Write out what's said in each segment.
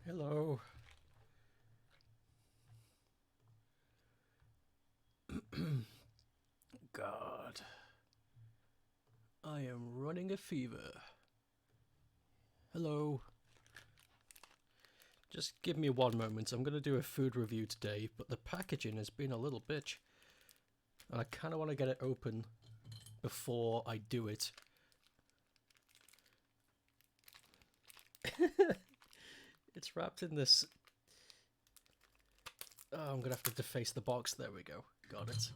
Hello. God. I am running a fever. Hello. Just give me one moment. I'm going to do a food review today, but the packaging has been a little bitch. And I kind of want to get it open before I do it. It's wrapped in this... Oh, I'm going to have to deface the box. There we go. Got it.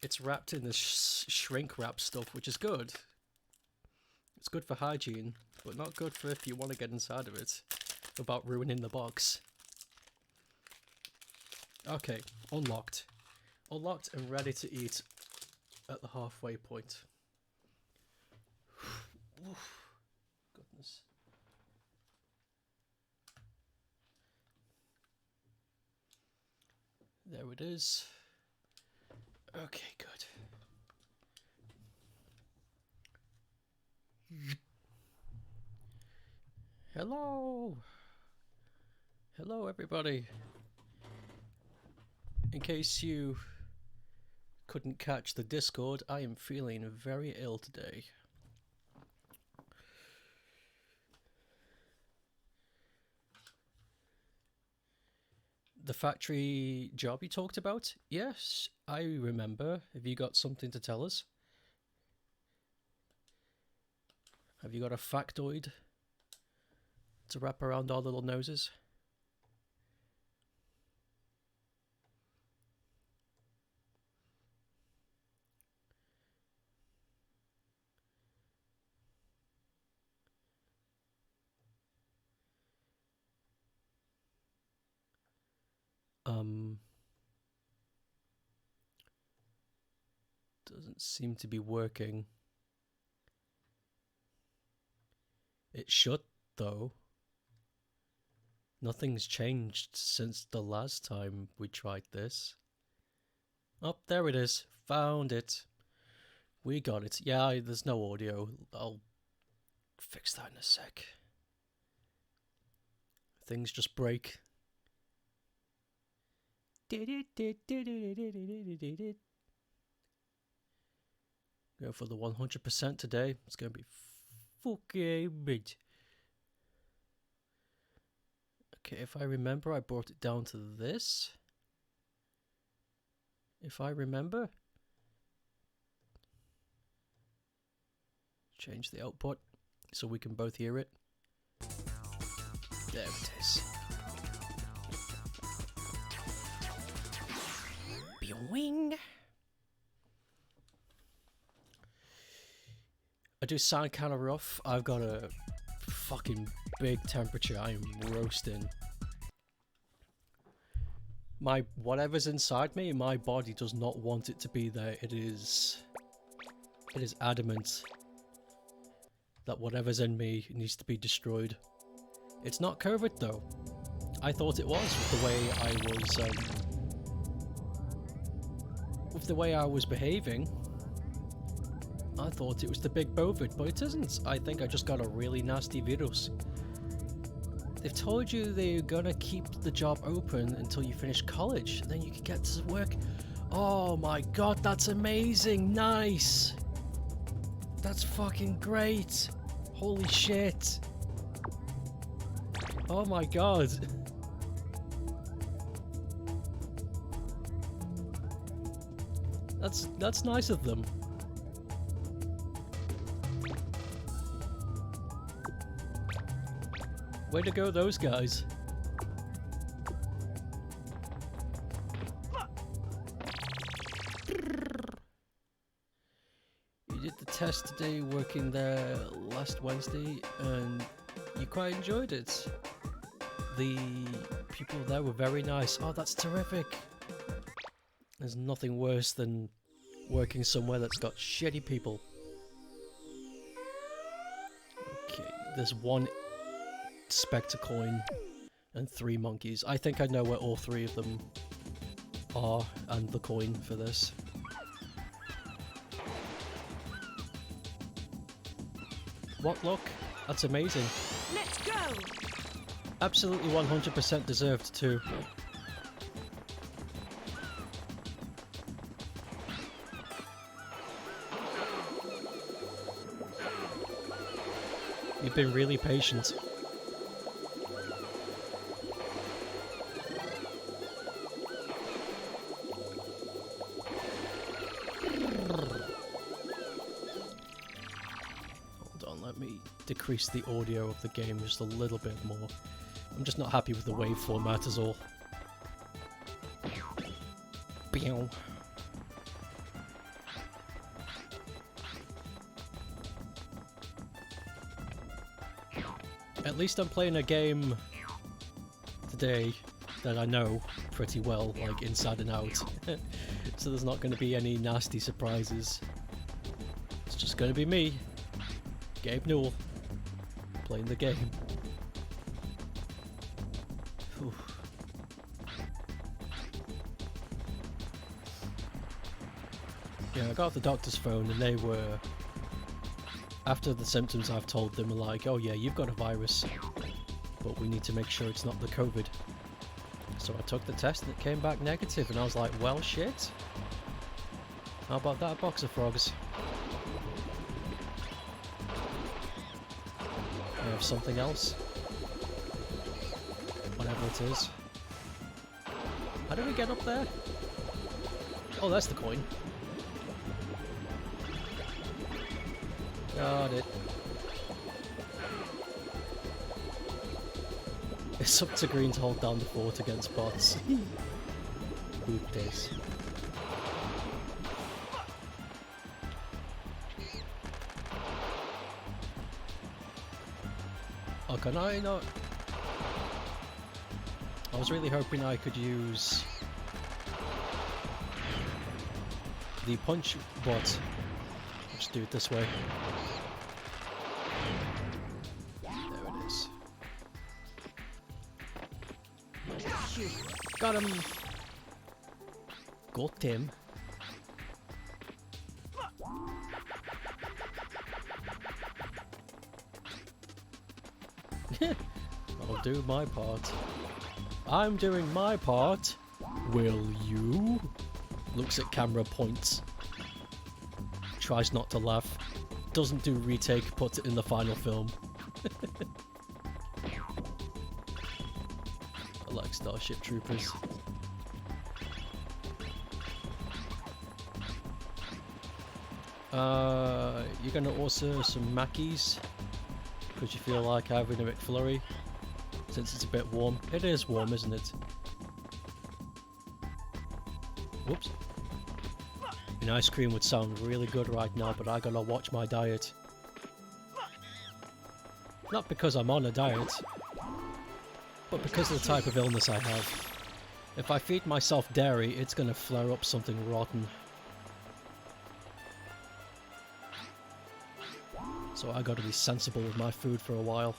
It's wrapped in this shrink wrap stuff, which is good. It's good for hygiene, but not good for if you want to get inside of it without ruining the box. Okay, unlocked. Unlocked and ready to eat at the halfway point. Goodness. There it is. Okay, good. Hello! Hello, everybody. In case you couldn't catch the Discord, I am feeling very ill today. The factory job you talked about? Yes, I remember. Have you got something to tell us? Have you got a factoid to wrap around our little noses? Doesn't seem to be working. It should, though. Nothing's changed since the last time we tried this. Oh, there it is. Found it. We got it. Yeah, there's no audio. I'll fix that in a sec. Things just break. Go for the 100% today. It's going to be fucking big. Okay, if I remember, I brought it down to this. If I remember. Change the output so we can both hear it. There it is. Boing. I do sound kind of rough. I've got a fucking big temperature. I am roasting. Whatever's inside me, my body does not want it to be there. It is adamant that whatever's in me needs to be destroyed. It's not COVID though. I thought it was with the way I was behaving. I thought it was the big bovid, but it isn't. I think I just got a really nasty virus. They've told you they're gonna keep the job open until you finish college, then you can get to work. Oh my god, that's amazing! Nice! That's fucking great! Holy shit! Oh my god! That's nice of them. Way to go, those guys. You did the test today working there last Wednesday and you quite enjoyed it. The people there were very nice. Oh, that's terrific. There's nothing worse than working somewhere that's got shitty people. Okay, there's one Spectre coin and 3 monkeys. I think I know where all 3 of them are and the coin for this. What luck? That's amazing. Let's go! Absolutely 100% deserved too. You've been really patient. Hold on, let me decrease the audio of the game just a little bit more. I'm just not happy with the wave format is all. Pew. At least I'm playing a game today that I know pretty well, like inside and out. So there's not going to be any nasty surprises. It's just going to be me, Gabe Newell, playing the game. Whew. Yeah, I got off the doctor's phone and they were... After the symptoms I've told them, are like, oh yeah, you've got a virus, but we need to make sure it's not the COVID. So I took the test and it came back negative, and I was like, well, shit. How about that box of frogs? I have something else. Whatever it is. How do we get up there? Oh, that's the coin. Got it. It's up to green to hold down the fort against bots. Boot days. Oh, can I not? I was really hoping I could use the punch bot. Just do it this way. There it is. Got him! Got him. I'll do my part. I'm doing my part. Will you? Looks at camera, points. Tries not to laugh. Doesn't do retake, puts it in the final film. I like Starship Troopers. You're gonna order some Mackies because you feel like having a McFlurry since it's a bit warm. It is warm, isn't it? Whoops. An ice cream would sound really good right now, but I gotta watch my diet. Not because I'm on a diet, but because of the type of illness I have. If I feed myself dairy, it's gonna flare up something rotten. So I gotta be sensible with my food for a while,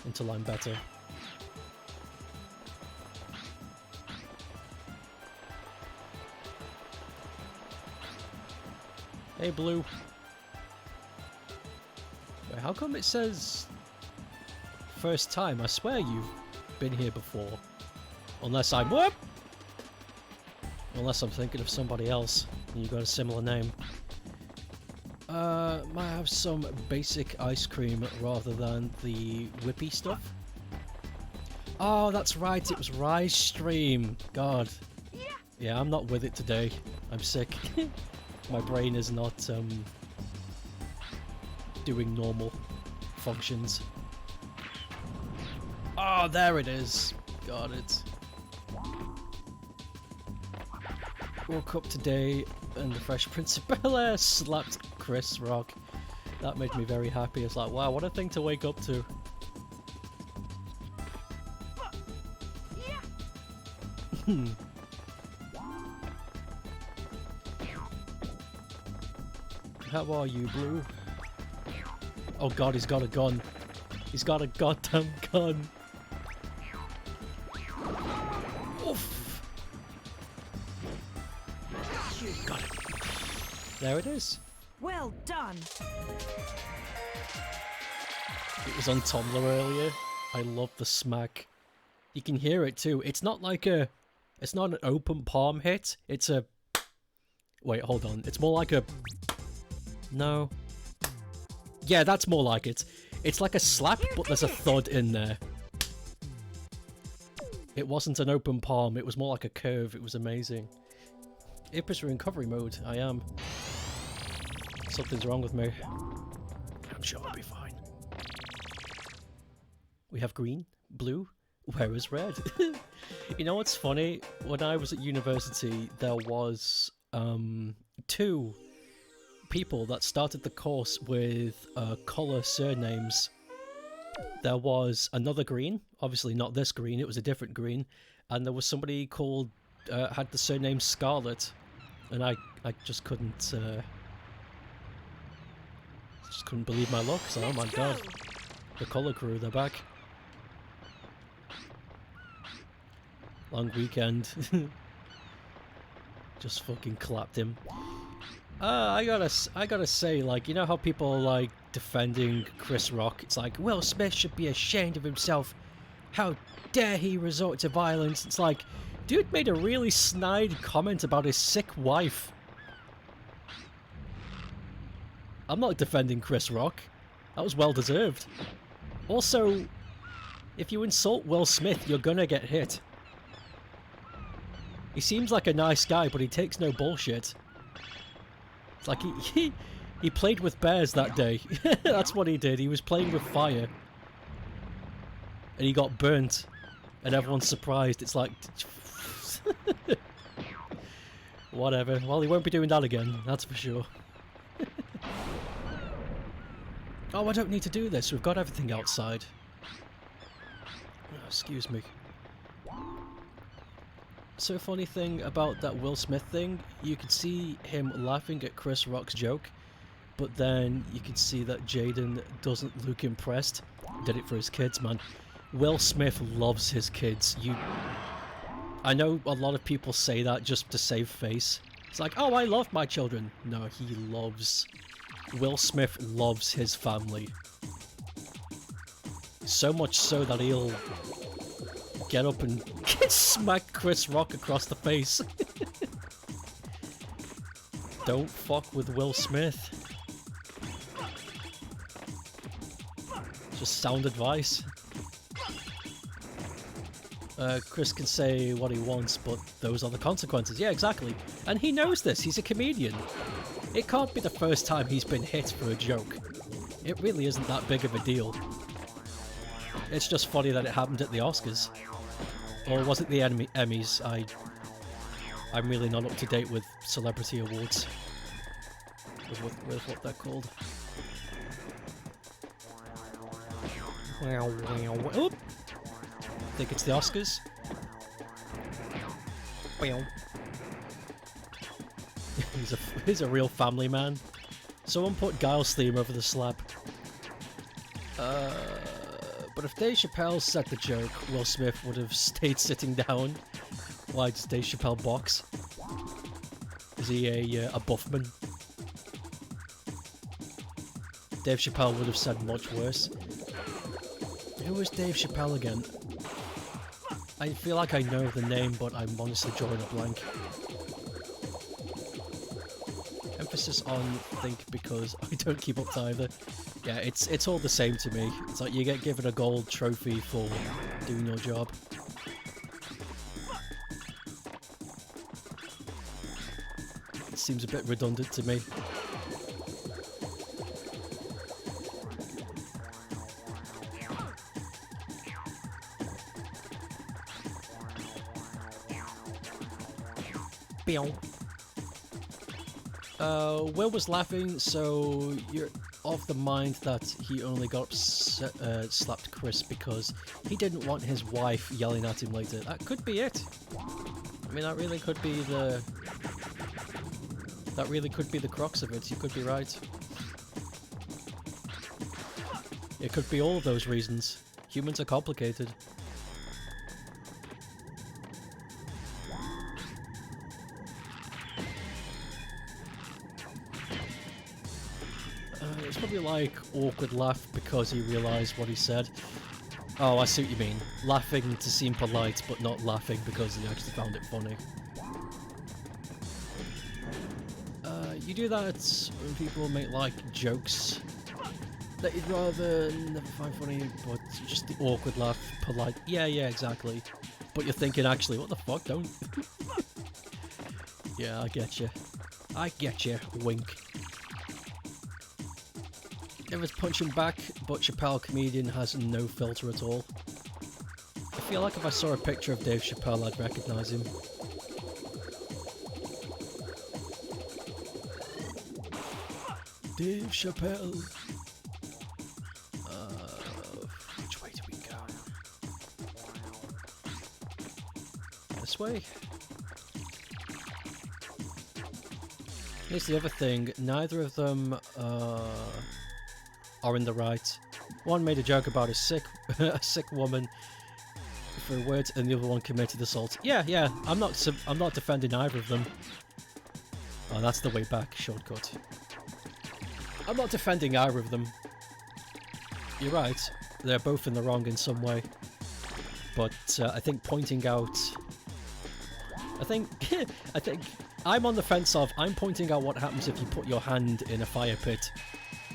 until I'm better. Hey, Blue. Wait, how come it says first time? I swear you've been here before. Unless I'm... Whoop! Unless I'm thinking of somebody else and you got a similar name. Might have some basic ice cream rather than the whippy stuff. Oh, that's right, it was Rice Stream. God. Yeah, I'm not with it today. I'm sick. My brain is not doing normal functions. Oh, there it is. Got it. Woke up today and the Fresh Prince of Bel-Air slapped Chris Rock. That made me very happy. It's like, wow, what a thing to wake up to. How are you, Blue? Oh god, he's got a gun. He's got a goddamn gun. Oof. Got it. There it is. Well done. It was on Tumblr earlier. I love the smack You can hear it too. It's not like a... It's not an open palm hit. It's a... Wait, hold on. It's more like a... No. Yeah, that's more like it. It's like a slap, but there's a thud in there. It wasn't an open palm. It was more like a curve. It was amazing. Ape is in recovery mode. I am. Something's wrong with me. I'm sure I'll be fine. We have green, blue. Where is red? You know what's funny? When I was at university, there was 2 people that started the course with colour surnames. There was another green, obviously not this green, it was a different green, and there was somebody called, had the surname Scarlet, and I just couldn't believe my luck, so oh my god, the colour crew, they're back. Long weekend. Just fucking clapped him. I gotta say, like, you know how people are, like, defending Chris Rock? It's like, Will Smith should be ashamed of himself. How dare he resort to violence? It's like, dude made a really snide comment about his sick wife. I'm not defending Chris Rock. That was well deserved. Also, if you insult Will Smith, you're gonna get hit. He seems like a nice guy, but he takes no bullshit. It's like he played with bears that day. That's what he did. He was playing with fire. And he got burnt. And everyone's surprised. It's like... Whatever. Well, he won't be doing that again. That's for sure. Oh, I don't need to do this. We've got everything outside. Oh, excuse me. So funny thing about that Will Smith thing, you could see him laughing at Chris Rock's joke, but then you could see that Jaden doesn't look impressed. Did it for his kids, man. Will Smith loves his kids. I know a lot of people say that just to save face. It's like, oh, I love my children. No, he loves... Will Smith loves his family. So much so that he'll get up and smack Chris Rock across the face. Don't fuck with Will Smith. Just sound advice. Chris can say what he wants, but those are the consequences. Yeah, exactly. And he knows this. He's a comedian. It can't be the first time he's been hit for a joke. It really isn't that big of a deal. It's just funny that it happened at the Oscars. Or was it the Emmys? I'm really not up to date with celebrity awards. With what they're called. Oop. Think it's the Oscars? He's a real family man. Someone put Giles' theme over the slap. But if Dave Chappelle said the joke, Will Smith would have stayed sitting down. Why does Dave Chappelle box? Is he a buffman? Dave Chappelle would have said much worse. Who was Dave Chappelle again? I feel like I know the name, but I'm honestly drawing a blank. Emphasis on think because I don't keep up to either. Yeah, it's all the same to me. It's like you get given a gold trophy for doing your job. It seems a bit redundant to me. Will was laughing, so you're of the mind that he only got slapped Chris because he didn't want his wife yelling at him later. That could be it. I mean, that really could be the crux of it. You could be right. It could be all of those reasons. Humans are complicated. It's probably like awkward laugh because he realised what he said. Oh, I see what you mean. Laughing to seem polite, but not laughing because you actually found it funny. You do that when people make, like, jokes that you'd rather never find funny, but just the awkward laugh, polite. Yeah, exactly. But you're thinking, actually, what the fuck, don't... Yeah, I get you. I get you, wink. Everyone's punching back, but Chappelle comedian has no filter at all. I feel like if I saw a picture of Dave Chappelle, I'd recognise him. Dave Chappelle. Which way do we go? This way? Here's the other thing. Neither of them are in the right. One made a joke about a sick woman for words, and the other one committed assault. Yeah. I'm not defending either of them. Oh, that's the way back shortcut. I'm not defending either of them. You're right. They're both in the wrong in some way. But I think pointing out... I think I'm on the fence of I'm pointing out what happens if you put your hand in a fire pit,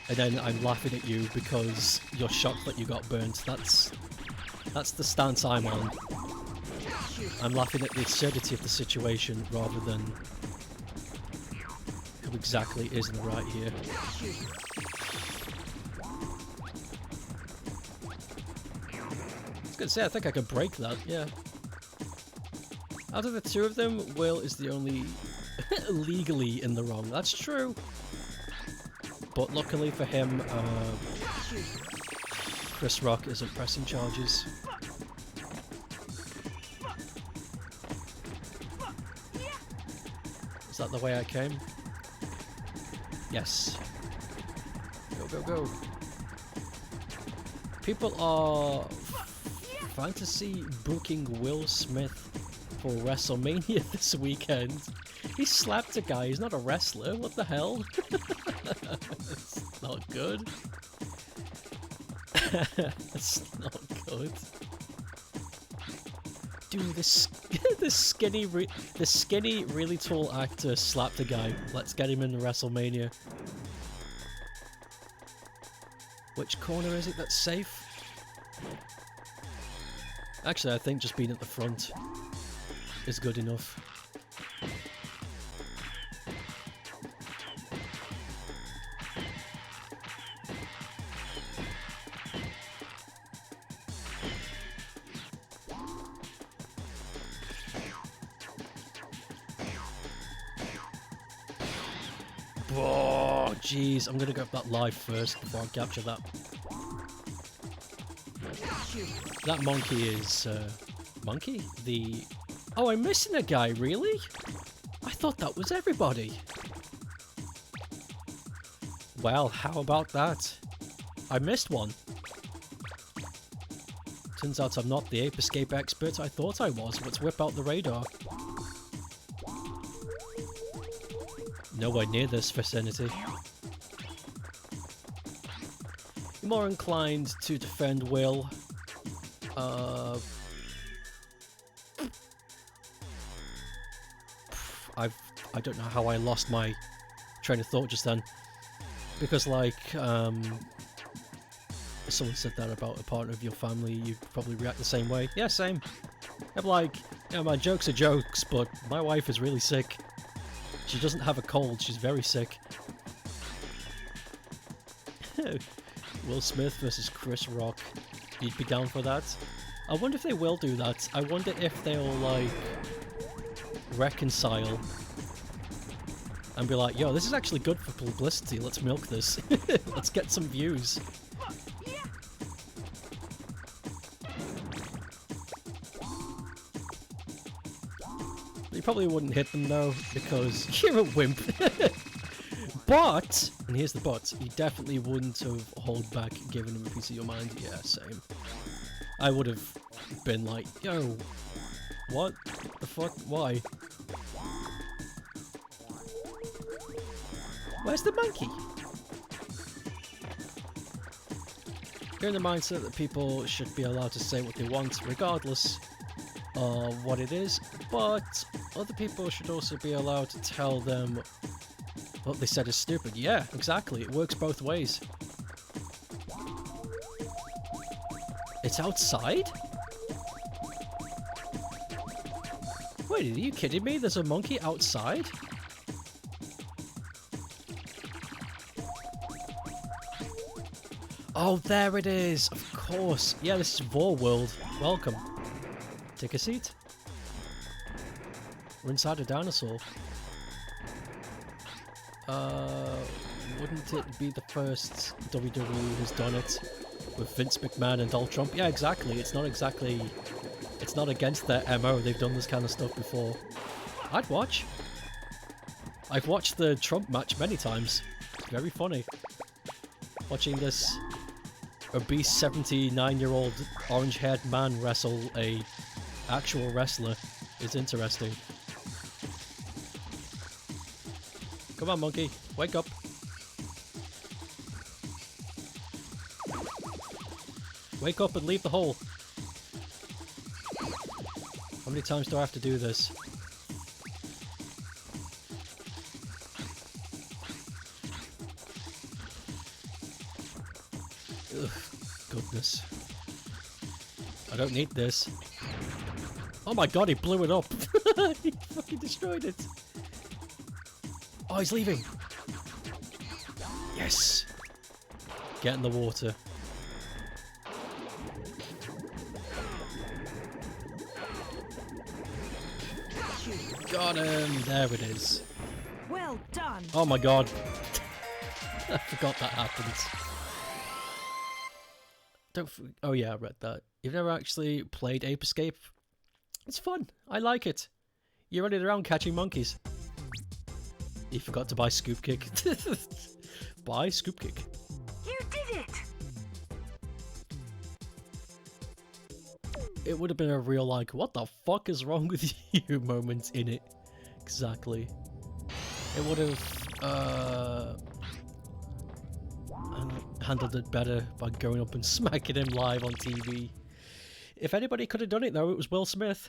and then I'm laughing at you because you're shocked that you got burnt. That's the stance I'm on. I'm laughing at the absurdity of the situation rather than who exactly is in the right here. I was gonna say, I think I could break that, yeah. Out of the two of them, Will is the only legally in the wrong. That's true. But luckily for him, Chris Rock isn't pressing charges. Is that the way I came? Yes. Go. People are fantasy booking Will Smith for WrestleMania this weekend. He slapped a guy, he's not a wrestler, what the hell? It's not good. It's not good. Dude, this skinny, really tall actor slapped a guy. Let's get him in WrestleMania. Which corner is it that's safe? Actually, I think just being at the front is good enough. Oh, jeez, I'm gonna go for that live first before I capture that. That monkey is, monkey? Oh, I'm missing a guy, really? I thought that was everybody. Well, how about that? I missed one. Turns out I'm not the Ape Escape expert I thought I was. Let's whip out the radar. Nowhere near this vicinity. You're more inclined to defend Will. I don't know how I lost my train of thought just then. Because, like, if someone said that about a partner of your family, you'd probably react the same way. Yeah, same. I'm like, yeah, my jokes are jokes, but my wife is really sick. She doesn't have a cold, she's very sick. Will Smith versus Chris Rock. You'd be down for that? I wonder if they will do that. I wonder if they'll, like, reconcile and be like, yo, this is actually good for publicity, let's milk this. Let's get some views. You probably wouldn't hit them though, because you're a wimp. But, and here's the but, you definitely wouldn't have held back giving him a piece of your mind. Yeah, same. I would have been like, yo, what the fuck? Why? Where's the monkey? You're in the mindset that people should be allowed to say what they want regardless of what it is, but other people should also be allowed to tell them what they said is stupid. Yeah, exactly. It works both ways. It's outside? Wait, are you kidding me? There's a monkey outside? Oh, there it is! Of course! Yeah, this is Vor World. Welcome. Take a seat. We're inside a dinosaur. Wouldn't it be the first WWE has done it? With Vince McMahon and Donald Trump? Yeah, exactly. It's not against their MO. They've done this kind of stuff before. I'd watch. I've watched the Trump match many times. Very funny. Watching this obese 79-year-old orange-haired man wrestle a actual wrestler is interesting. Come on, monkey. Wake up. Wake up and leave the hole. How many times do I have to do this? Ugh, goodness. I don't need this. Oh my god, he blew it up! He fucking destroyed it! Oh, he's leaving! Yes! Get in the water. Got him! There it is. Well done! Oh my god. I forgot that happened. Oh yeah, I read that. You've never actually played Ape Escape? It's fun. I like it. You're running around catching monkeys. You forgot to buy Scoop Kick. Buy Scoop Kick. You did it! It would have been a real like, what the fuck is wrong with you moment in it. Exactly. It would have handled it better by going up and smacking him live on TV. If anybody could have done it though, it was Will Smith.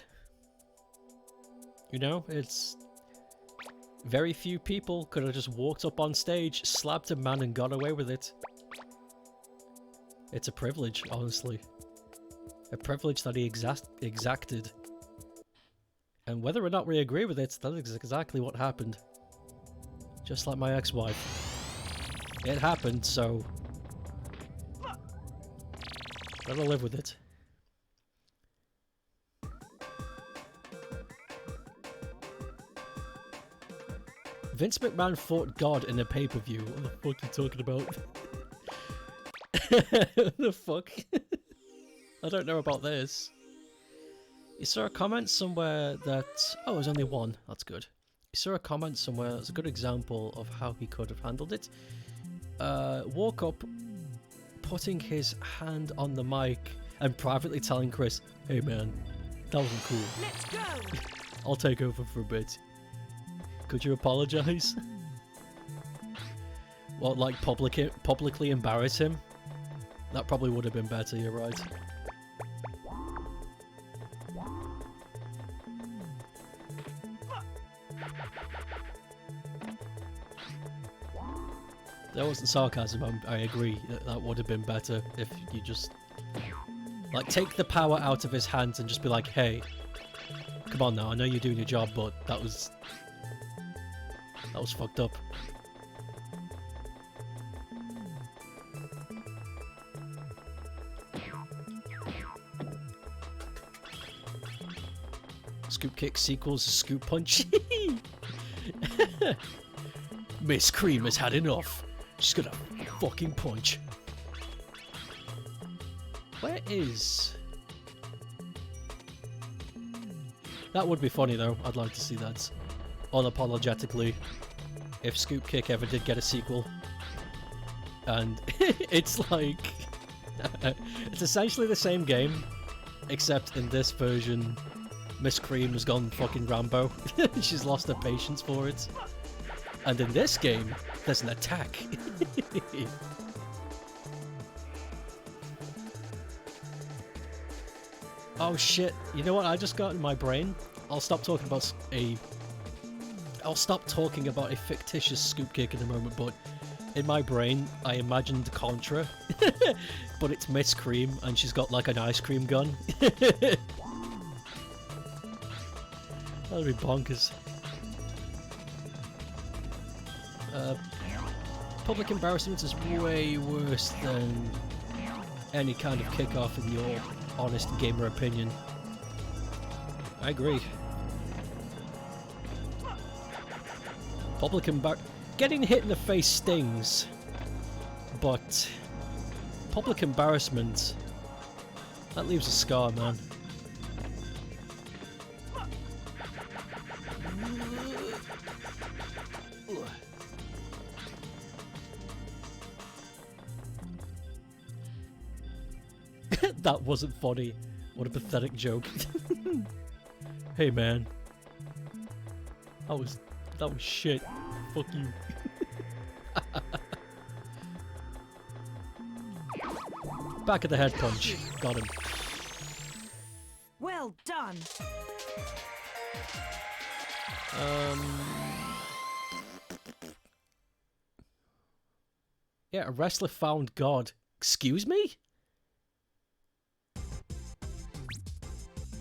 You know, it's... very few people could have just walked up on stage, slapped a man and got away with it. It's a privilege, honestly. A privilege that he exacted. And whether or not we agree with it, that is exactly what happened. Just like my ex-wife. It happened, so... gotta live with it. Vince McMahon fought God in a pay-per-view. What the fuck are you talking about? The fuck? I don't know about this. You saw a comment somewhere that... oh, there's only one. That's good. You saw a comment somewhere that's a good example of how he could have handled it. Walk up, putting his hand on the mic and privately telling Chris, hey man, that wasn't cool. Let's go! I'll take over for a bit. Could you apologize? Well, like publicly embarrass him? That probably would have been better, you're right. That wasn't sarcasm, I agree. That would have been better if you just... like, take the power out of his hands and just be like, hey, come on now, I know you're doing your job, but that was fucked up. Scoop Kick sequels to Scoop Punch. Miss Cream has had enough. She's gonna fucking punch. Where is... that would be funny though. I'd like to see that. Unapologetically. If Scoop Kick ever did get a sequel. And it's like... it's essentially the same game. Except in this version, Miss Cream has gone fucking Rambo. She's lost her patience for it. And in this game, there's an attack. Oh shit, you know what I just got in my brain? I'll stop talking about a fictitious scoop kick in a moment, but in my brain I imagined Contra, but it's Miss Cream and she's got like an ice cream gun. That'd be bonkers. Public embarrassment is way worse than any kind of kickoff in your honest gamer opinion. I agree. Getting hit in the face stings, but public embarrassment, that leaves a scar, man. That wasn't funny. What a pathetic joke. Hey man. That was shit. Fuck you. Back of the head punch. Got him. Well done. Yeah, a wrestler found God. Excuse me?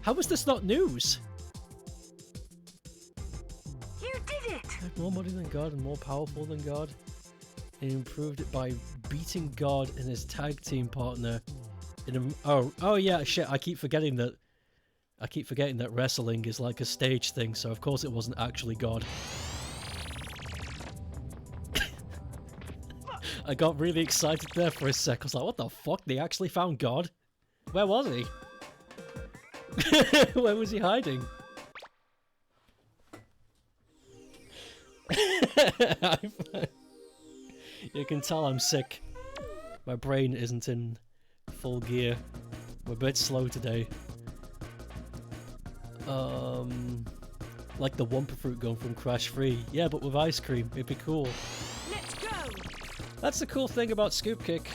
How is this not news? You did it! Had more money than God and more powerful than God. And improved it by beating God and his tag team partner in a... Oh yeah, shit, I keep forgetting that wrestling is like a stage thing, so of course it wasn't actually God. I got really excited there for a sec. I was like, what the fuck? They actually found God? Where was he? Where was he hiding? You can tell I'm sick. My brain isn't in full gear. We're a bit slow today. Like the Wumpa fruit going from Crash Free. Yeah, but with ice cream. It'd be cool. Let's go! That's the cool thing about Scoop Kick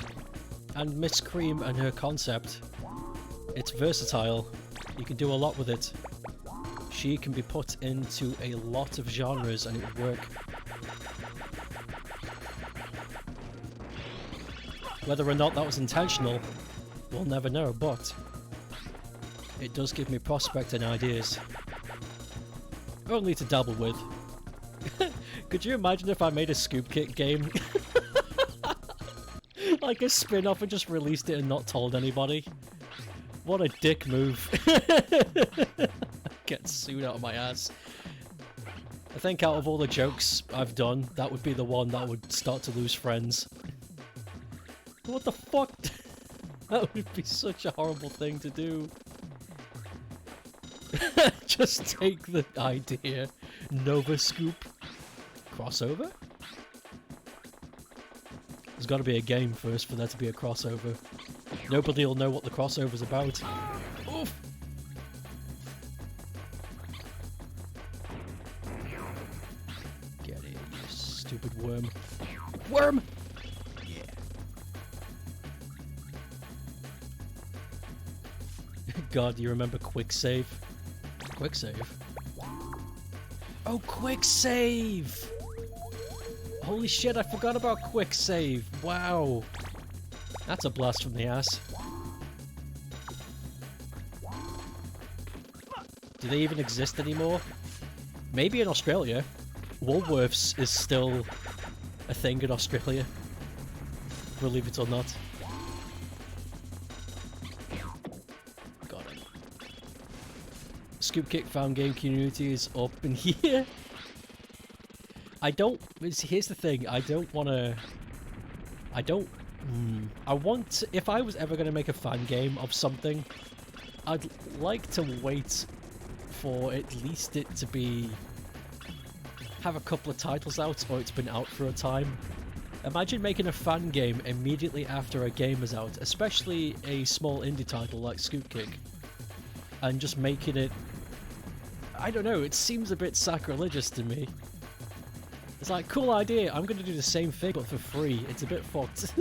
and Miss Cream and her concept. It's versatile. You can do a lot with it. She can be put into a lot of genres and it would work. Whether or not that was intentional, we'll never know, but it does give me prospect and ideas. Only to dabble with. Could you imagine if I made a Scoop Kick game? Like a spin-off and just released it and not told anybody? What a dick move. Get sued out of my ass. I think out of all the jokes I've done, that would be the one that would start to lose friends. What the fuck? That would be such a horrible thing to do. Just take the idea. Nova Scoop. Crossover? There's got to be a game first for there to be a crossover. Nobody will know what the crossover's about. Oof! Get in, you stupid worm. Worm! Yeah. God, you remember Quick Save? Quick Save? Oh, Quick Save! Holy shit, I forgot about Quick Save. Wow. That's a blast from the ass. Do they even exist anymore? Maybe in Australia. Woolworths is still a thing in Australia. Believe it or not. Got it. Scoop Kick fan game community is up in here. Here's the thing, I want, if I was ever going to make a fan game of something, I'd like to wait for at least it to have a couple of titles out, or it's been out for a time. Imagine making a fan game immediately after a game is out, especially a small indie title like Scoop Kick, and just making it, I don't know, it seems a bit sacrilegious to me. It's like, cool idea, I'm going to do the same thing but for free. It's a bit fucked.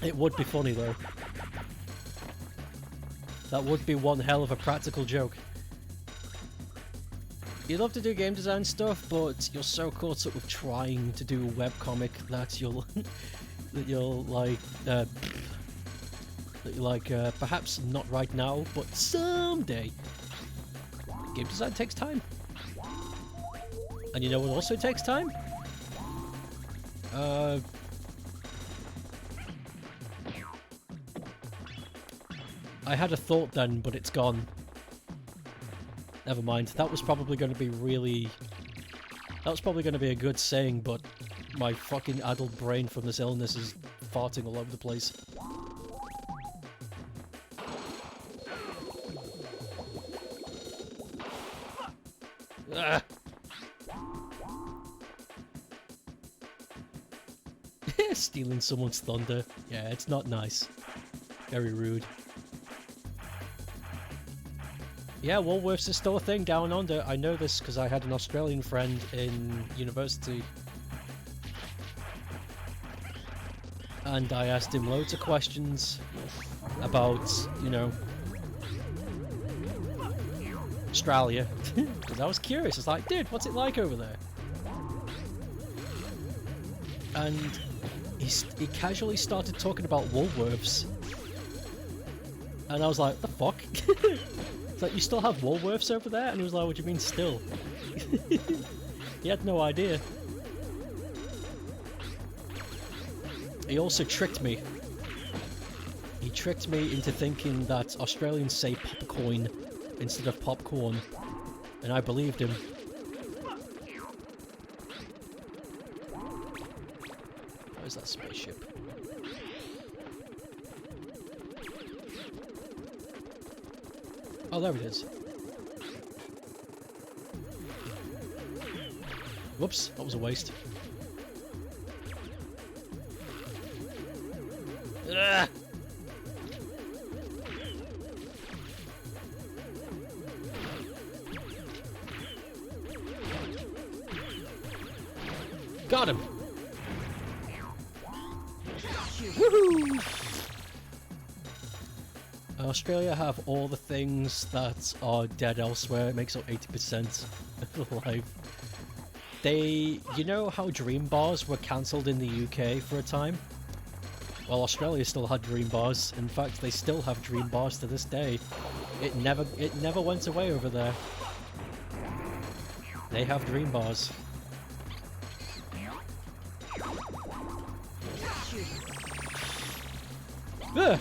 It would be funny though. That would be one hell of a practical joke. You love to do game design stuff, but you're so caught up with trying to do a webcomic that you'll perhaps not right now, but someday. Game design takes time. And you know what also takes time? I had a thought then, but it's gone. Never mind. That was probably going to be really... That was probably going to be a good saying, but my fucking adult brain from this illness is farting all over the place. Ah. Stealing someone's thunder. Yeah, it's not nice. Very rude. Yeah, Woolworths is still a thing down under. I know this because I had an Australian friend in university. And I asked him loads of questions about, you know, Australia. Because I was curious. It's like, dude, what's it like over there? And he casually started talking about Woolworths. And I was like, the fuck? It's like, you still have Woolworths over there? And he was like, what do you mean still? He had no idea. He also tricked me. He tricked me into thinking that Australians say popcorn instead of popcorn. And I believed him. Where's that spaceship? Oh, there it is. Whoops, that was a waste. Ugh. Got him! Woohoo! Australia have all the things that are dead elsewhere. It makes up 80% of life. You know how dream bars were cancelled in the UK for a time? Well, Australia still had dream bars. In fact, they still have dream bars to this day. It never went away over there. They have dream bars. Ugh!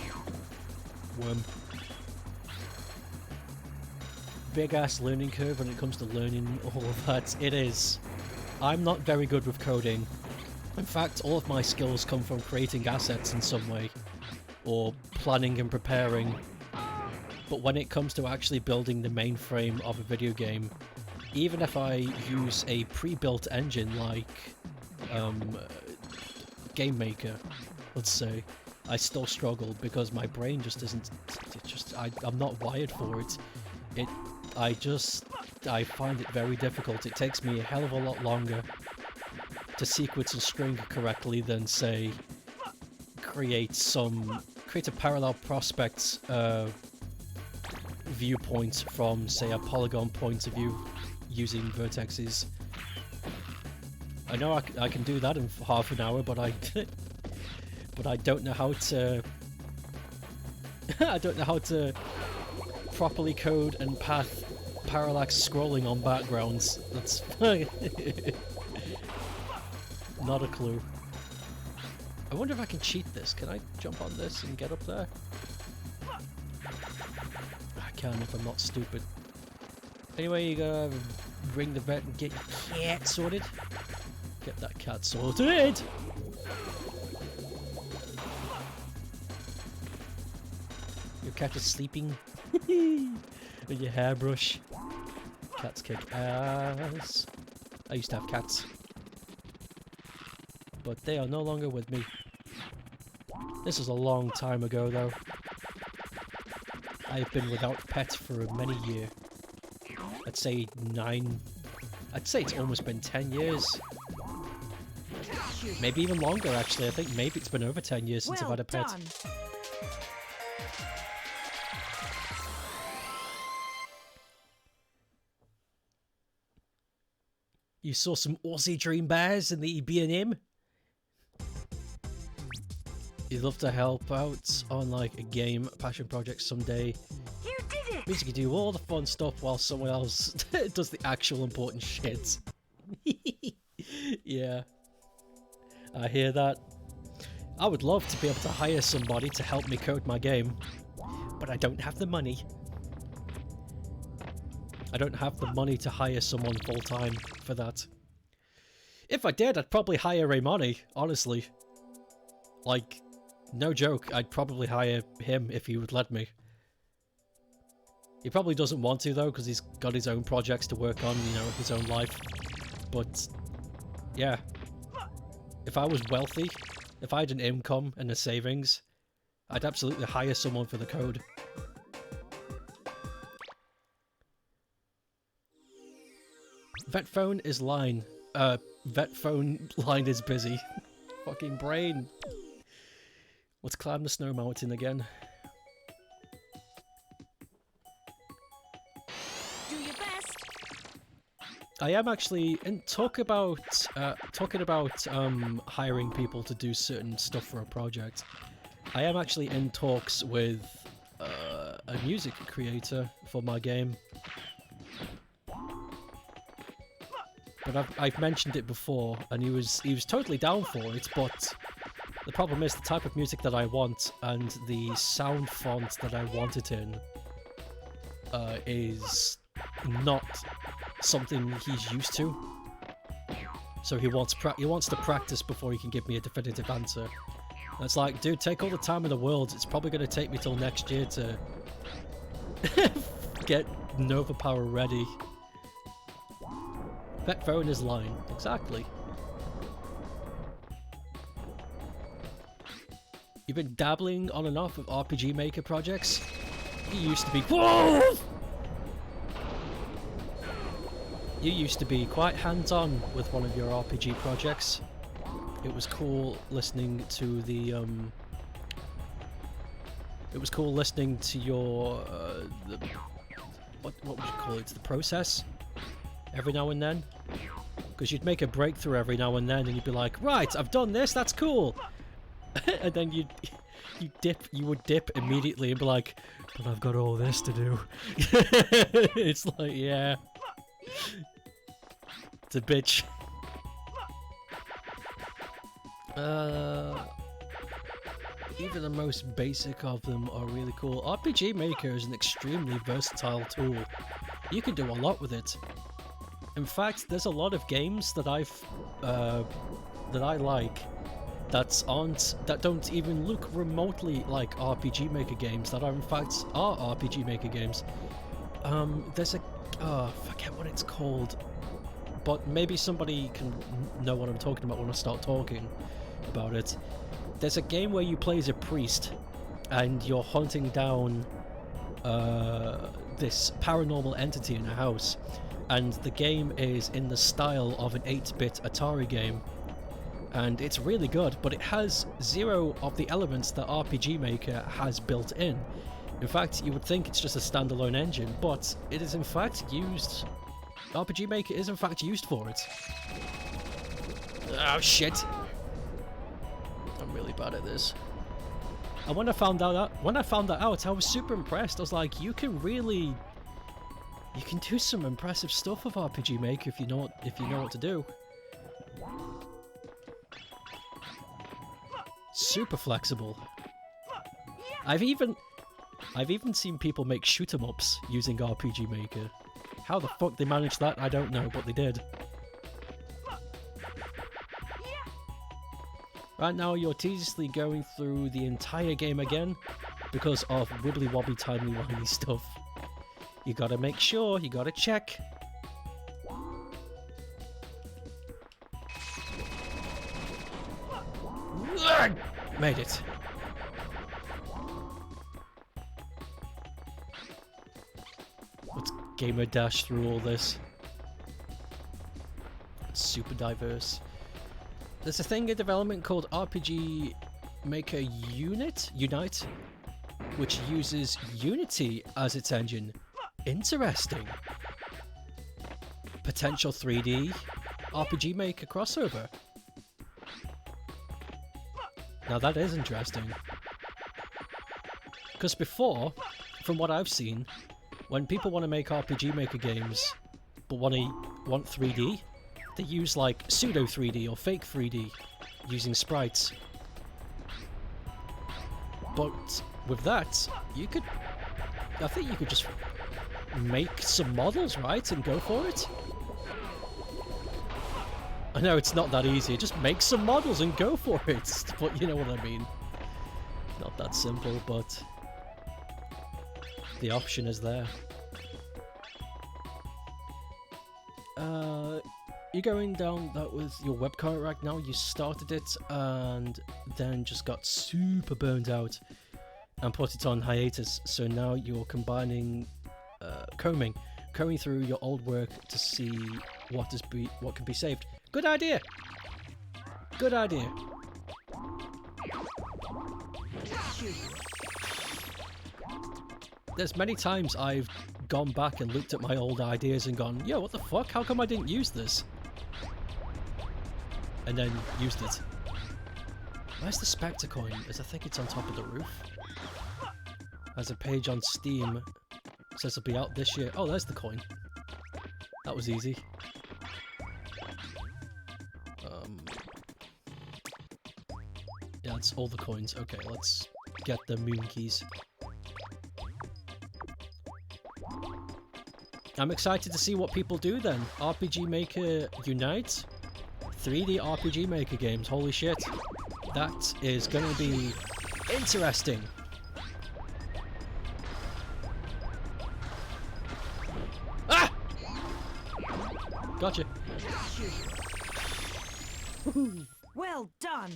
Worm. Big ass learning curve when it comes to learning all of that. It is. I'm not very good with coding. In fact, all of my skills come from creating assets in some way, or planning and preparing. But when it comes to actually building the mainframe of a video game, even if I use a pre-built engine like Game Maker, let's say, I still struggle because my brain just isn't. I'm not wired for it. I find it very difficult. It takes me a hell of a lot longer to sequence and string correctly than, say, create a parallel prospect viewpoint from, say, a polygon point of view using vertexes. I know I can do that in half an hour, but I don't know how to. I don't know how to properly code and path parallax scrolling on backgrounds. That's not a clue. I wonder if I can cheat this. Can I jump on this and get up there? I can if I'm not stupid. Anyway, you gotta ring the vet and get your cat sorted. Get that cat sorted! Your cat is sleeping. With your hairbrush. Cats kick ass. I used to have cats. But they are no longer with me. This was a long time ago though. I have been without pets for many years. I'd say 9. I'd say it's almost been 10 years. you. Maybe even longer, actually. I think maybe it's been over 10 years since I've Well had a pet. done. You saw some Aussie dream bears in the B&M? You'd love to help out on like a game passion project someday. You did it. Means you can do all the fun stuff while someone else does the actual important shit. Yeah. I hear that. I would love to be able to hire somebody to help me code my game, but I don't have the money. I don't have the money to hire someone full-time for that. If I did, I'd probably hire Raymani, honestly. Like, no joke, I'd probably hire him if he would let me. He probably doesn't want to, though, because he's got his own projects to work on, you know, his own life. But, yeah. If I was wealthy, if I had an income and a savings, I'd absolutely hire someone for the code. Vet phone is line. Vet phone line is busy. Fucking brain. Let's climb the snow mountain again. Do your best. I am actually talking about hiring people to do certain stuff for a project. I am actually in talks with a music creator for my game. But I've mentioned it before, and he was totally down for it. But the problem is the type of music that I want and the sound font that I want it in is not something he's used to. So he wants to practice before he can give me a definitive answer. And it's like, dude, take all the time in the world. It's probably going to take me till next year to get Nova Power ready. Vet phone is line. Exactly. You've been dabbling on and off with RPG Maker projects? You used to be... Whoa! You used to be quite hands-on with one of your RPG projects. It was cool listening to the, It was cool listening to your, what would you call it? The process? Every now and then, because you'd make a breakthrough every now and then, and you'd be like, "Right, I've done this. That's cool," and then you would dip immediately and be like, "But I've got all this to do." It's like, yeah, it's a bitch. Even the most basic of them are really cool. RPG Maker is an extremely versatile tool. You can do a lot with it. In fact, there's a lot of games that I like that don't even look remotely like RPG Maker games. That are in fact RPG Maker games. There's a I forget what it's called, but maybe somebody can know what I'm talking about when I start talking about it. There's a game where you play as a priest, and you're hunting down this paranormal entity in a house. And the game is in the style of an 8-bit Atari game. And it's really good, but it has zero of the elements that RPG Maker has built in. In fact, you would think it's just a standalone engine, but it is in fact used... RPG Maker is in fact used for it. Oh shit! I'm really bad at this. And when I found that out, I was super impressed. I was like, you can do some impressive stuff with RPG Maker if you know what to do. Super flexible. I've even seen people make shoot 'em ups using RPG Maker. How the fuck they managed that, I don't know, but they did. Right now, you're tediously going through the entire game again because of wibbly wobbly timey wimey stuff. You gotta make sure, you gotta check. Made it. Let's gamer dash through all this. It's super diverse. There's a thing in development called RPG Maker Unite, which uses Unity as its engine. Interesting. Potential 3D RPG Maker crossover. Now that is interesting. Because before, from what I've seen, when people want to make RPG Maker games but want 3D, they use like pseudo 3D or fake 3D using sprites. But with that, I think you could just make some models, right, and go for it? I know it's not that easy, just make some models and go for it, but you know what I mean. Not that simple, but the option is there. You're going down that with your webcomic right now. You started it and then just got super burned out and put it on hiatus. So now you're combining, combing through your old work to see what can be saved. Good idea. Good idea. There's many times I've gone back and looked at my old ideas and gone, yo, what the fuck? How come I didn't use this? And then used it. Where's the Spectre coin? I think it's on top of the roof. There's a page on Steam. It says it'll be out this year. Oh, there's the coin. That was easy. Yeah, that's all the coins. Okay, let's get the moon keys. I'm excited to see what people do then. RPG Maker Unite? 3D RPG Maker games, holy shit. That is going to be interesting. Ah! Gotcha. Well done.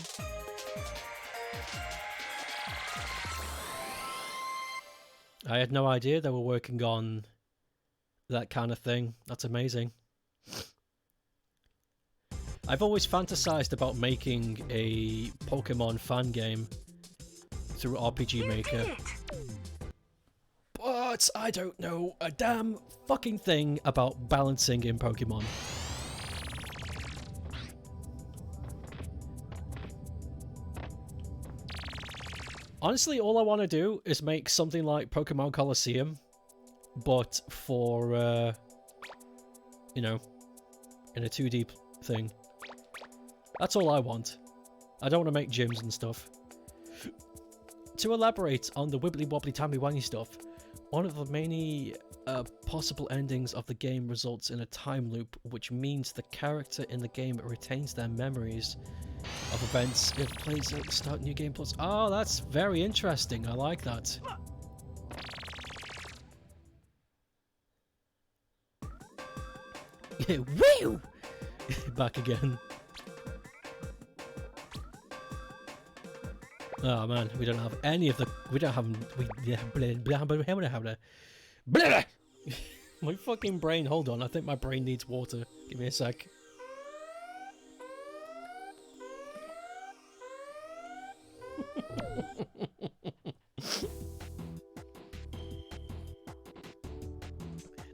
I had no idea they were working on that kind of thing. That's amazing. I've always fantasized about making a Pokemon fan game through RPG Maker. But I don't know a damn fucking thing about balancing in Pokemon. Honestly, all I want to do is make something like Pokemon Coliseum, but for, you know, in a 2D thing. That's all I want. I don't want to make gyms and stuff. To elaborate on the wibbly wobbly tammy wimey stuff, one of the many possible endings of the game results in a time loop, which means the character in the game retains their memories of events if plays at start new game plus. Oh, that's very interesting. I like that. Woo! Back again. Oh man, we don't have any of the. We don't have. My fucking brain. Hold on, I think my brain needs water. Give me a sec.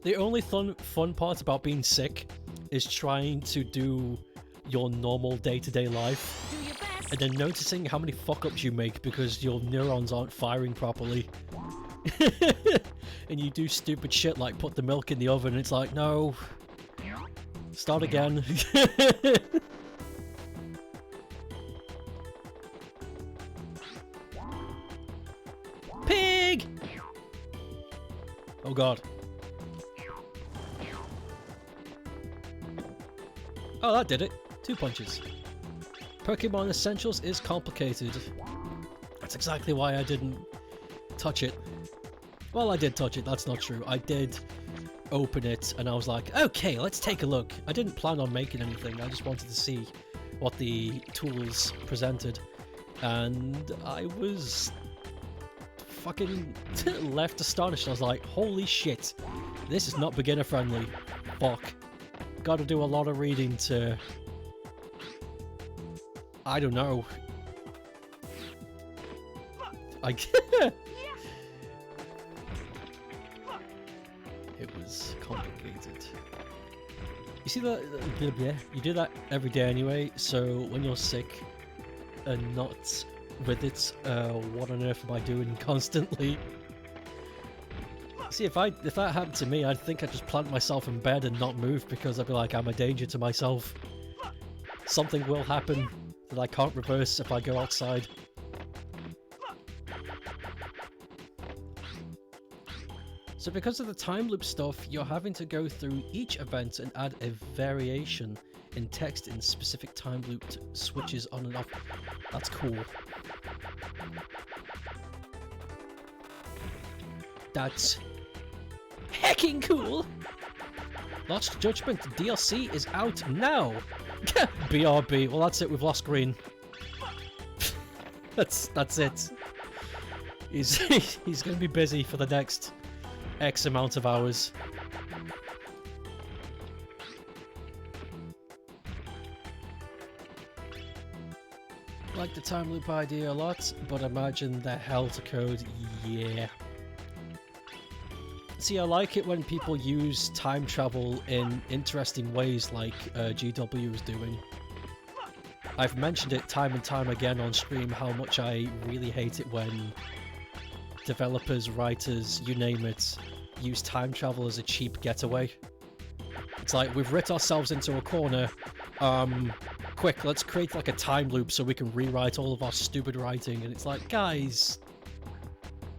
The only fun part about being sick is trying to do your normal day-to-day life. Do your best. And then noticing how many fuck-ups you make because your neurons aren't firing properly. And you do stupid shit like put the milk in the oven and it's like, no. Start again. Pig! Oh god. Oh, that did it. 2 punches. Pokemon Essentials is complicated. That's exactly why I didn't touch it. Well, I did touch it, that's not true. I did open it and I was like, okay, let's take a look. I didn't plan on making anything, I just wanted to see what the tools presented. And I was fucking left astonished. I was like, holy shit, this is not beginner friendly. Fuck. Gotta do a lot of reading to I don't know. It was complicated. You see that? Yeah, you do that every day anyway. So when you're sick and not with it, what on earth am I doing constantly? See, if that happened to me, I'd think I'd just plant myself in bed and not move because I'd be like, I'm a danger to myself. Something will happen that I can't reverse if I go outside. So because of the time loop stuff, you're having to go through each event and add a variation in text in specific time loop switches on and off. That's cool. That's hecking cool! Lost Judgment DLC is out now! BRB. Well, that's it, we've lost Green. That's it. He's gonna be busy for the next X amount of hours. Like the time loop idea a lot, but imagine the hell to code, yeah. See, I like it when people use time travel in interesting ways like GW is doing. I've mentioned it time and time again on stream how much I really hate it when developers, writers, you name it, use time travel as a cheap getaway. It's like, we've writ ourselves into a corner, quick, let's create like a time loop so we can rewrite all of our stupid writing, and it's like, guys,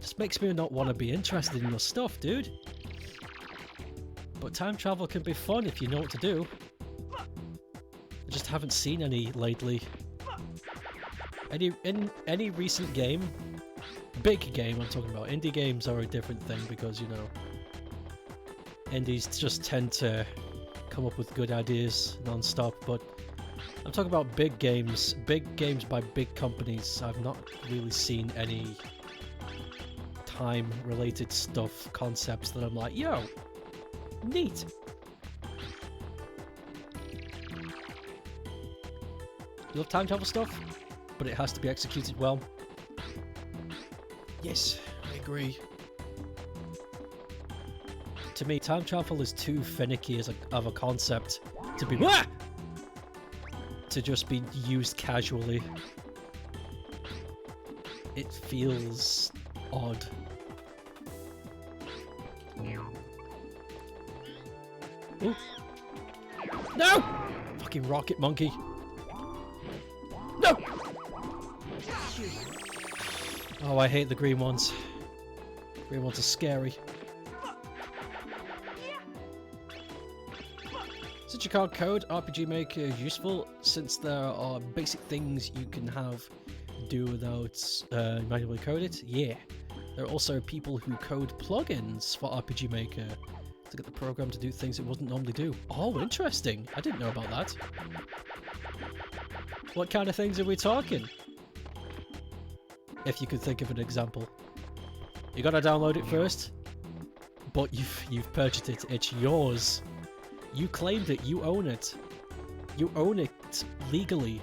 just makes me not want to be interested in your stuff, dude. But time travel can be fun if you know what to do. I just haven't seen any lately. In any recent game, big game I'm talking about, indie games are a different thing because, you know, indies just tend to come up with good ideas non-stop, but I'm talking about big games by big companies. I've not really seen any time-related stuff, concepts that I'm like, yo, neat. I love time travel stuff, but it has to be executed well. Yes, I agree. To me, time travel is too finicky of a concept to be to just be used casually. It feels odd. Ooh. No! Fucking rocket monkey. No! Oh, I hate the green ones. Green ones are scary. Since you can't code, RPG Maker is useful since there are basic things you can do without manually code it. Yeah. There are also people who code plugins for RPG Maker to get the program to do things it wouldn't normally do. Oh, interesting. I didn't know about that. What kind of things are we talking? If you could think of an example. You gotta download it first, but you've purchased it. It's yours. You claimed it. You own it. You own it legally.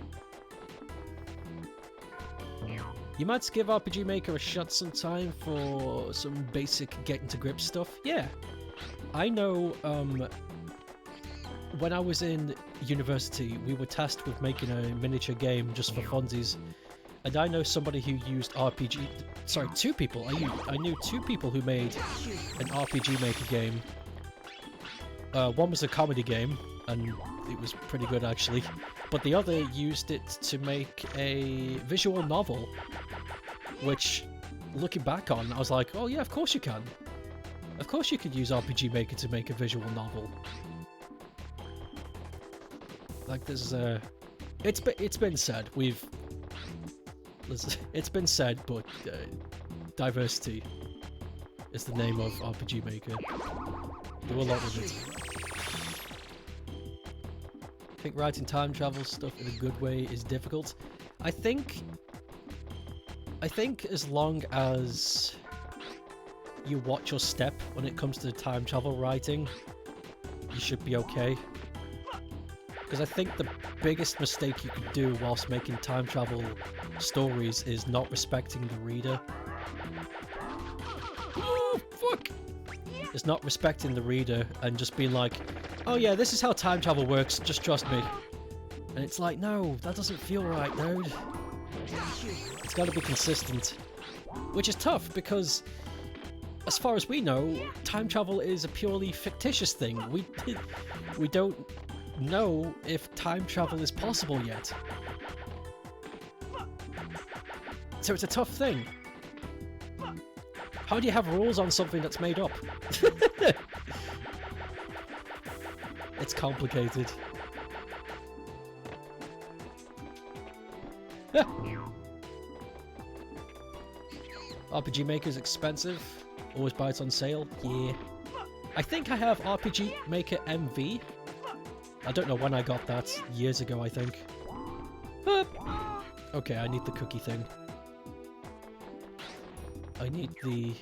You might give RPG Maker a shot sometime for some basic getting to grips stuff. Yeah. I know, when I was in university, we were tasked with making a miniature game just for funsies. And I know somebody who used two people. I knew two people who made an RPG Maker game. One was a comedy game, and it was pretty good actually. But the other used it to make a visual novel, which, looking back on, I was like, oh yeah, of course you can. Of course you could use RPG Maker to make a visual novel. Like there's it's been said, it's been said, but diversity is the name of RPG Maker. Do a lot with it. I think writing time travel stuff in a good way is difficult. I think as long as you watch your step when it comes to time travel writing, you should be okay. Because I think the biggest mistake you could do whilst making time travel stories is not respecting the reader. Oh, fuck! Is not respecting the reader and just being like, oh yeah, this is how time travel works, just trust me. And it's like, no, that doesn't feel right, dude. It's got to be consistent. Which is tough, because as far as we know, time travel is a purely fictitious thing. We don't know if time travel is possible yet. So it's a tough thing. How do you have rules on something that's made up? It's complicated. RPG Maker's expensive. Always buy it on sale. Yeah. I think I have RPG Maker MV. I don't know when I got that. Years ago, I think. Okay, I need the cookie thing. I need the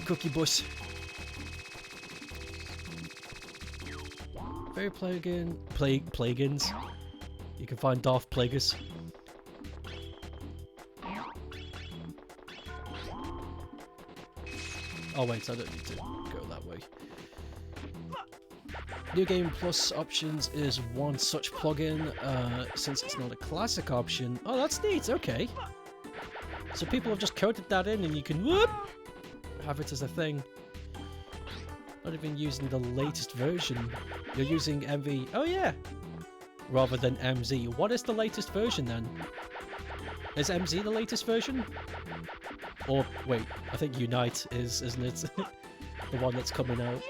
cookie bus. Very Plagins. You can find Darth Plagueis. Oh wait, I don't need to go that way. New Game Plus options is one such plugin, since it's not a classic option. Oh, that's neat, okay. So people have just coded that in and you can whoop, have it as a thing. Not even using the latest version. You're using MV, oh yeah, rather than MZ. What is the latest version then? Is MZ the latest version? Or, wait, I think Unite is, isn't it? The one that's coming out.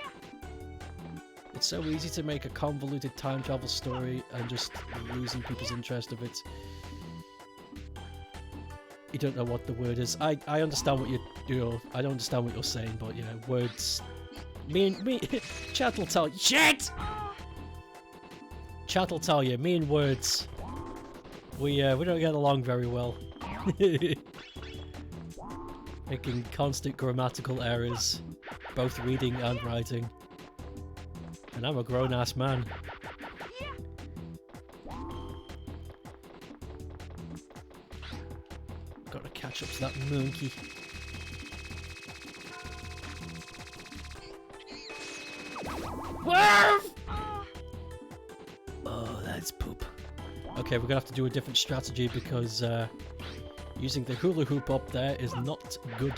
It's so easy to make a convoluted time travel story and just losing people's interest of it. You don't know what the word is. I understand what I don't understand what you're saying, but you know, words. Me, chat will tell you. Shit! Chat will tell you. Me and words. We don't get along very well. Making constant grammatical errors, both reading and writing. And I'm a grown-ass man. Gotta catch up to that monkey. Oh, that's poop. Okay, we're gonna have to do a different strategy because using the hula hoop up there is not good.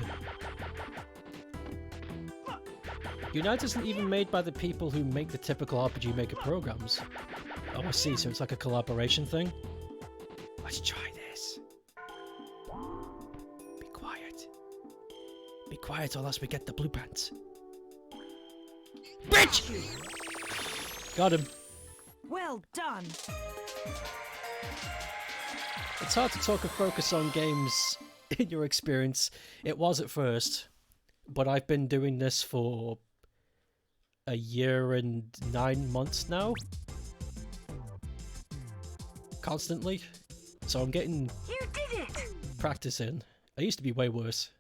Unite isn't even made by the people who make the typical RPG Maker programs. Oh, I see, so it's like a collaboration thing? Let's try this. Be quiet. Be quiet or else we get the blue pants. Bitch! Got him. Well done. It's hard to talk of focus on games in your experience. It was at first, but I've been doing this for a year and 9 months now. Constantly. So I'm getting practice in. I used to be way worse.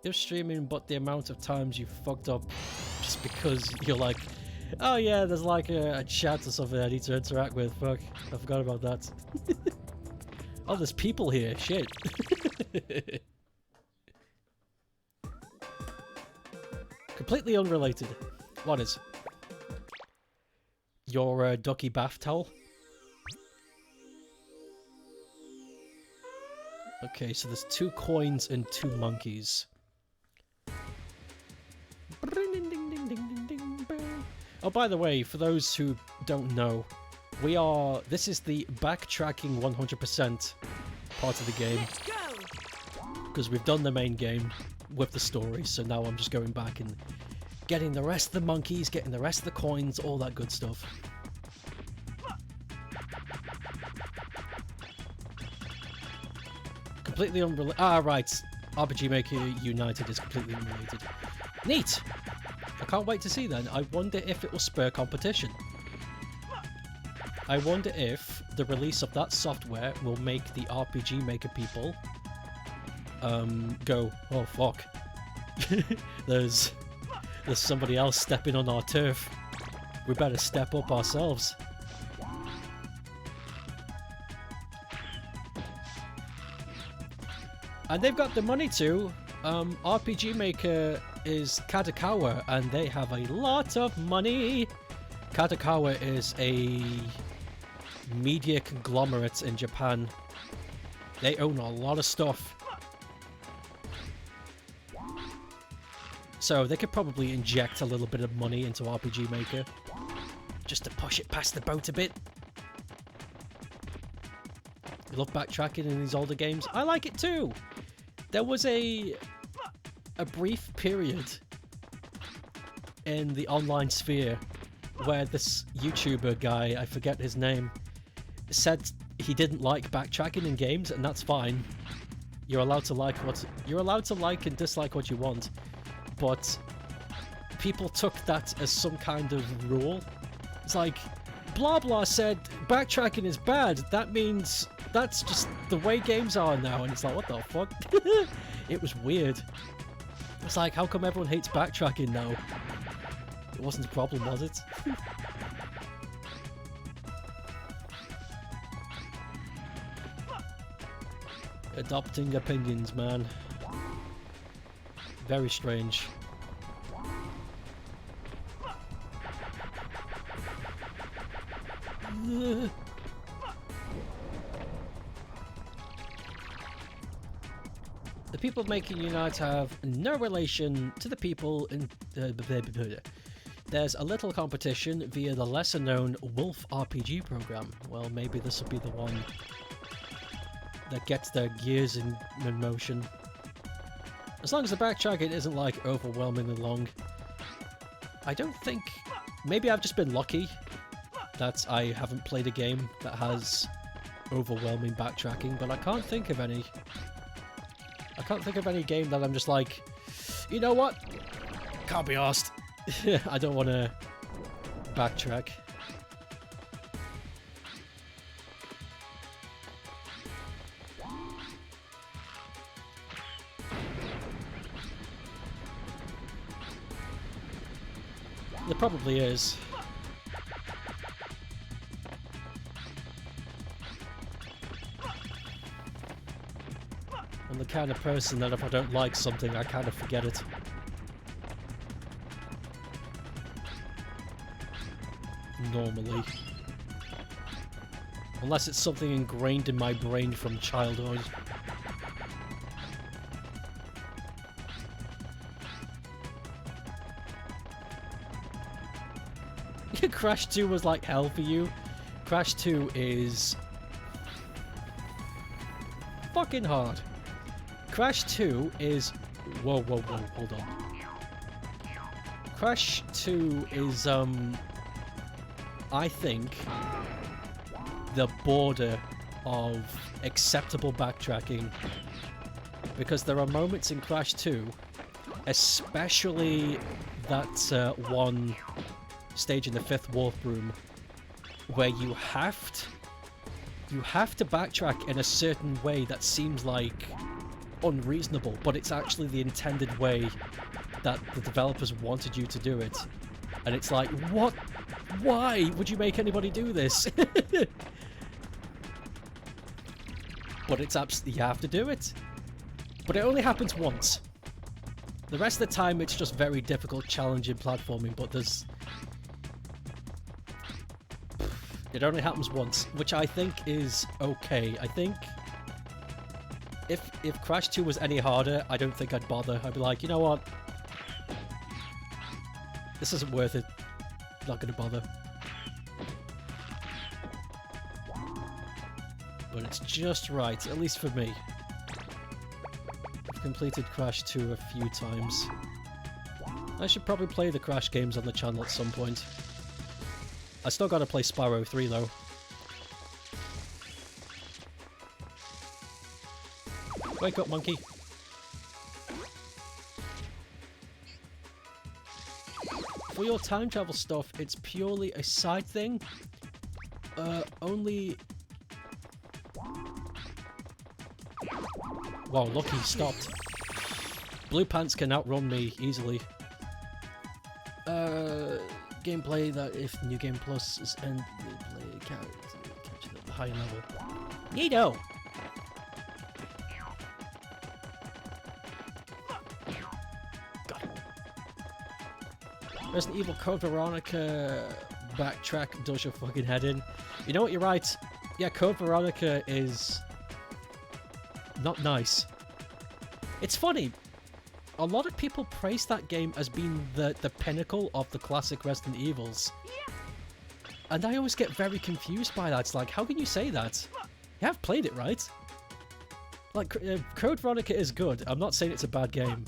You're streaming, but the amount of times you fucked up just because you're like, oh yeah, there's like a chat or something I need to interact with. Fuck, I forgot about that. Oh, there's people here. Shit. Completely unrelated. What is? Your ducky bath towel? Okay, so there's 2 coins and 2 monkeys. Oh, by the way, for those who don't know, this is the backtracking 100% part of the game. Because we've done the main game with the story, so now I'm just going back and getting the rest of the monkeys, getting the rest of the coins, all that good stuff. Completely unrelated. Ah, right. RPG Maker United is completely unrelated. Neat! I can't wait to see then. I wonder if it will spur competition. I wonder if the release of that software will make the RPG Maker people go, oh fuck. There's somebody else stepping on our turf. We better step up ourselves. And they've got the money too. RPG Maker is Kadokawa, and they have a lot of money. Kadokawa is a media conglomerate in Japan. They own a lot of stuff. So they could probably inject a little bit of money into RPG Maker just to push it past the boat a bit. You love backtracking in these older games? I like it too! There was a brief period in the online sphere where this YouTuber guy, I forget his name, said he didn't like backtracking in games, and that's fine. You're allowed to like and dislike what you want, but people took that as some kind of rule. It's like, blah blah said backtracking is bad, that means that's just the way games are now, and it's like, what the fuck? It was weird. It's like, how come everyone hates backtracking now? It wasn't a problem, was it? Adopting opinions, man. Very strange. The people making Unite have no relation to the people in... There's a little competition via the lesser-known Wolf RPG program. Well, maybe this will be the one that gets their gears in motion. As long as the backtracking isn't, like, overwhelmingly long. I don't think... Maybe I've just been lucky that I haven't played a game that has overwhelming backtracking, but I can't think of any. I can't think of any game that I'm just like, you know what? Can't be arsed. I don't want to backtrack. There probably is. I'm the kind of person that if I don't like something, I kind of forget it. Normally. Unless it's something ingrained in my brain from childhood. Crash 2 was like hell for you. Crash 2 is fucking hard. Crash 2 is... Whoa, hold on. Crash 2 is, I think, the border of acceptable backtracking. Because there are moments in Crash 2, especially that one stage in the 5th warp room, where you have to backtrack in a certain way that seems like unreasonable, but it's actually the intended way that the developers wanted you to do it. And it's like, what? Why would you make anybody do this? But it's absolutely, you have to do it. But it only happens once. The rest of the time it's just very difficult, challenging platforming, but it only happens once, which I think is okay. I think if Crash 2 was any harder, I don't think I'd bother. I'd be like, you know what? This isn't worth it. Not gonna bother. But it's just right, at least for me. I've completed Crash 2 a few times. I should probably play the Crash games on the channel at some point. I still gotta play Spyro 3 though. Wake up, monkey. For your time travel stuff, it's purely a side thing. Only... Wow, look, he stopped. Blue Pants can outrun me easily. gameplay that if New Game Plus is end, the player catch it at the high level. Neato! Got it. Resident Evil Code Veronica backtrack does your fucking head in. You know what, you're right. Yeah, Code Veronica is not nice. It's funny. A lot of people praise that game as being the pinnacle of the classic Resident Evils. And I always get very confused by that. It's like, how can you say that? You have played it, right? Like, Code Veronica is good. I'm not saying it's a bad game.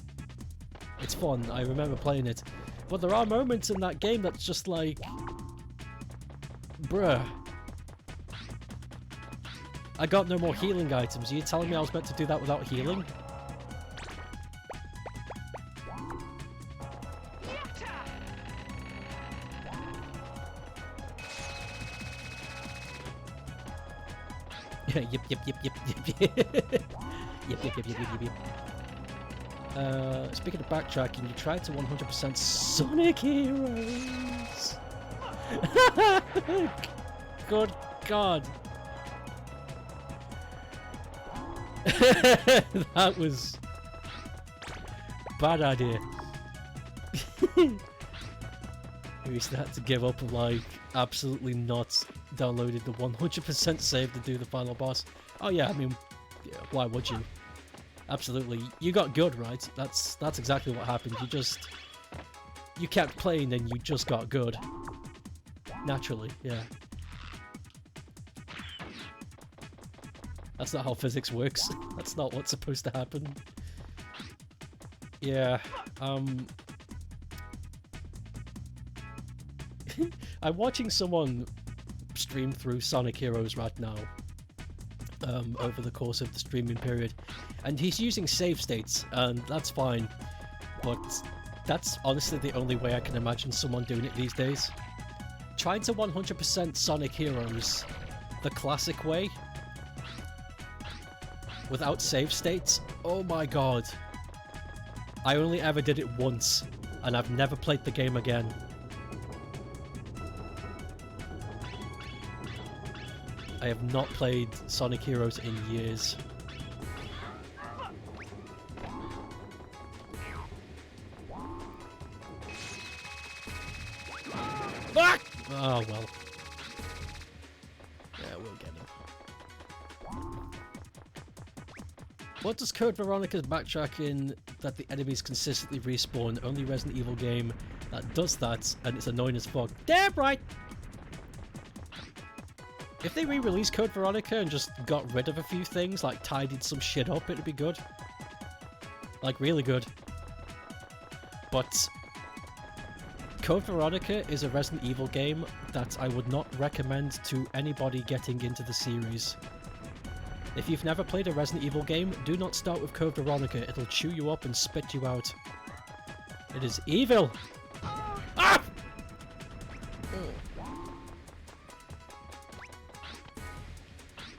It's fun. I remember playing it. But there are moments in that game that's just like... Bruh. I got no more healing items. Are you telling me I was meant to do that without healing? Yep. Speaking of backtracking, you tried to 100% Sonic Heroes. Good God. That was bad idea. We used to have to give up, like, absolutely not downloaded the 100% save to do the final boss. Oh yeah, I mean, yeah, why would you? Absolutely. You got good, right? That's exactly what happened. You kept playing and you just got good. Naturally, yeah. That's not how physics works. That's not what's supposed to happen. Yeah, I'm watching someone stream through Sonic Heroes right now, over the course of the streaming period, and he's using save states, and that's fine, but that's honestly the only way I can imagine someone doing it these days. Trying to 100% Sonic Heroes the classic way, without save states, oh my god. I only ever did it once, and I've never played the game again. I have not played Sonic Heroes in years. Ah! Oh well. Yeah, we'll get him. What does Code Veronica's backtracking that the enemies consistently respawn? Only Resident Evil game that does that, and it's annoying as fuck. Damn right! If they re-released Code Veronica and just got rid of a few things, like tidied some shit up, it'd be good. Like, really good. But Code Veronica is a Resident Evil game that I would not recommend to anybody getting into the series. If you've never played a Resident Evil game, do not start with Code Veronica. It'll chew you up and spit you out. It is evil! Ah!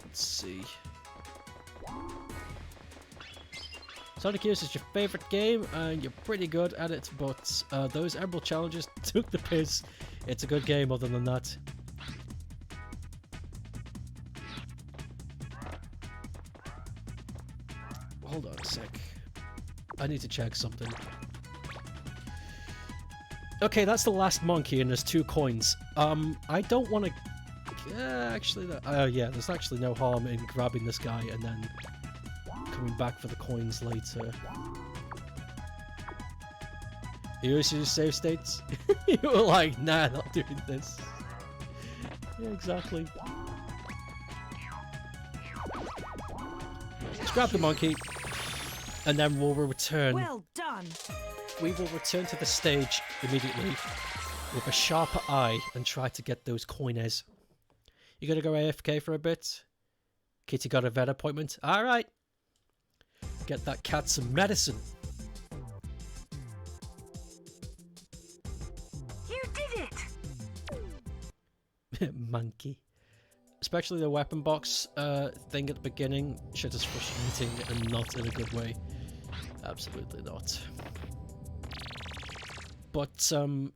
Let's see. Sonic Heroes is your favourite game, and you're pretty good at it, but those Emerald challenges took the piss. It's a good game other than that. Hold on a sec. I need to check something. Okay, that's the last monkey, and there's 2 coins. I don't want to... actually, yeah, there's actually no harm in grabbing this guy and then coming back for the coins later. You always use save states? You were like, nah, not doing this. Yeah, exactly. Let's grab the monkey, and then we'll return. Well done. We will return to the stage immediately with a sharper eye and try to get those coines. You gonna go AFK for a bit? Kitty got a vet appointment? Alright. Get that cat some medicine. You did it! Monkey. Especially the weapon box thing at the beginning. Shit is frustrating and not in a good way. Absolutely not. But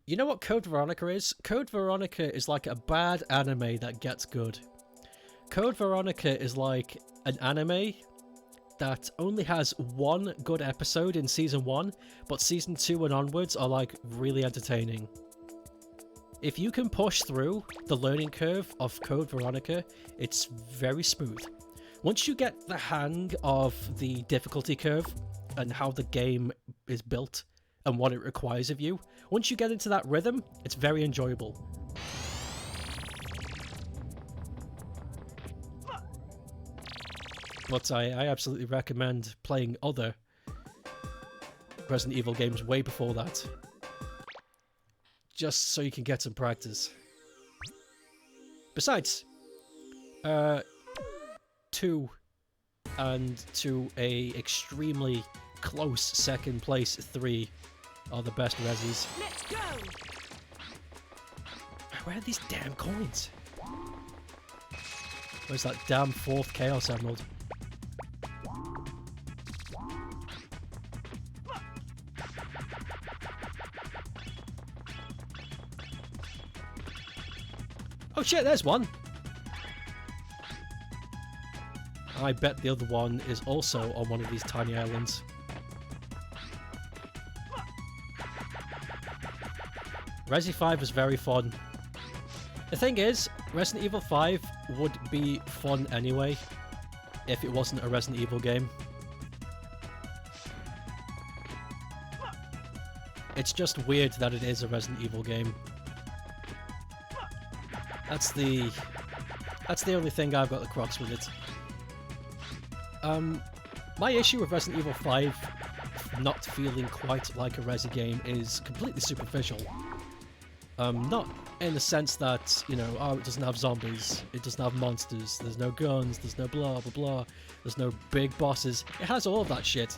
you know what Code Veronica is? Code Veronica is like a bad anime that gets good. Code Veronica is like an anime that only has one good episode in season 1, but season 2 and onwards are like really entertaining. If you can push through the learning curve of Code Veronica, it's very smooth. Once you get the hang of the difficulty curve and how the game is built and what it requires of you, once you get into that rhythm, it's very enjoyable. But I absolutely recommend playing other Resident Evil games way before that. Just so you can get some practice. Besides, 2 and to a extremely close second place 3 are the best resis. Let's go. Where are these damn coins? Where's that damn 4th Chaos Emerald? Oh shit, there's one! I bet the other one is also on one of these tiny islands. Resi 5 is very fun. The thing is, Resident Evil 5 would be fun anyway if it wasn't a Resident Evil game. It's just weird that it is a Resident Evil game. That's the only thing I've got the crux with it. My issue with Resident Evil 5 not feeling quite like a Resi game is completely superficial. Not in the sense that, you know, oh, it doesn't have zombies, it doesn't have monsters, there's no guns, there's no blah blah blah, there's no big bosses. It has all of that shit.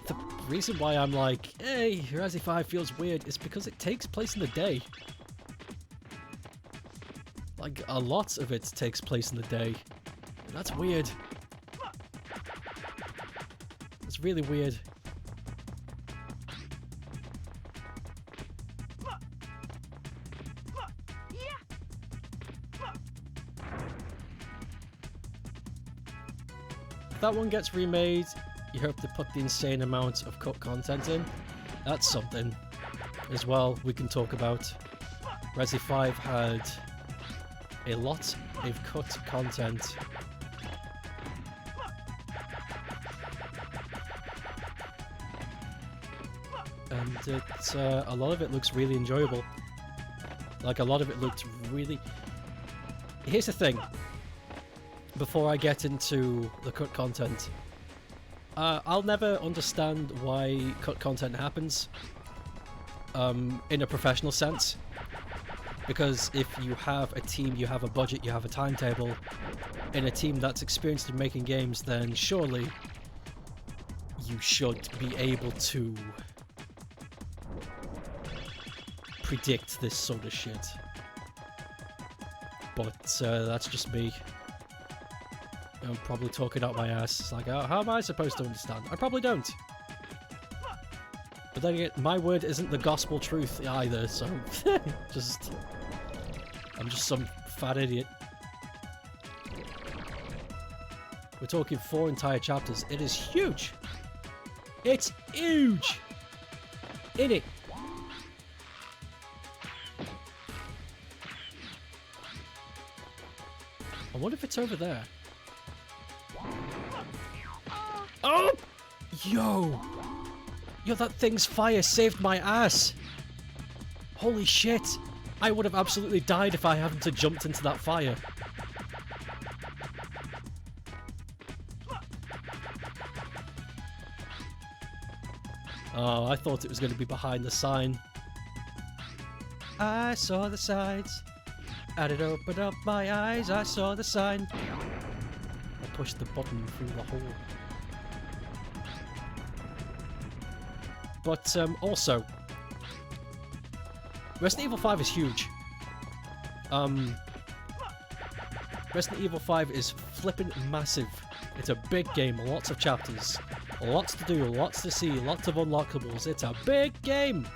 The reason why I'm like, hey, Resi 5 feels weird is because it takes place in the day. Like, a lot of it takes place in the day. That's weird. It's really weird. If that one gets remade, you hope to put the insane amount of cut content in. That's something as well we can talk about. Resi 5 had a lot of cut content. And a lot of it looks really enjoyable. Like, a lot of it looked really... Here's the thing. Before I get into the cut content, I'll never understand why cut content happens in a professional sense. Because if you have a team, you have a budget, you have a timetable, in a team that's experienced in making games, then surely you should be able to predict this sort of shit. But that's just me. I'm probably talking out my ass. It's like, how am I supposed to understand? I probably don't. But then again, my word isn't the gospel truth either, so I'm just some fat idiot. We're talking 4 entire chapters. It is huge! It's huge! In it! I wonder if it's over there. Oh! Yo! Yo, that thing's fire saved my ass! Holy shit! I would have absolutely died if I hadn't jumped into that fire. Oh, I thought it was going to be behind the sign. I saw the signs. And it opened up my eyes. I saw the sign. I pushed the button through the hole. But also, Resident Evil 5 is huge. Resident Evil 5 is flippin' massive. It's a big game, lots of chapters. Lots to do, lots to see, lots of unlockables. It's a big game!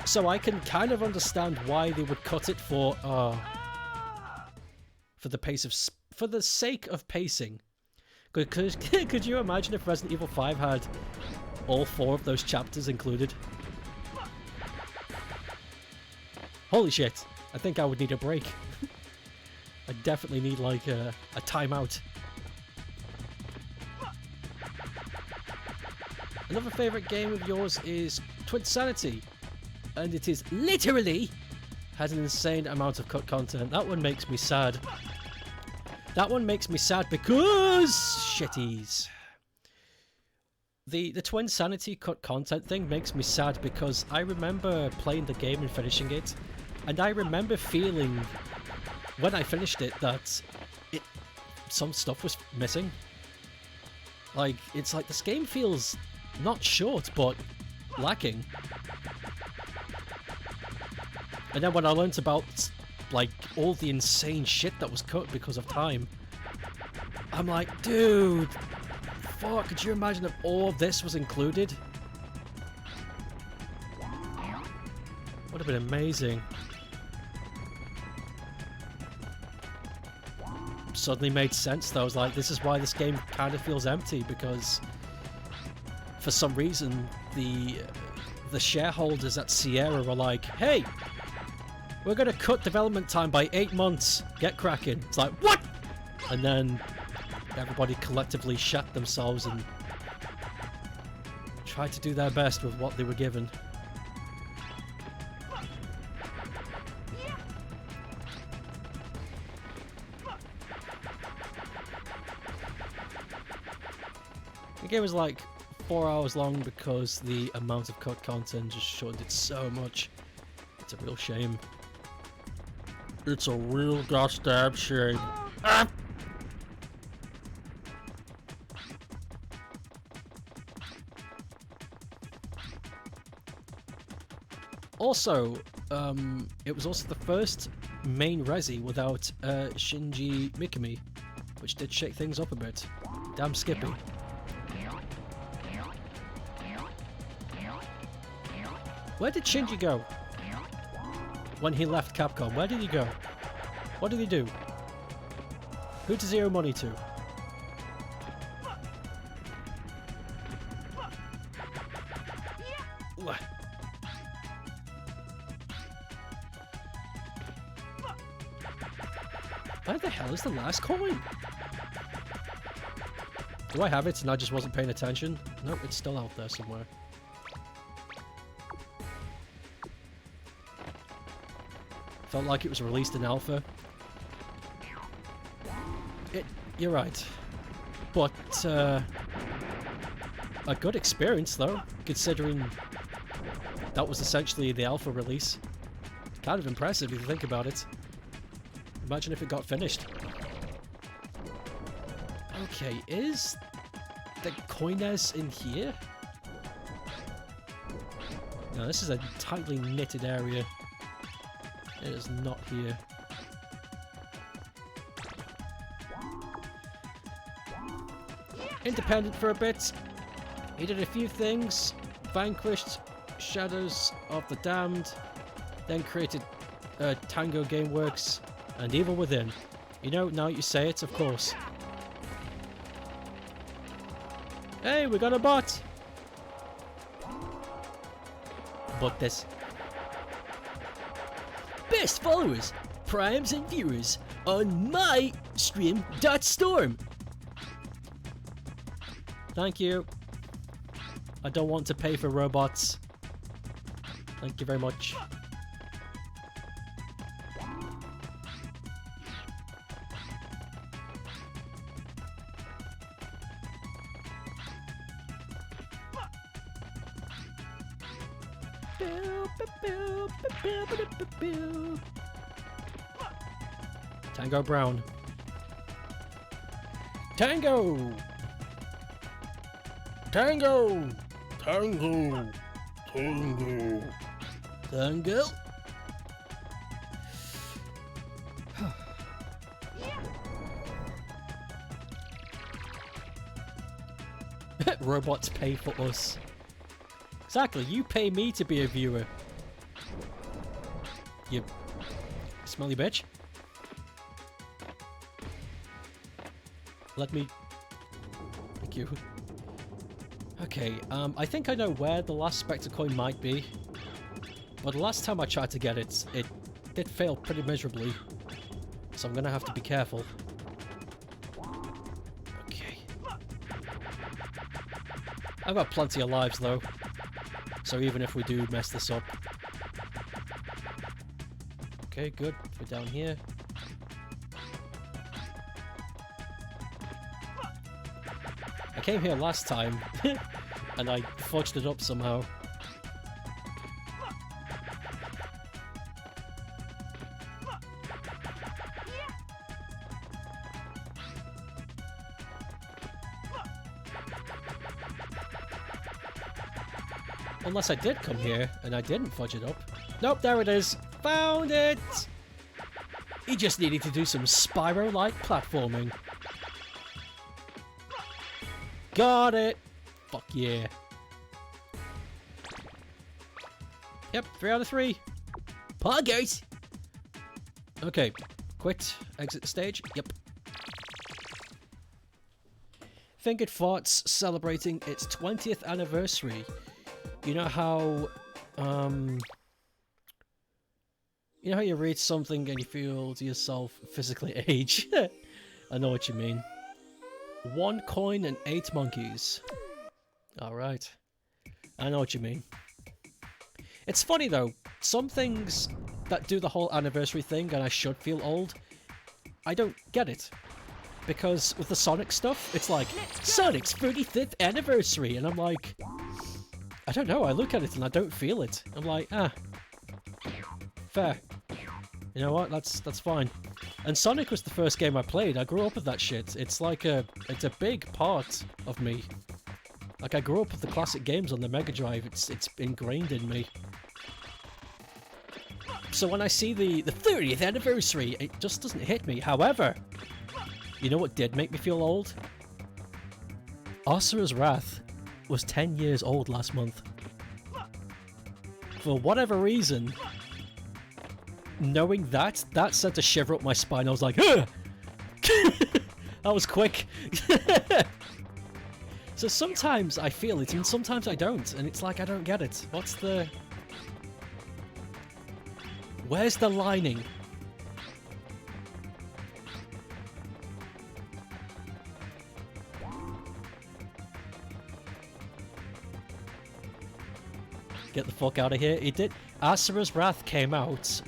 So I can kind of understand why they would cut it for the pace of... for the sake of pacing. Could you imagine if Resident Evil 5 had all 4 of those chapters included? Holy shit! I think I would need a break. I definitely need, like, a timeout. Another favourite game of yours is Twinsanity, and it is literally has an insane amount of cut content. That one makes me sad. That one makes me sad because shitties. The Twinsanity cut content thing makes me sad because I remember playing the game and finishing it, and I remember feeling when I finished it that some stuff was missing. Like, it's like this game feels not short, but lacking. And then when I learnt about, like, all the insane shit that was cut because of time, I'm like, dude, fuck, could you imagine if all of this was included? Would have been amazing. Suddenly made sense though. I was like, this is why this game kind of feels empty, because for some reason the shareholders at Sierra were like, hey, we're gonna cut development time by 8 months, get cracking. It's like, what? And then everybody collectively shat themselves and tried to do their best with what they were given. The game was like 4 hours long because the amount of cut content just shortened it so much. It's a real shame. It's a real goddamn shame. Ah! Also, it was also the first main Resi without Shinji Mikami, which did shake things up a bit. Damn Skippy. Where did Shinji go? When he left Capcom, where did he go? What did he do? Who does he owe money to? Where the hell is the last coin? Do I have it and I just wasn't paying attention? Nope, it's still out there somewhere. Felt like it was released in alpha. You're right. But, a good experience though, considering that was essentially the alpha release. Kind of impressive if you think about it. Imagine if it got finished. Okay, is the Coines in here? No, this is a tightly knitted area. It is not here. Independent for a bit. He did a few things. Vanquished Shadows of the Damned. Then created Tango Gameworks and Evil Within. You know, now you say it, of course. Hey, we got a bot! But this. Best followers, primes and viewers on my stream.storm. Thank you. I don't want to pay for robots. Thank you very much. Tango Brown. Tango! Tango! Tango! Tango! Tango! Robots pay for us. Exactly, you pay me to be a viewer. You smelly bitch. Let me... Thank you. Okay, I think I know where the last Spectre coin might be. But the last time I tried to get it, it did fail pretty miserably. So I'm gonna have to be careful. Okay. I've got plenty of lives though. So even if we do mess this up. Okay, good. We're down here. I came here last time and I fudged it up somehow. Unless I did come here and I didn't fudge it up. Nope, there it is. Found it! He just needed to do some Spyro-like platforming. Got it! Fuck yeah. Yep, 3 out of 3. Poggers! Okay, quit, exit the stage. Yep. Fingered Farts celebrating its 20th anniversary. You know how, you know how you read something and you feel to yourself physically age? I know what you mean. 1 coin and 8 monkeys. Alright. I know what you mean. It's funny though, some things that do the whole anniversary thing and I should feel old, I don't get it. Because with the Sonic stuff, it's like, Sonic's 35th anniversary, and I'm like... I don't know, I look at it and I don't feel it. I'm like, fair. You know what, that's fine. And Sonic was the first game I played. I grew up with that shit. It's like it's a big part of me. Like I grew up with the classic games on the Mega Drive. It's ingrained in me. So when I see the 30th anniversary, it just doesn't hit me. However, you know what did make me feel old? Asura's Wrath was 10 years old last month. For whatever reason, knowing that sent a shiver up my spine. I was like, ugh! That was quick. So sometimes I feel it and sometimes I don't, and it's like I don't get it. What's the... Where's the lining? Get the fuck out of here. It did. Asura's Wrath came out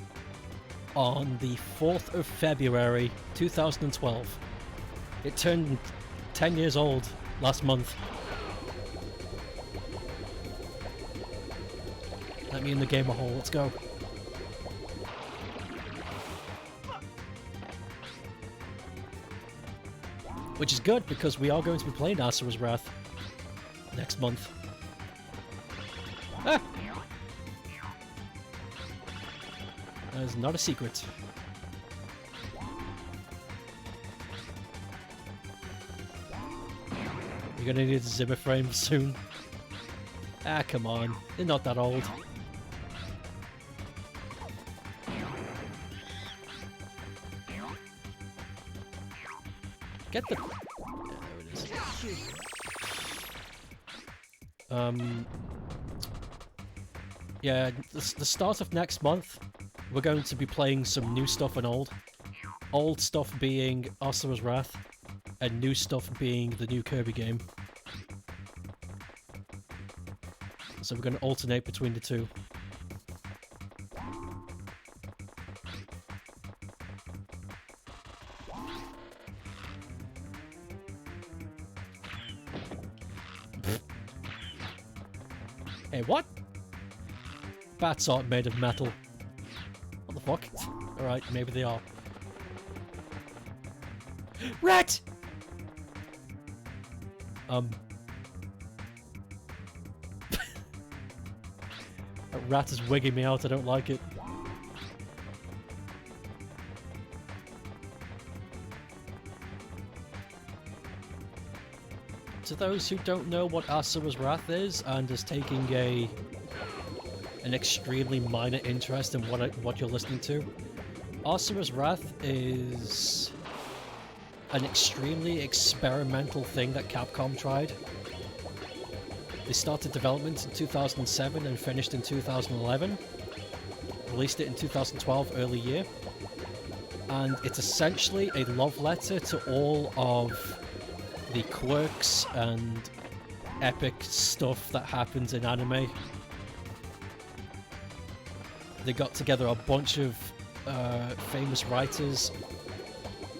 on the 4th of February 2012. It turned 10 years old last month. Let me in the game a hole. Let's go. Which is good because we are going to be playing Asura's Wrath next month. Ah! That is not a secret. You're gonna need a Zimmer frame soon. Ah, come on. They're not that old. Get the... Yeah, there it is. Yeah, the start of next month, we're going to be playing some new stuff and old. Old stuff being Asura's Wrath, and new stuff being the new Kirby game. So we're going to alternate between the two. Hey, what? Bats aren't made of metal. What the fuck? Alright, maybe they are. Rat! A rat is wigging me out, I don't like it. To those who don't know what Asura's Wrath is, and is taking an extremely minor interest in what you're listening to, Asura's Wrath is an extremely experimental thing that Capcom tried. They started development in 2007 and finished in 2011. Released it in 2012, early year. And it's essentially a love letter to all of the quirks and epic stuff that happens in anime. They got together a bunch of famous writers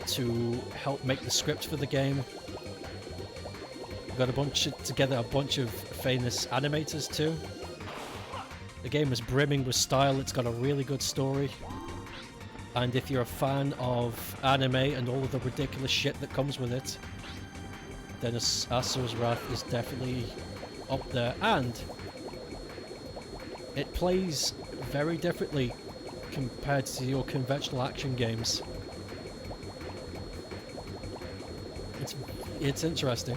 to help make the script for the game. Got together a bunch of famous animators too. The game is brimming with style. It's got a really good story. And if you're a fan of anime and all of the ridiculous shit that comes with it, then Asura's Wrath is definitely up there. And it plays very differently compared to your conventional action games. It's interesting.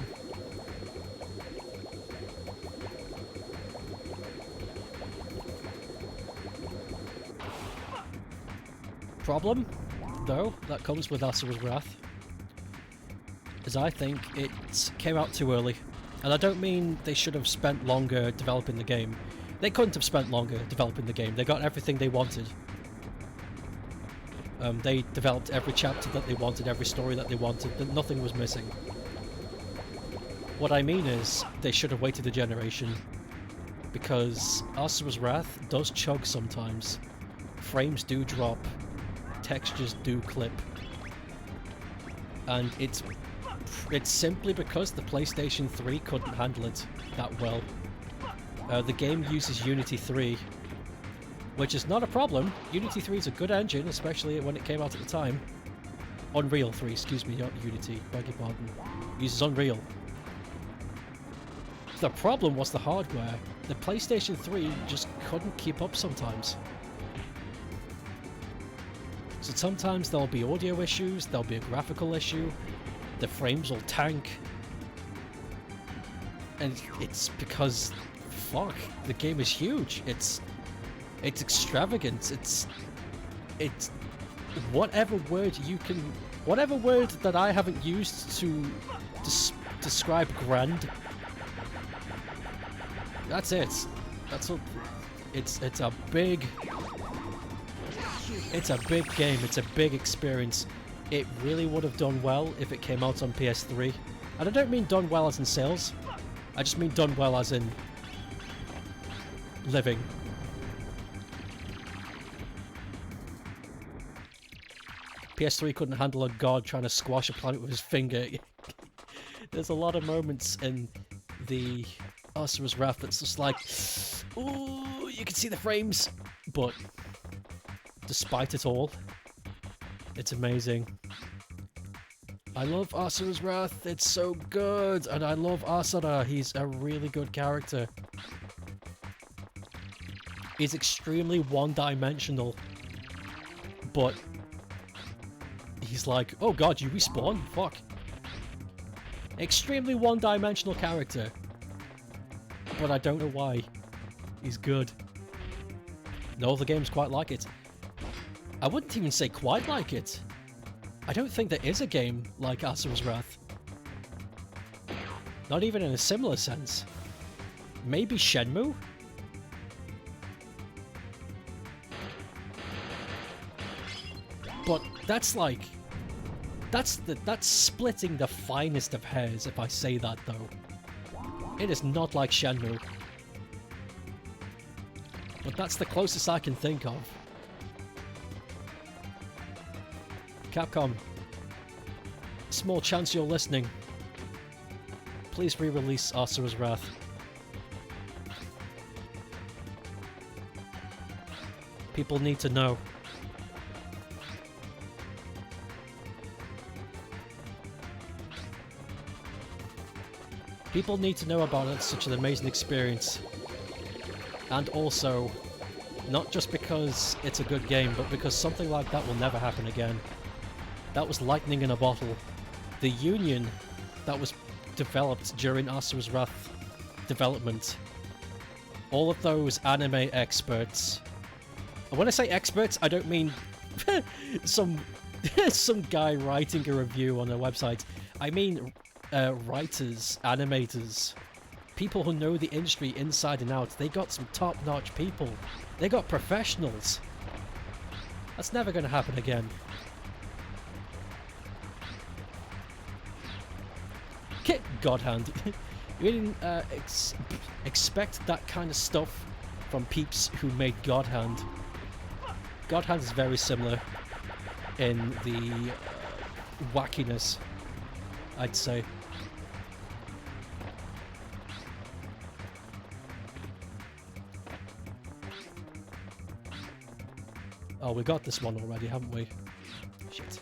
Problem, though, that comes with Asura's Wrath is I think it came out too early. And I don't mean they should have spent longer developing the game. They couldn't have spent longer developing the game. They got everything they wanted. They developed every chapter that they wanted, every story that they wanted. Nothing was missing. What I mean is, they should have waited a generation. Because Asura's Wrath does chug sometimes. Frames do drop. Textures do clip. And it's simply because the PlayStation 3 couldn't handle it that well. The game uses Unity 3, which is not a problem. Unity 3 is a good engine, especially when it came out at the time. Unreal 3, excuse me, not Unity, beg your pardon. Uses Unreal. The problem was the hardware. The PlayStation 3 just couldn't keep up sometimes. So sometimes there'll be audio issues, there'll be a graphical issue, the frames will tank. And it's because, fuck, the game is huge. It's extravagant. It's whatever word that I haven't used to describe grand. That's it. That's all. It's a big game. It's a big experience. It really would have done well if it came out on PS3. And I don't mean done well as in sales. I just mean done well as in living. PS3 couldn't handle a god trying to squash a planet with his finger. There's a lot of moments in the Asura's Wrath that's just like, ooh, you can see the frames. But despite it all, it's amazing. I love Asura's Wrath, it's so good, and I love Asura, he's a really good character. He's extremely one-dimensional, but he's like, oh god, you respawn? Fuck. Extremely one-dimensional character, but I don't know why. He's good. No other games quite like it. I wouldn't even say quite like it. I don't think there is a game like Asura's Wrath. Not even in a similar sense. Maybe Shenmue? But that's like... That's splitting the finest of hairs if I say that though. It is not like Shenmue. But that's the closest I can think of. Capcom, small chance you're listening. Please re-release Asura's Wrath. People need to know. People need to know about it. It's such an amazing experience. And also, not just because it's a good game, but because something like that will never happen again. That was lightning in a bottle. The union that was developed during Asura's Wrath development. All of those anime experts. And when I say experts, I don't mean some guy writing a review on a website. I mean writers, animators, people who know the industry inside and out. They got some top-notch people. They got professionals. That's never going to happen again. Kit Godhand. You didn't expect that kind of stuff from peeps who made Godhand. Godhand is very similar in the wackiness, I'd say. Oh, we got this one already, haven't we? Shit.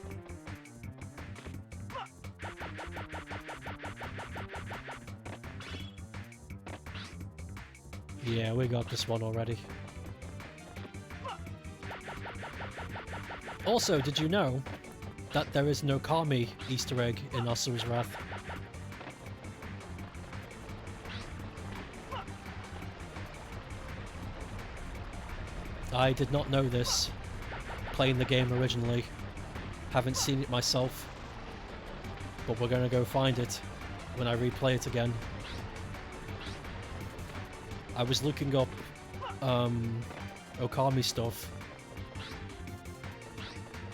Yeah, we got this one already. Also, did you know that there is no Kami Easter egg in Asura's Wrath? I did not know this, playing the game originally. Haven't seen it myself, but we're gonna go find it when I replay it again. I was looking up Okami stuff,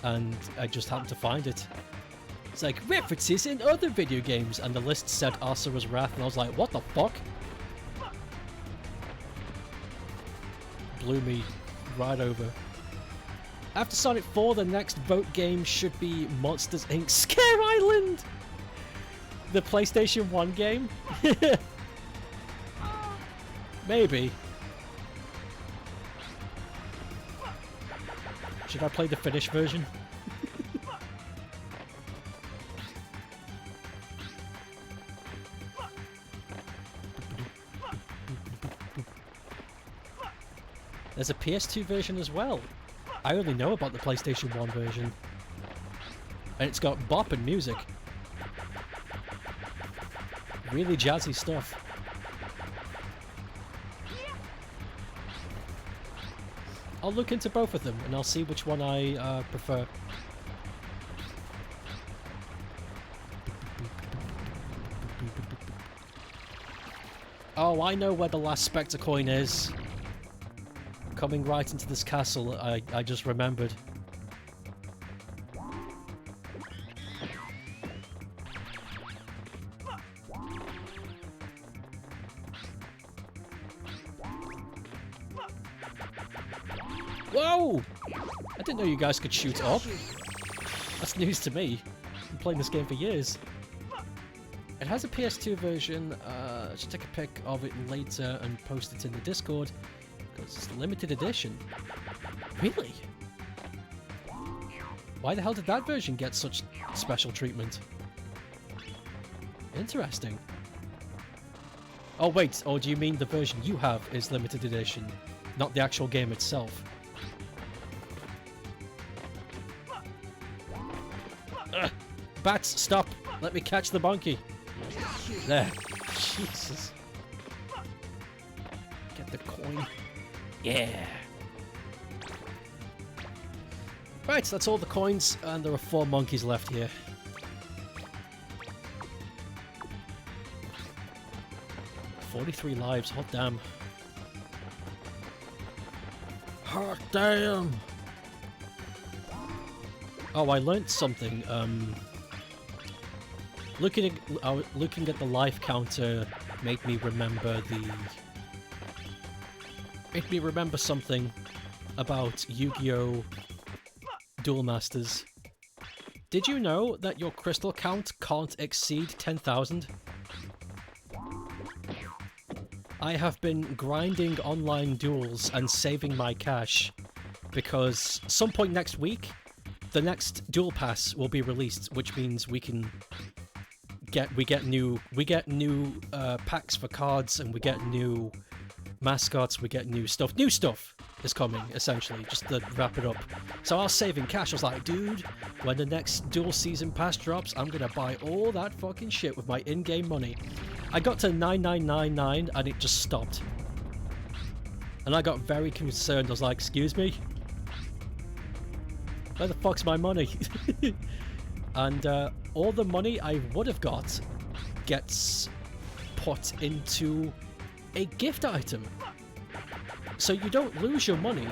and I just happened to find it. It's like, references in other video games, and the list said Asura's Wrath, and I was like, what the fuck? Blew me right over. After Sonic 4, the next vote game should be Monsters Inc. Scare Island! The PlayStation 1 game? Maybe. Should I play the Finnish version? There's a PS2 version as well. I only know about the PlayStation 1 version. And it's got bopping music. Really jazzy stuff. I'll look into both of them and I'll see which one I prefer. Oh, I know where the last Spectre coin is. Coming right into this castle, I just remembered. Whoa! I didn't know you guys could shoot up. That's news to me. I've been playing this game for years. It has a PS2 version. I should take a pic of it later and post it in the Discord. Because it's a limited edition. Really? Why the hell did that version get such special treatment? Interesting. Oh wait, or do you mean the version you have is limited edition, not the actual game itself? Ugh. Bats, stop! Let me catch the monkey! There. Jesus. Get the coin. Yeah. Right, that's all the coins, and there are 4 monkeys left here. $43 lives, hot damn. Hot damn! Oh, I learnt something. Looking at the life counter made me remember something about Yu-Gi-Oh! Duel Masters. Did you know that your crystal count can't exceed 10,000? I have been grinding online duels and saving my cash because some point next week, the next duel pass will be released, which means we get new packs for cards, and we get new mascots, we get new stuff. is coming, essentially, just to wrap it up. So I was saving cash. I was like, dude, when the next dual season pass drops, I'm gonna buy all that fucking shit with my in-game money. I got to 9999 and it just stopped. And I got very concerned. I was like, excuse me? Where the fuck's my money? And all the money I would have got gets put into a gift item. So you don't lose your money.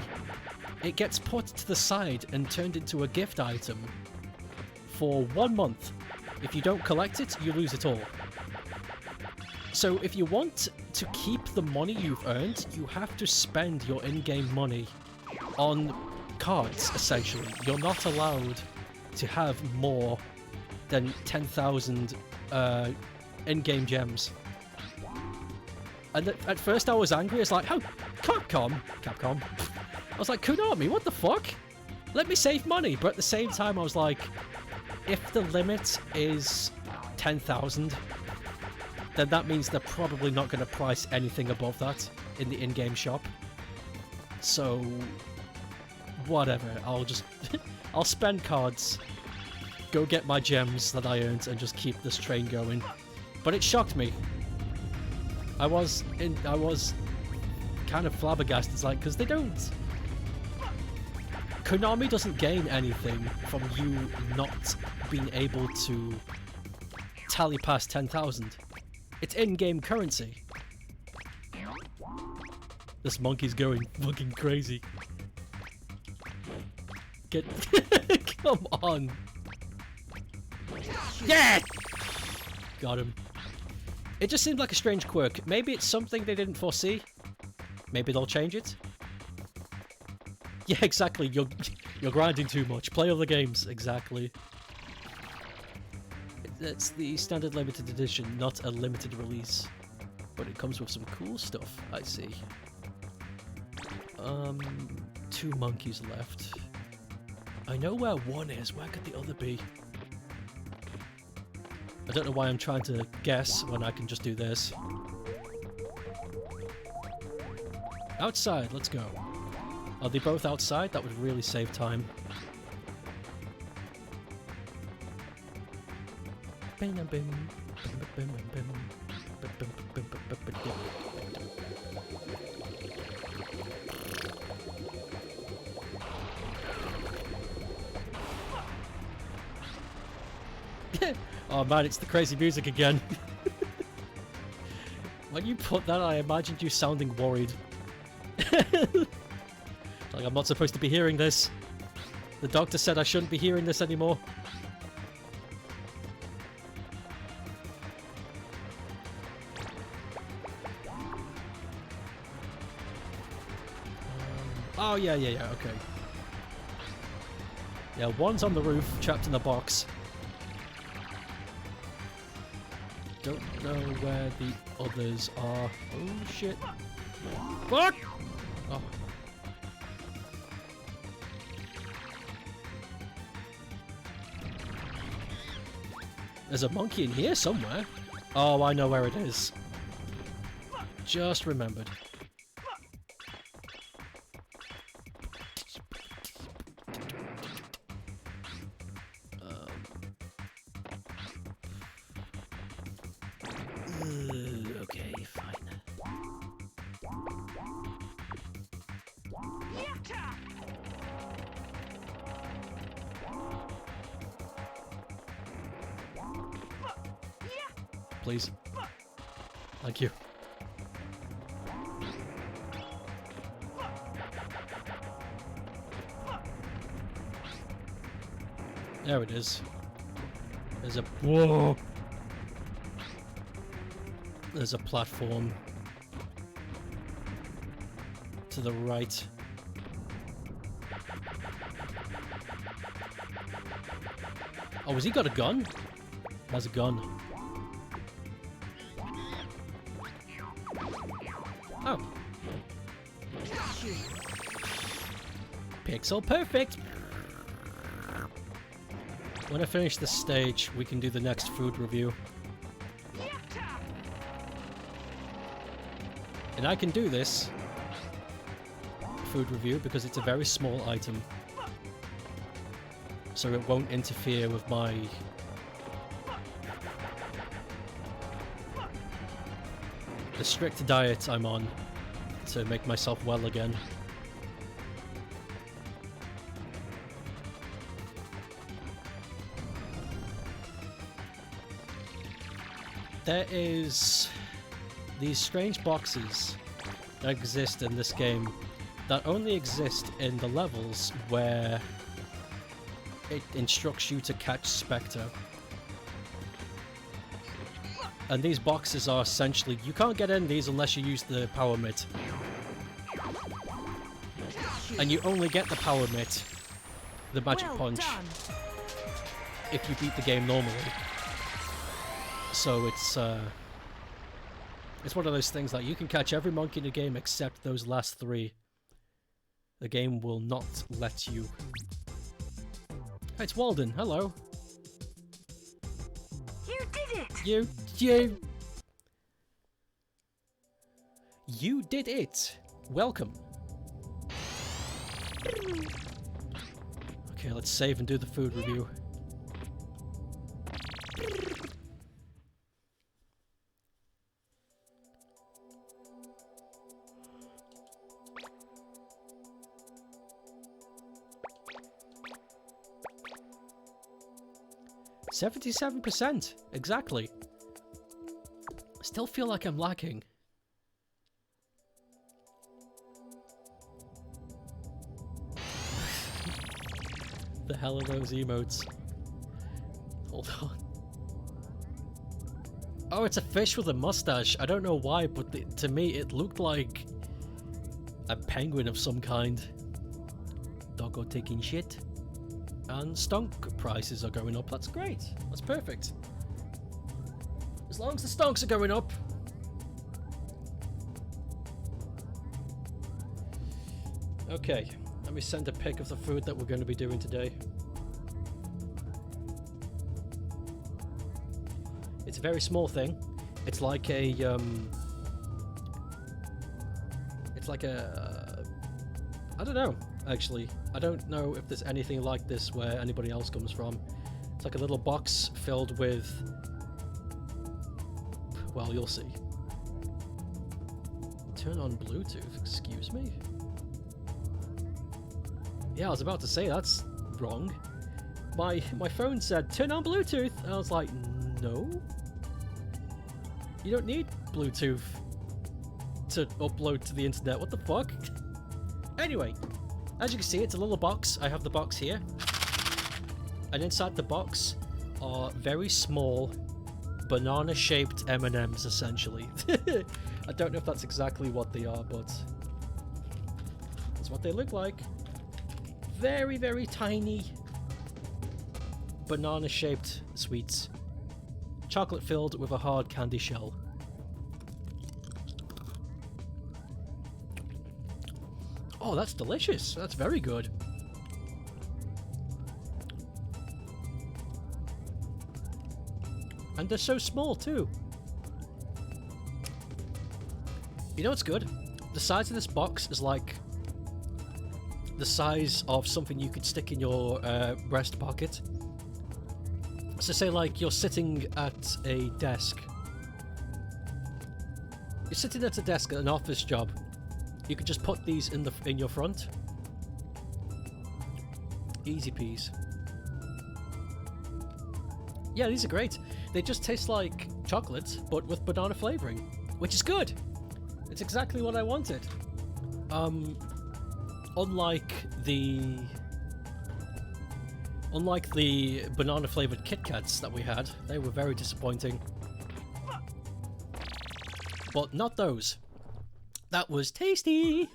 It gets put to the side and turned into a gift item for 1 month. If you don't collect it, you lose it all. So if you want to keep the money you've earned, you have to spend your in-game money on cards, essentially. You're not allowed to have more than 10,000 in-game gems. And at first I was angry. It's like, how Capcom? I was like, Konami, what the fuck? Let me save money. But at the same time, I was like, if the limit is 10,000, then that means they're probably not going to price anything above that in the in-game shop. So, whatever. I'll just I'll spend cards, go get my gems that I earned, and just keep this train going. But it shocked me. I was kind of flabbergasted. It's like, because they don't. Konami doesn't gain anything from you not being able to tally past 10,000. It's in-game currency. This monkey's going fucking crazy. Get come on. Yeah! Got him. It just seemed like a strange quirk. Maybe it's something they didn't foresee. Maybe they'll change it. Yeah, exactly. You're grinding too much. Play other games. Exactly. It's the standard limited edition, not a limited release. But it comes with some cool stuff, I see. 2 monkeys left. I know where one is. Where could the other be? I don't know why I'm trying to guess when I can just do this. Outside, let's go. Are they both outside? That would really save time. Oh man, it's the crazy music again. When you put that, I imagined you sounding worried. Like, I'm not supposed to be hearing this. The doctor said I shouldn't be hearing this anymore. Oh, yeah, okay. Yeah, one's on the roof, trapped in the box. Don't know where the others are. Oh, shit. Fuck! Oh. There's a monkey in here somewhere. Oh, I know where it is. Just remembered. Okay, fine. Please. Thank you. There it is. There's a... Whoa! There's a platform to the right. Oh, has he got a gun? He has a gun. Oh. Pixel perfect! When I finish this stage, we can do the next food review. And I can do this food review because it's a very small item. So it won't interfere with my... the strict diet I'm on to make myself well again. There is these strange boxes that exist in this game that only exist in the levels where it instructs you to catch Spectre. And these boxes are essentially, you can't get in these unless you use the power mitt. And you only get the power mitt, the magic punch, if you beat the game normally. So it's one of those things that you can catch every monkey in the game except those last three. The game will not let you. Hey, it's Walden. Hello. You did it! You did it! Welcome. Okay, let's save and do the food review. %77%, exactly. I still feel like I'm lacking. The hell are those emotes? Hold on. Oh, it's a fish with a mustache. I don't know why, but to me it looked like a penguin of some kind. Doggo taking shit. And stonk prices are going up. That's great. That's perfect. As long as the stonks are going up. Okay, let me send a pic of the food that we're going to be doing today. It's a very small thing. It's like a I don't know, actually. I don't know if there's anything like this where anybody else comes from. It's like a little box filled with... well, you'll see. Turn on Bluetooth, excuse me? Yeah, I was about to say that's wrong. My phone said, turn on Bluetooth, and I was like, no. You don't need Bluetooth to upload to the internet, what the fuck? Anyway, as you can see, it's a little box. I have the box here. And inside the box are very small, banana-shaped M&Ms, essentially. I don't know if that's exactly what they are, but that's what they look like. Very, very tiny banana-shaped sweets. Chocolate filled with a hard candy shell. Oh, that's delicious. That's very good. And they're so small too. You know what's good? The size of this box is like the size of something you could stick in your breast pocket. So say like you're sitting at a desk. You're sitting at a desk at an office job. You could just put these in your front. Easy peas. Yeah, these are great. They just taste like chocolate, but with banana flavoring, which is good. It's exactly what I wanted. Unlike the banana flavored Kit Kats that we had, they were very disappointing. But not those. That was tasty!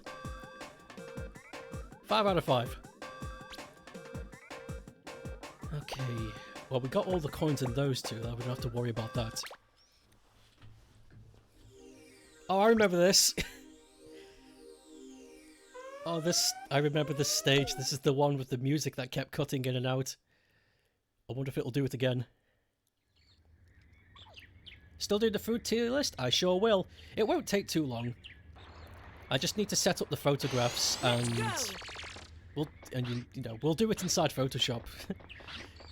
5 out of 5. Okay. Well, we got all the coins in those two, though. We don't have to worry about that. Oh, I remember this! Oh, I remember this stage. This is the one with the music that kept cutting in and out. I wonder if it'll do it again. Still doing the food tier list? I sure will. It won't take too long. I just need to set up the photographs and we'll do it inside Photoshop.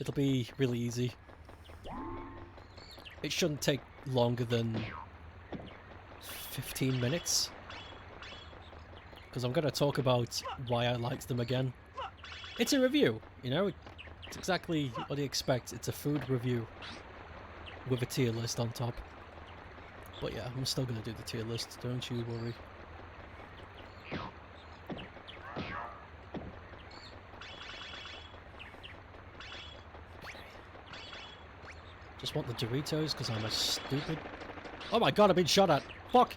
It'll be really easy. It shouldn't take longer than 15 minutes. Because I'm going to talk about why I liked them again. It's a review, you know? It's exactly what you expect. It's a food review with a tier list on top. But yeah, I'm still going to do the tier list, don't you worry. Just want the Doritos because I'm a stupid... Oh my god, I've been shot at! Fuck!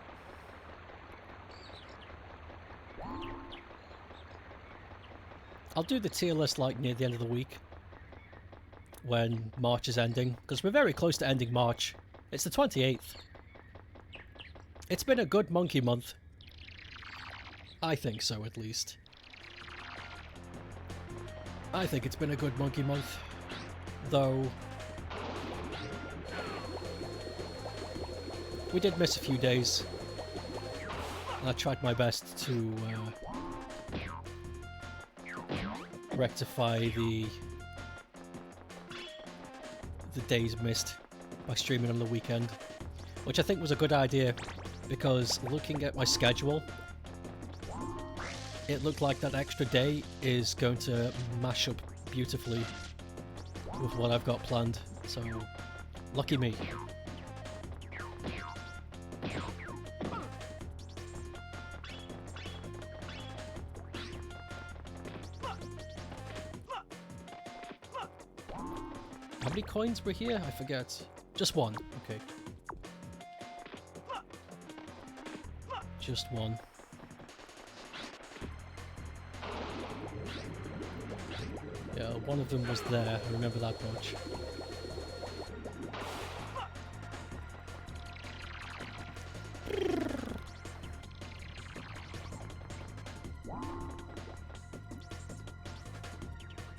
I'll do the tier list like near the end of the week. When March is ending. Because we're very close to ending March. It's the 28th. It's been a good monkey month. I think so, at least. I think it's been a good monkey month. Though... we did miss a few days. I tried my best to rectify the days missed by streaming on the weekend, which I think was a good idea because looking at my schedule, it looked like that extra day is going to mash up beautifully with what I've got planned, so lucky me. How many coins were here? I forget. Just one. Okay. Just one. Yeah, one of them was there. I remember that much.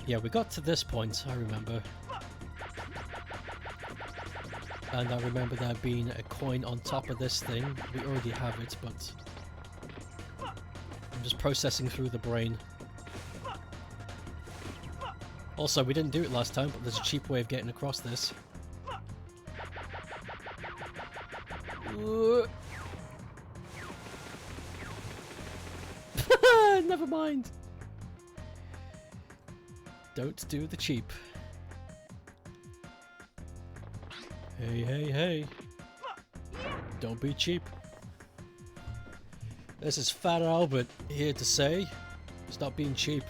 Yeah, we got to this point, I remember. And I remember there being a coin on top of this thing. We already have it, but I'm just processing through the brain. Also, we didn't do it last time, but there's a cheap way of getting across this. Never mind. Don't do the cheap. Hey, hey, hey. Don't be cheap. This is Fat Albert here to say, stop being cheap.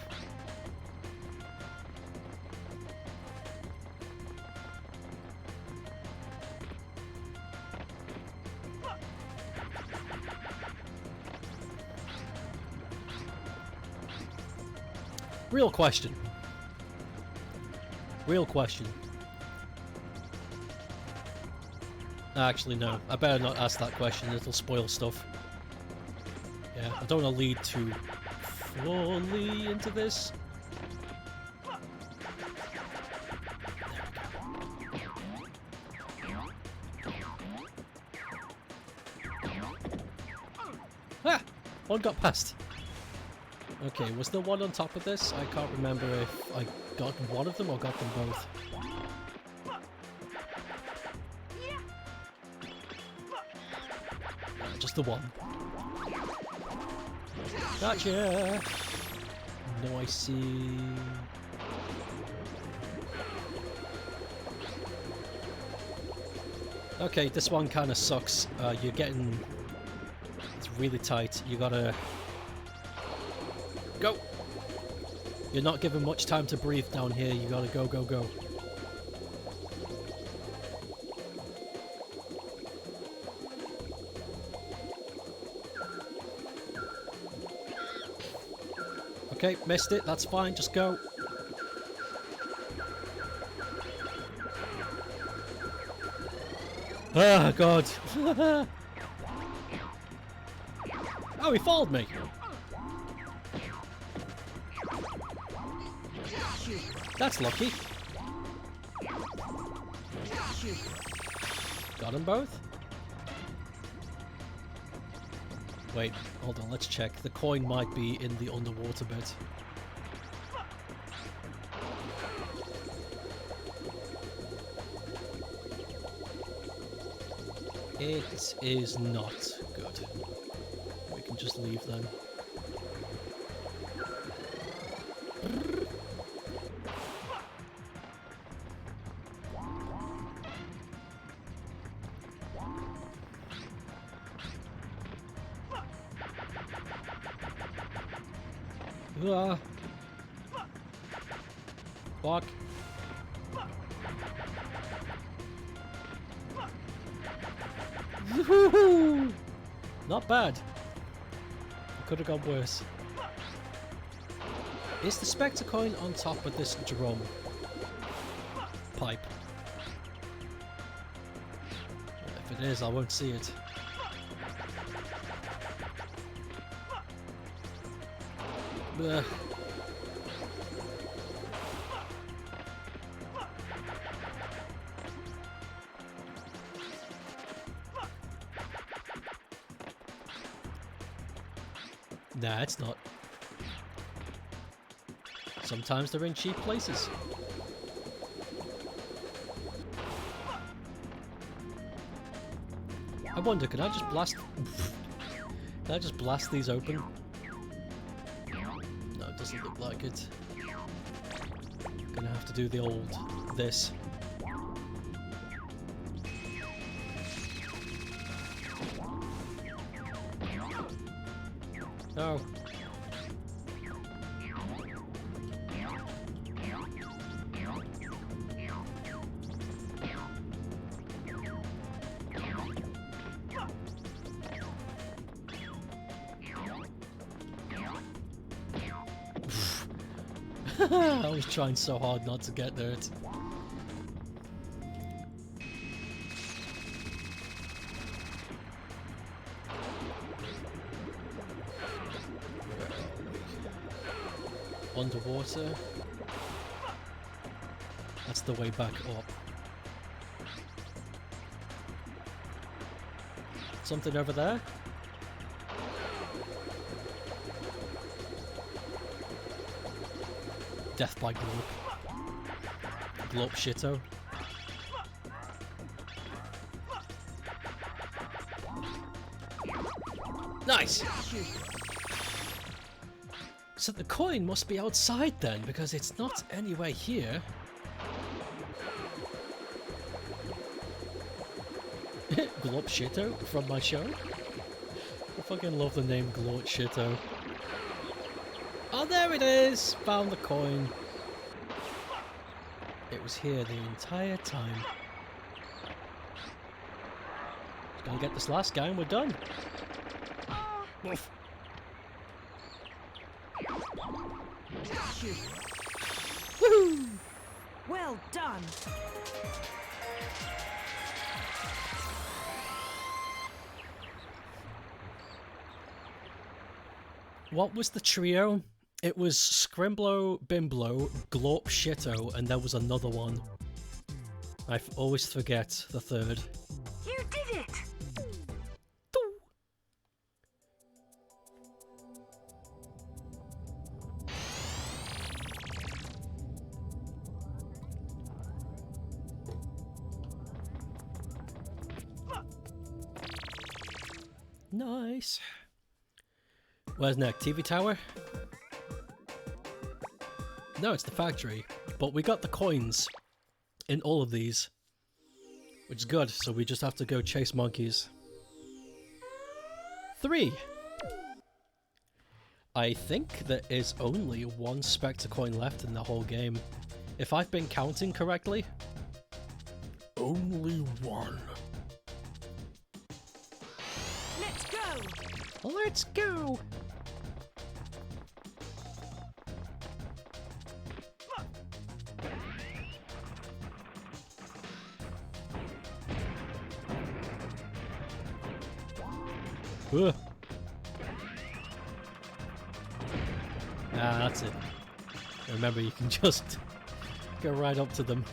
Real question. Real question. Actually, no. I better not ask that question. It'll spoil stuff. Yeah, I don't want to lead too fully into this. Ah! One got past. Okay, was there one on top of this? I can't remember if I got one of them or got them both. Just the one. Gotcha! No, I see. Okay, this one kind of sucks. You're getting... it's really tight. You gotta... go! You're not given much time to breathe down here. You gotta go, go, go. Okay, missed it. That's fine. Just go. Ah, God. Oh, he followed me. That's lucky. Got them both. Wait, hold on, let's check. The coin might be in the underwater bit. It is not good. We can just leave then. Ah. Fuck. Woohoo! Not bad. It could have gone worse. Is the Spectre coin on top of this drum pipe? If it is, I won't see it. Ugh. Nah, it's not. Sometimes they're in cheap places. I wonder, can I just blast... Can I just blast these open? No, it doesn't look like it. Gonna have to do the old... this. Oh. I was trying so hard not to get there. Underwater. That's the way back up. Something over there? Death by Glorp. Glorp shitto. Nice! So the coin must be outside then, because it's not anywhere here. Glorp shitto from my show? I fucking love the name Glorp shitto. Oh, there it is! Found the coin. It was here the entire time. Just gonna get this last guy and we're done. Woof. Woohoo! Well done. What was the trio? It was Scrimblow, Bimblow, Glorp Shitto, and there was another one. I always forget the third. You did it! Nice. Where's next? TV tower? No, it's the factory. But we got the coins in all of these, which is good. So we just have to go chase monkeys. 3. I think there is only one Spectre coin left in the whole game. If I've been counting correctly, only one. Let's go! Let's go! Ugh. Ah, that's it. Remember, you can just go right up to them.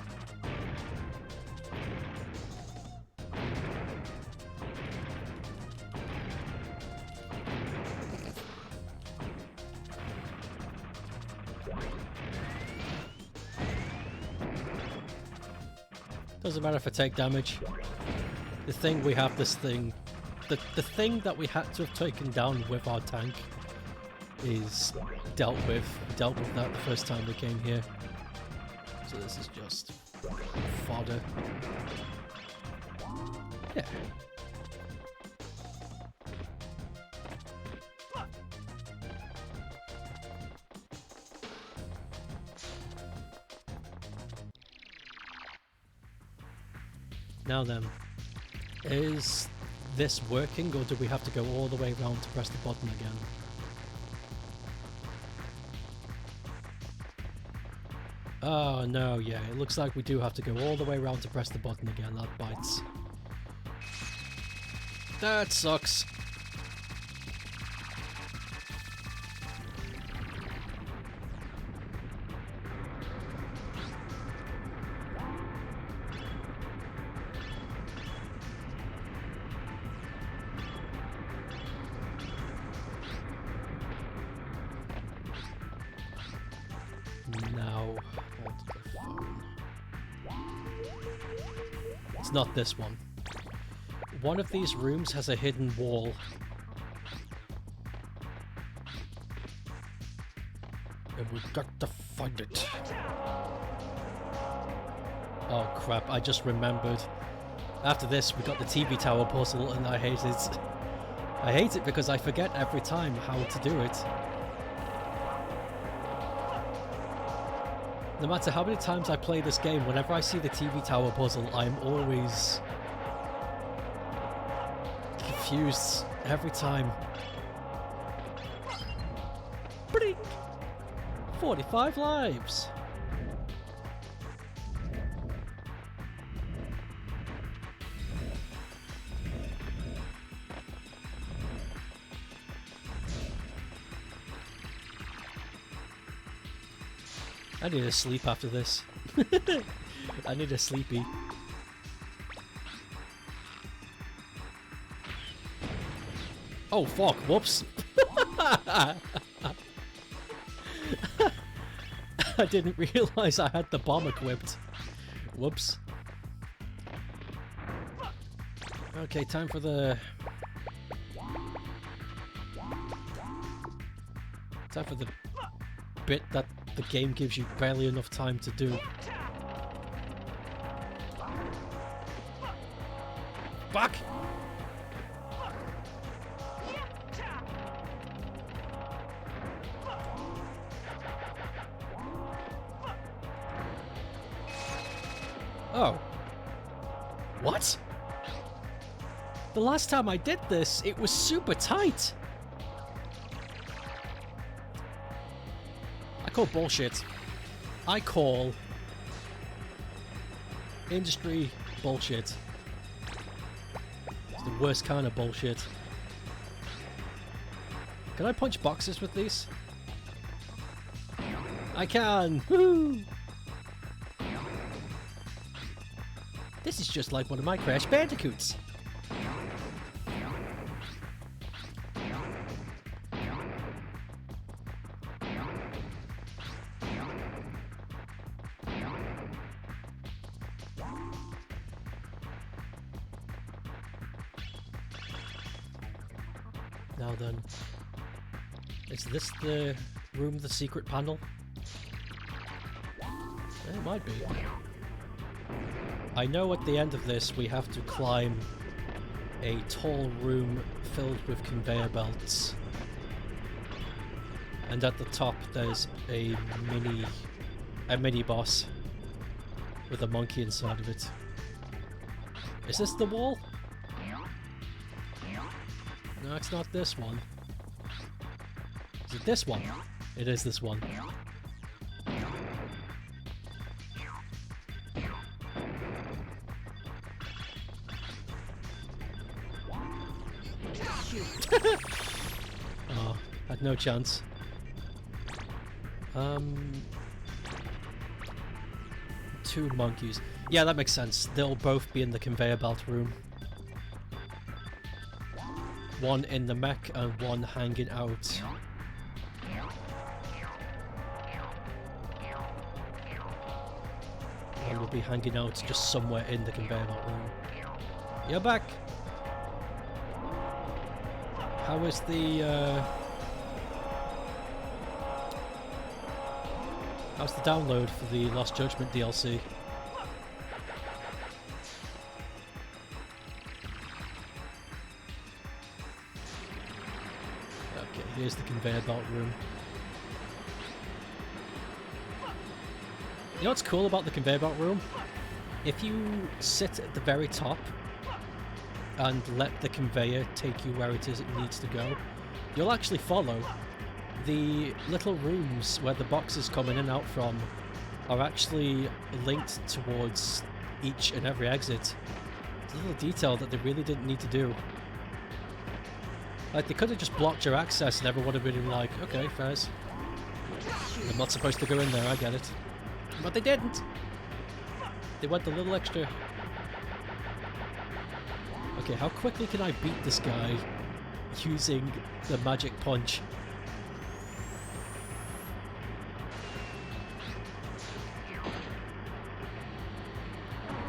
Doesn't matter if I take damage. The thing we have this thing... The thing that we had to have taken down with our tank is dealt with. We dealt with that the first time we came here. So this is just fodder. Yeah. Now then, is this working, or do we have to go all the way around to press the button again? Oh no, yeah, it looks like we do have to go all the way around to press the button again. That bites. That sucks. Now, hold the phone. It's not this one. One of these rooms has a hidden wall. And we've got to find it. Oh crap, I just remembered. After this, we got the TV tower puzzle, and I hate it. I hate it because I forget every time how to do it. No matter how many times I play this game, whenever I see the TV tower puzzle, I'm always confused every time. Blink! 45 lives! I need to sleep after this. I need a sleepy. Oh fuck, whoops. I didn't realise I had the bomb equipped. Whoops. Okay, time for the... Time for the bit that the game gives you barely enough time to do. Back! Oh. What? The last time I did this, it was super tight. I call bullshit. I call industry bullshit. It's the worst kind of bullshit. Can I punch boxes with these? I can! Woo! This is just like one of my Crash Bandicoots. Now then, is this the room with the secret panel? It might be. I know at the end of this we have to climb a tall room filled with conveyor belts. And at the top there's a mini boss with a monkey inside of it. Is this the wall? No, it's not this one. Is it this one? It is this one. Oh, had no chance. Two monkeys. Yeah, that makes sense. They'll both be in the conveyor belt room. One in the mech and one hanging out. and will be hanging out just somewhere in the conveyor belt room. You're back! How is the, how's the download for the Lost Judgment DLC? Okay, here's the conveyor belt room. You know what's cool about the conveyor belt room? If you sit at the very top and let the conveyor take you where it is it needs to go, you'll actually follow. The little rooms where the boxes come in and out from are actually linked towards each and every exit. It's a little detail that they really didn't need to do. Like, they could have just blocked your access and everyone would have been like, okay, fairs. I'm not supposed to go in there, I get it. But they didn't! They went a little extra. Okay, how quickly can I beat this guy using the magic punch?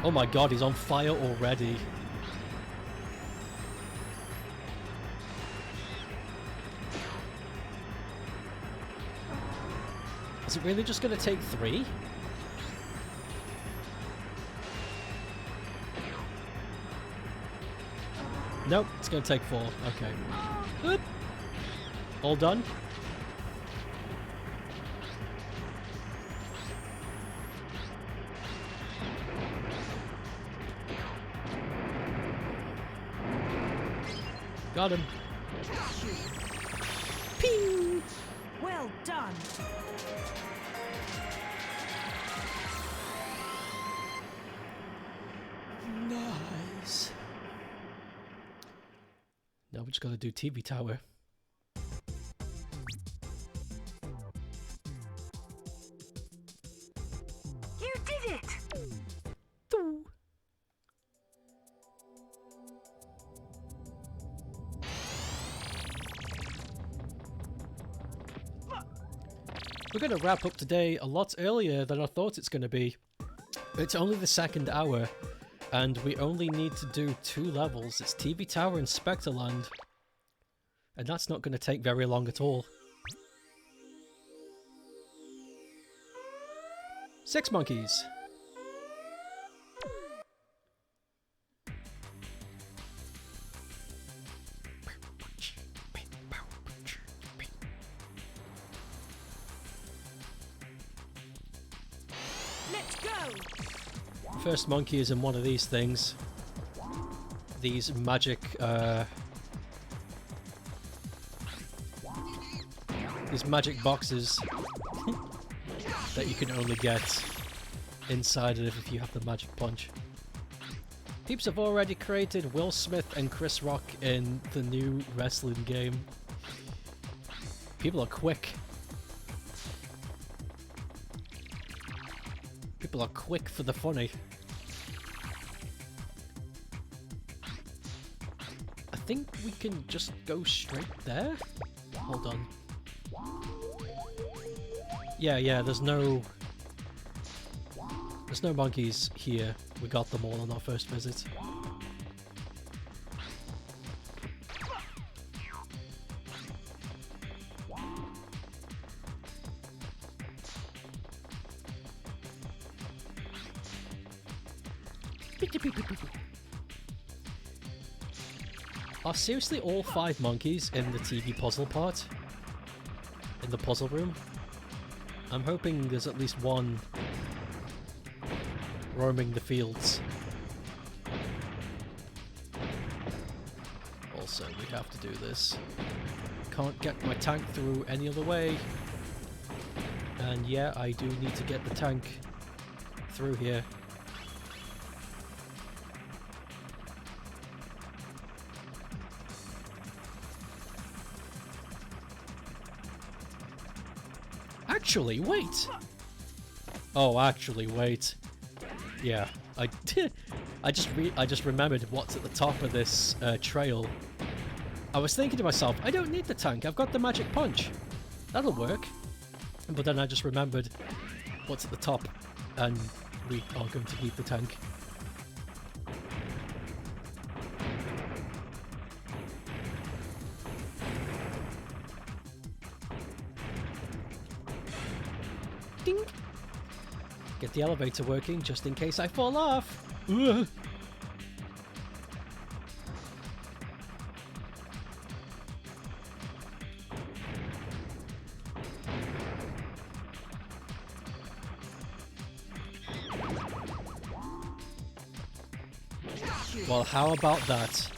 Oh my god, he's on fire already. Is it really just going to take 3? Nope, it's going to take 4. Okay. Oop. All done? Got him. Ping! Well done. Nice. Now we just gotta do TV tower. You did it! Doo. We're gonna wrap up today a lot earlier than I thought it's gonna be. It's only the 2nd hour, and we only need to do 2 levels. It's TV Tower and Spectreland. And that's not going to take very long at all. 6 monkeys. Let's go! First monkey is in one of these things. These magic, these magic boxes that you can only get inside of if you have the magic punch. Peeps have already created Will Smith and Chris Rock in the new wrestling game. People are quick. People are quick for the funny. I think we can just go straight there? Hold on. Yeah, there's no monkeys here. We got them all on our first visit. Are seriously all 5 monkeys in the TV puzzle part? In the puzzle room? I'm hoping there's at least one roaming the fields. Also, we have to do this. Can't get my tank through any other way. And yeah, I do need to get the tank through here. Actually, wait! Oh, actually, wait. Yeah, I just remembered what's at the top of this trail. I was thinking to myself, I don't need the tank, I've got the magic punch. That'll work. But then I just remembered what's at the top, and we are going to need the tank. Ding! Get the elevator working just in case I fall off. Ugh. Well, how about that?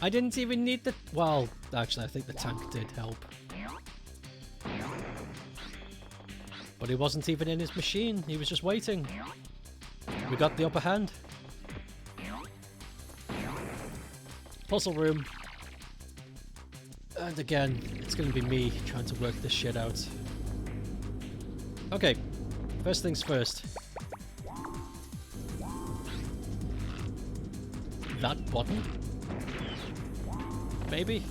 I didn't even need the... Well, actually, I think the tank did help. But he wasn't even in his machine. He was just waiting. We got the upper hand. Puzzle room. And again, it's going to be me trying to work this shit out. Okay, first things first. That button? Maybe?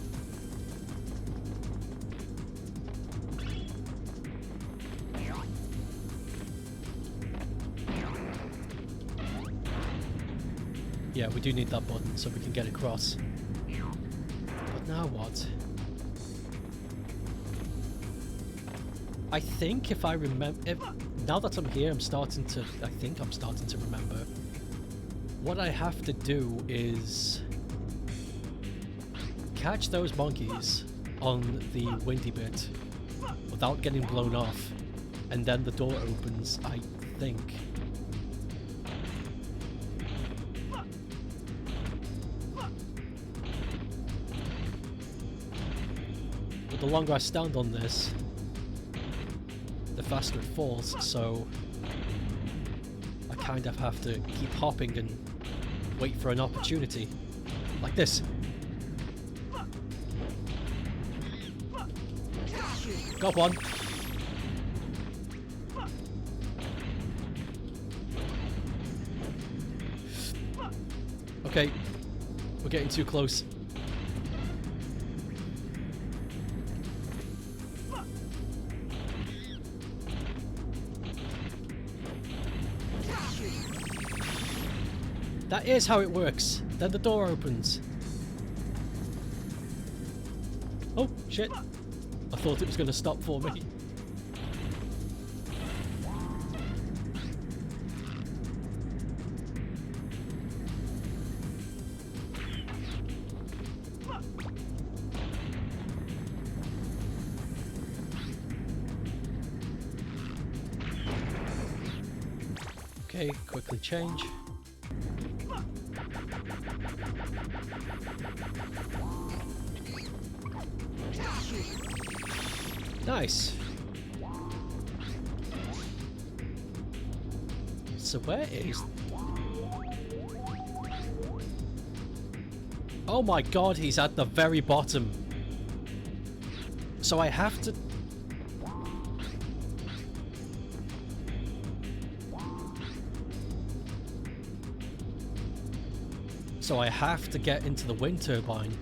Yeah, we do need that button so we can get across. But now what? I think if I remember... Now that I'm here, I think I'm starting to remember. What I have to do is catch those monkeys on the windy bit without getting blown off, and then the door opens, I think. But the longer I stand on this, the faster it falls, so I kind of have to keep hopping and wait for an opportunity. Like this. Got one. Okay. We're getting too close. That is how it works. Then the door opens. Oh, shit. I thought it was going to stop for me. Okay, quickly change. Nice. So where is... Oh my god, he's at the very bottom. So I have to... So I have to get into the wind turbine.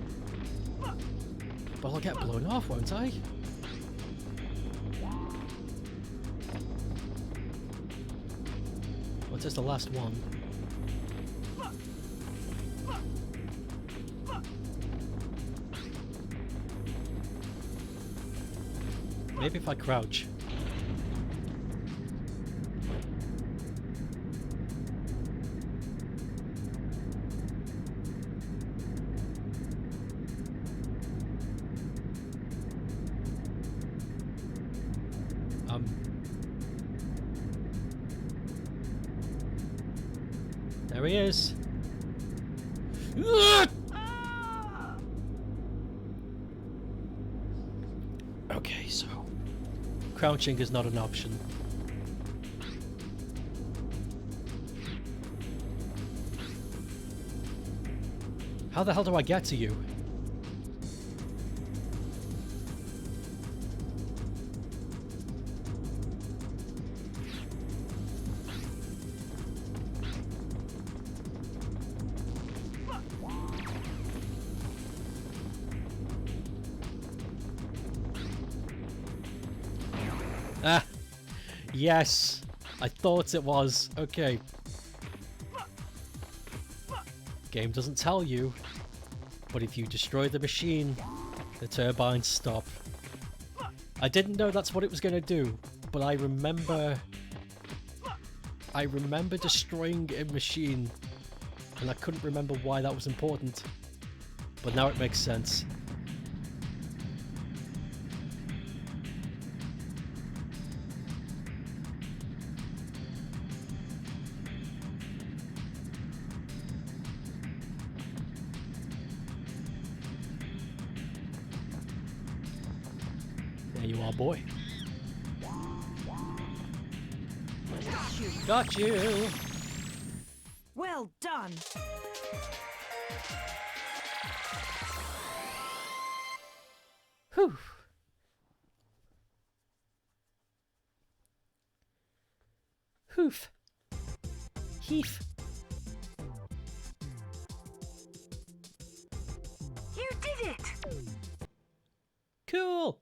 But I'll get blown off, won't I? What is the last one? Maybe if I crouch. There he is. Okay, so crouching is not an option. How the hell do I get to you? Ah, yes. I thought it was. Okay. Game doesn't tell you, but if you destroy the machine, the turbines stop. I didn't know that's what it was going to do, but I remember destroying a machine, and I couldn't remember why that was important. But now it makes sense. There you are, boy. Got you! Well done. Whew. Hoof. Heaf. You did it! Cool!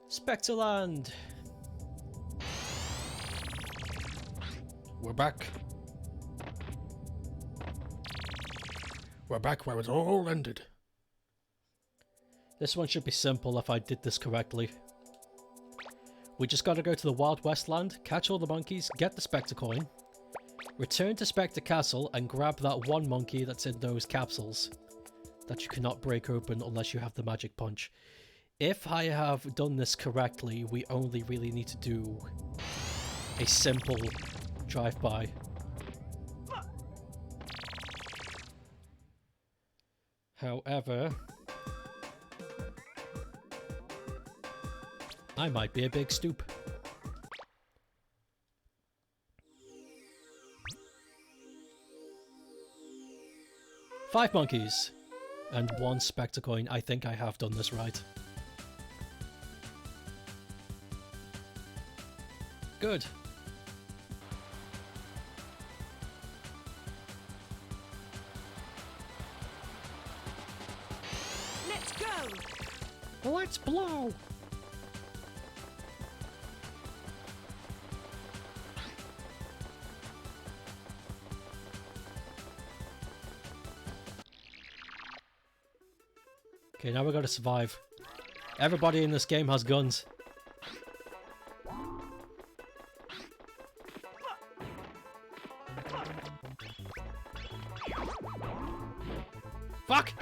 Specterland! We're back. We're back where it all ended. This one should be simple if I did this correctly. We just gotta go to the Wild West land, catch all the monkeys, get the Spectre coin, return to Spectre Castle and grab that one monkey that's in those capsules that you cannot break open unless you have the magic punch. If I have done this correctly, we only really need to do a simple drive-by. However, I might be a big stoop. Five monkeys and one Spectre coin. I think I have done this right. Good. Let's go! Let's blow! Okay, now we gotta survive. Everybody in this game has guns. Fuck!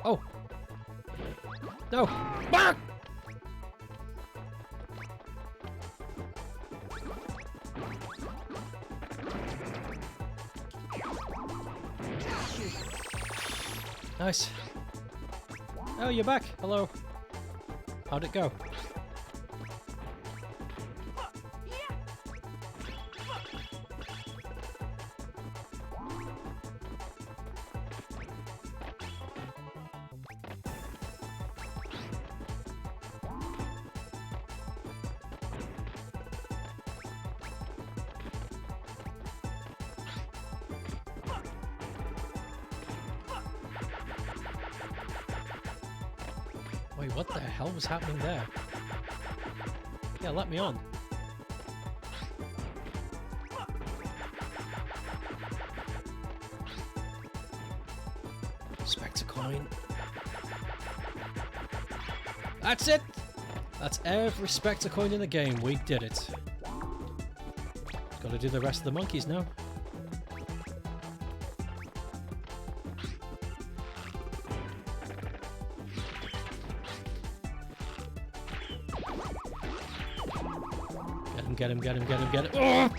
Oh! No! Fuck! Nice. Oh, you're back. Hello. How'd it go? Wait, what the hell was happening there? Yeah, let me on. Spectre coin. That's it! That's every Spectre coin in the game. We did it. Gotta do the rest of the monkeys now. Get him, get him, get him, get him. Oh!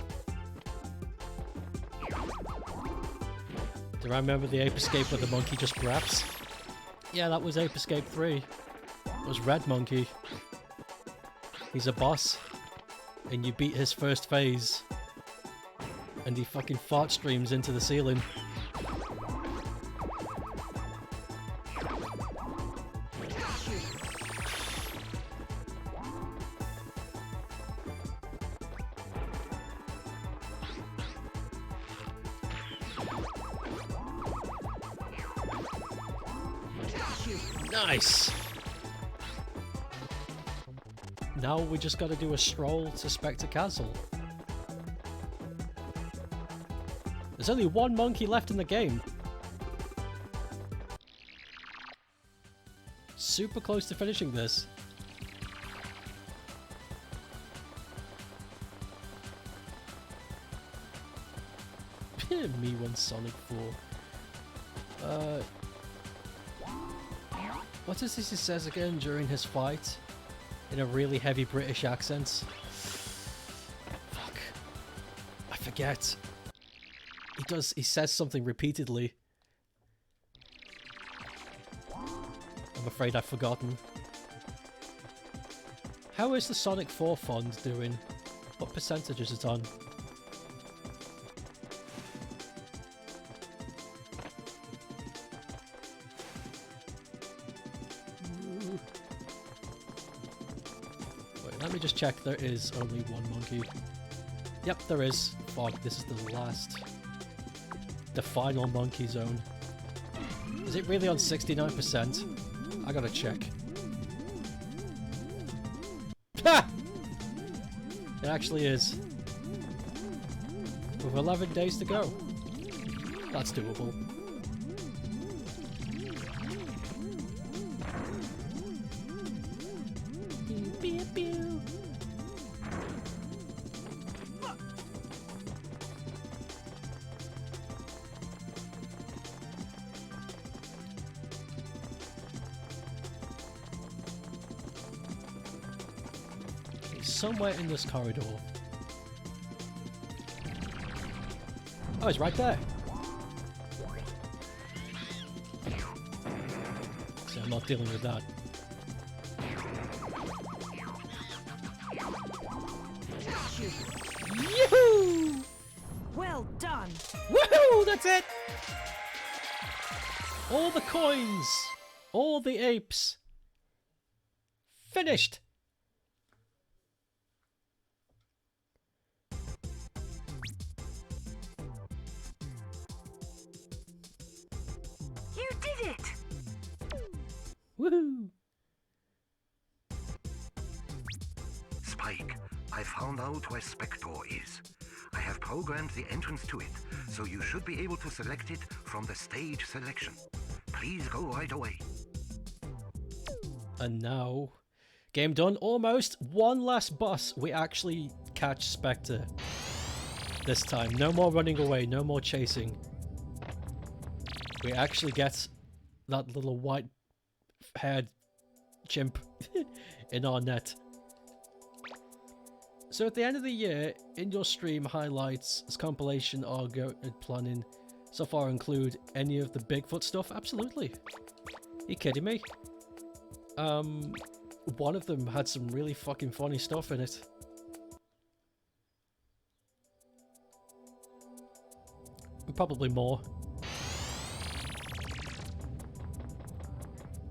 Do I remember the Ape Escape where the monkey just grabs? Yeah, that was Ape Escape 3. It was Red Monkey. He's a boss. And you beat his first phase. And he fucking fart streams into the ceiling. Nice! Now we just gotta do a stroll to Spectre Castle. There's only one monkey left in the game. Super close to finishing this. Me when Sonic 4. What is this he says again during his fight? In a really heavy British accent. Fuck. I forget. He says something repeatedly. I'm afraid I've forgotten. How is the Sonic 4 fund doing? What percentage is it on? Let me just check there is only one monkey. Yep, there is. Fuck, this is the last. The final monkey zone. Is it really on 69%? I gotta check. Ha! It actually is. With 11 days to go. That's doable. Somewhere in this corridor. Oh, it's right there. So I'm not dealing with that. Yoo-hoo! Well done. Woohoo! That's it! All the coins! All the apes! Finished! You did it! Woohoo! Spike, I found out where Spectre is. I have programmed the entrance to it, so you should be able to select it from the stage selection. Please go right away. And now, game done. Almost. One last boss. We actually catch Spectre this time. No more running away. No more chasing. We actually get that little white-haired chimp in our net. So at the end of the year, in your stream highlights, as compilation are planning so far include any of the Bigfoot stuff? Absolutely. Are you kidding me? One of them had some really fucking funny stuff in it. Probably more.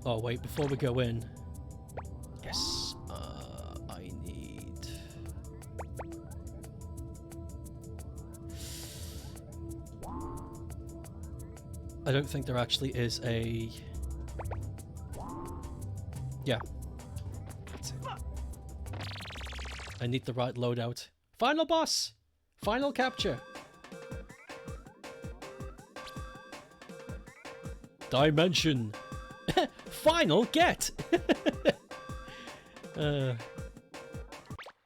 Oh wait, before we go in. Yes, I need... I don't think there actually is a... Yeah. That's it. I need the right loadout. Final boss! Final capture! Dimension! Final get!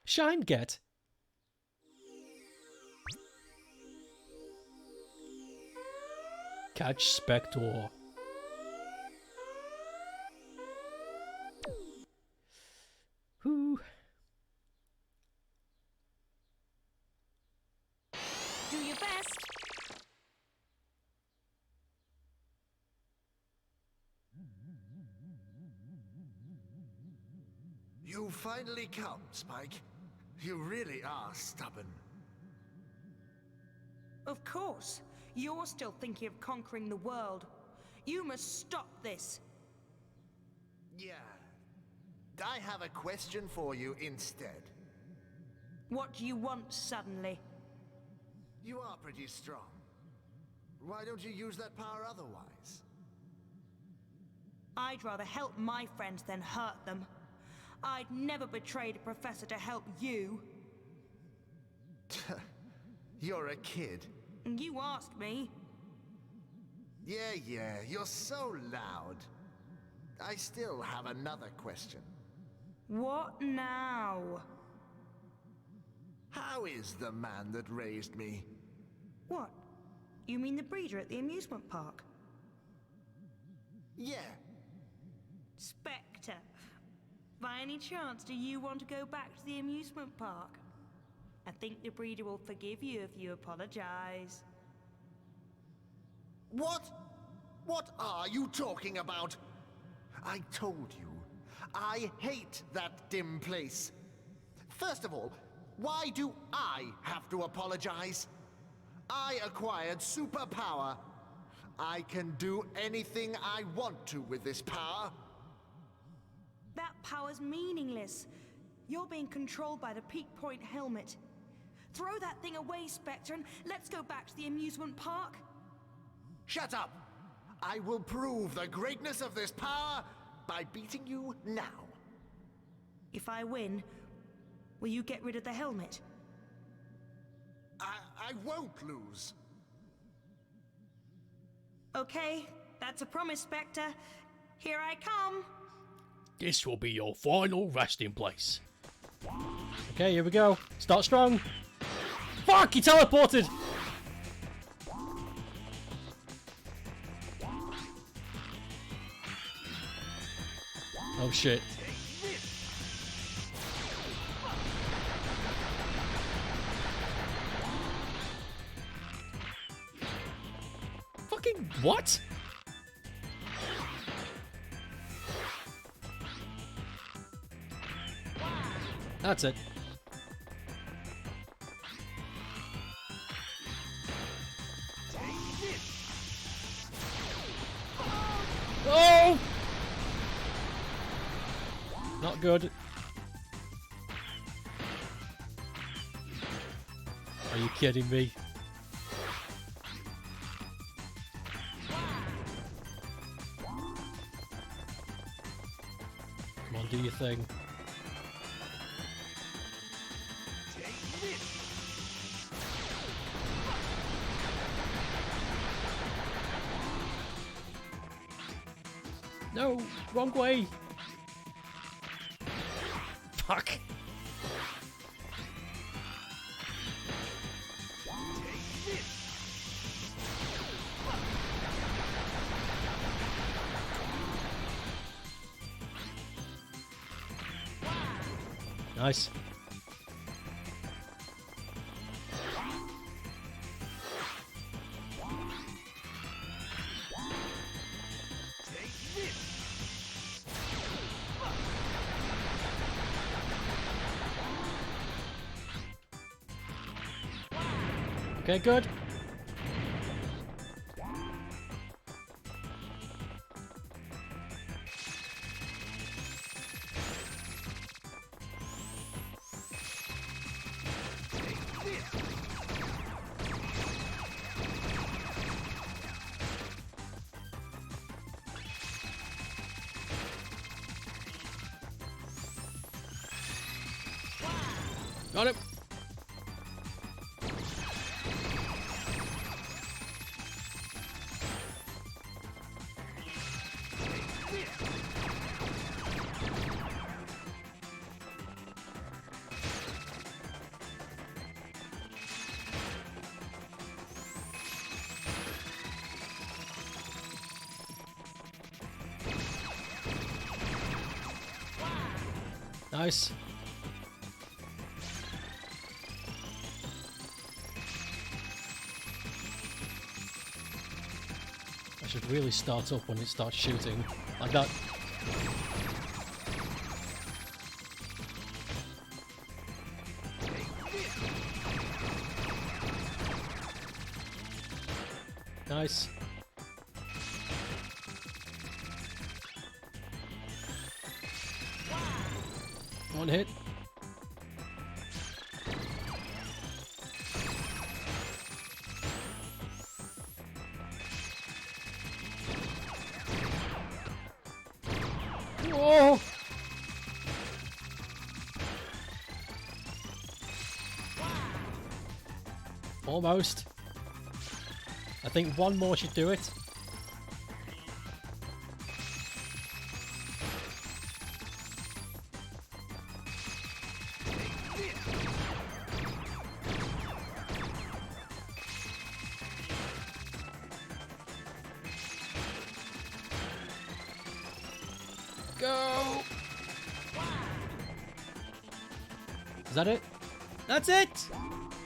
Shine get! Catch Spectre. Whoo. Do your best. You finally come, Spike. You really are stubborn. Of course. You're still thinking of conquering the world. You must stop this. Yeah. I have a question for you instead. What do you want suddenly? You are pretty strong. Why don't you use that power otherwise? I'd rather help my friends than hurt them. I'd never betrayed a professor to help you. You're a kid. You asked me. Yeah, you're so loud. I still have another question. What now? How is the man that raised me? What? You mean the breeder at the amusement park? Yeah. Spectre, by any chance do you want to go back to the amusement park? I think the breeder will forgive you if you apologize. What? What are you talking about? I told you, I hate that dim place. First of all, why do I have to apologize? I acquired superpower. I can do anything I want to with this power. That power's meaningless. You're being controlled by the Peak Point helmet. Throw that thing away, Spectre, and let's go back to the amusement park. Shut up! I will prove the greatness of this power by beating you now. If I win, will you get rid of the helmet? I won't lose. Okay, that's a promise, Spectre. Here I come. This will be your final resting place. Okay, here we go. Start strong. Fuck, he teleported! Oh shit. Fucking what? That's it. Oh! Not good. Are you kidding me? Come on, do your thing. No, wrong way. Fuck. Nice. Okay, good. Got it. Nice. I should really start up when it starts shooting. Like that. Nice. One hit. Whoa! Almost. I think one more should do it. Go! Is that it? That's it!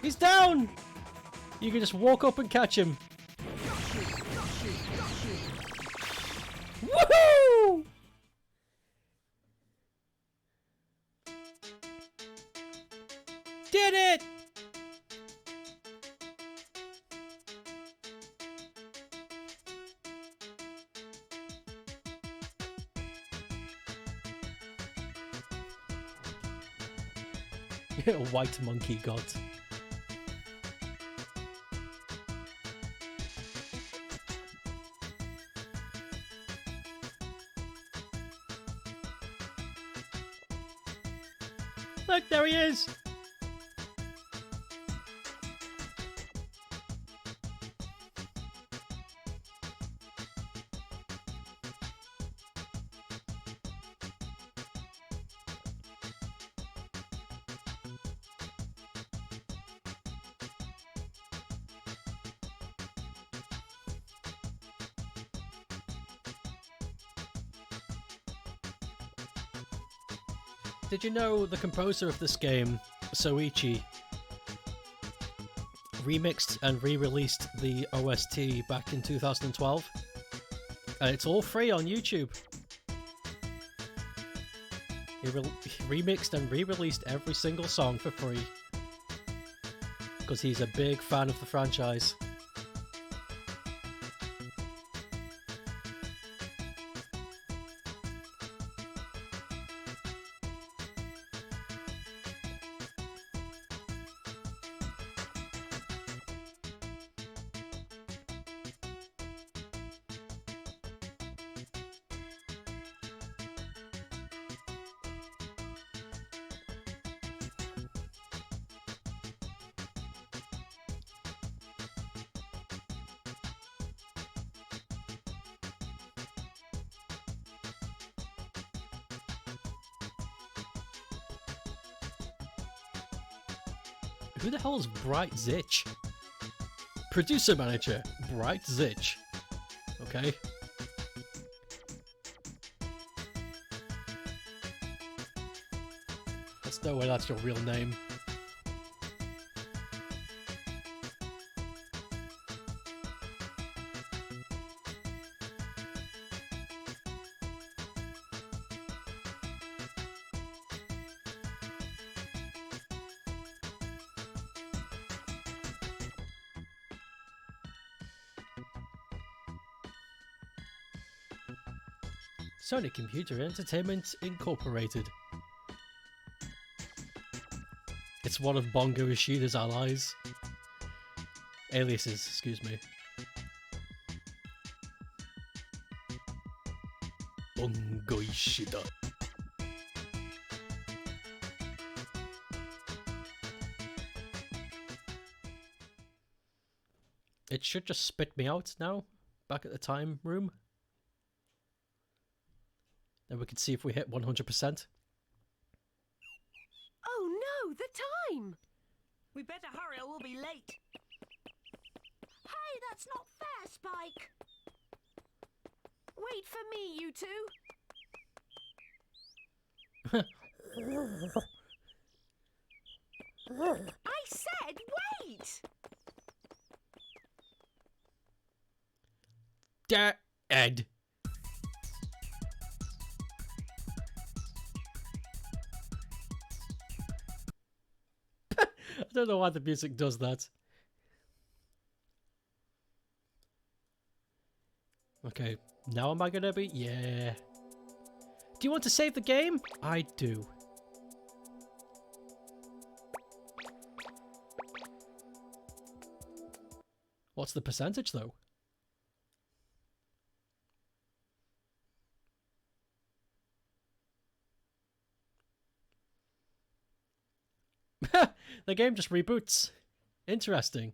He's down! You can just walk up and catch him. Woohoo! Did it! White monkey god. Look, there he is! Did you know the composer of this game, Soichi, remixed and re-released the OST back in 2012? And it's all free on YouTube. He remixed and re-released every single song for free. Because he's a big fan of the franchise. Who the hell is Bright Zitch? Producer manager, Bright Zitch. Okay. There's no way that's your real name. Sony Computer Entertainment Incorporated. It's one of Bongo Ishida's allies. Aliases, excuse me. Bongo Ishida. It should just spit me out now, back at the time room. Then we can see if we hit 100%. Oh no, the time! We better hurry or we'll be late. Hey, that's not fair, Spike! Wait for me, you two! I said wait! Ed. I don't know why the music does that. Okay, now am I gonna be? Yeah. Do you want to save the game? I do. What's the percentage though? The game just reboots. Interesting.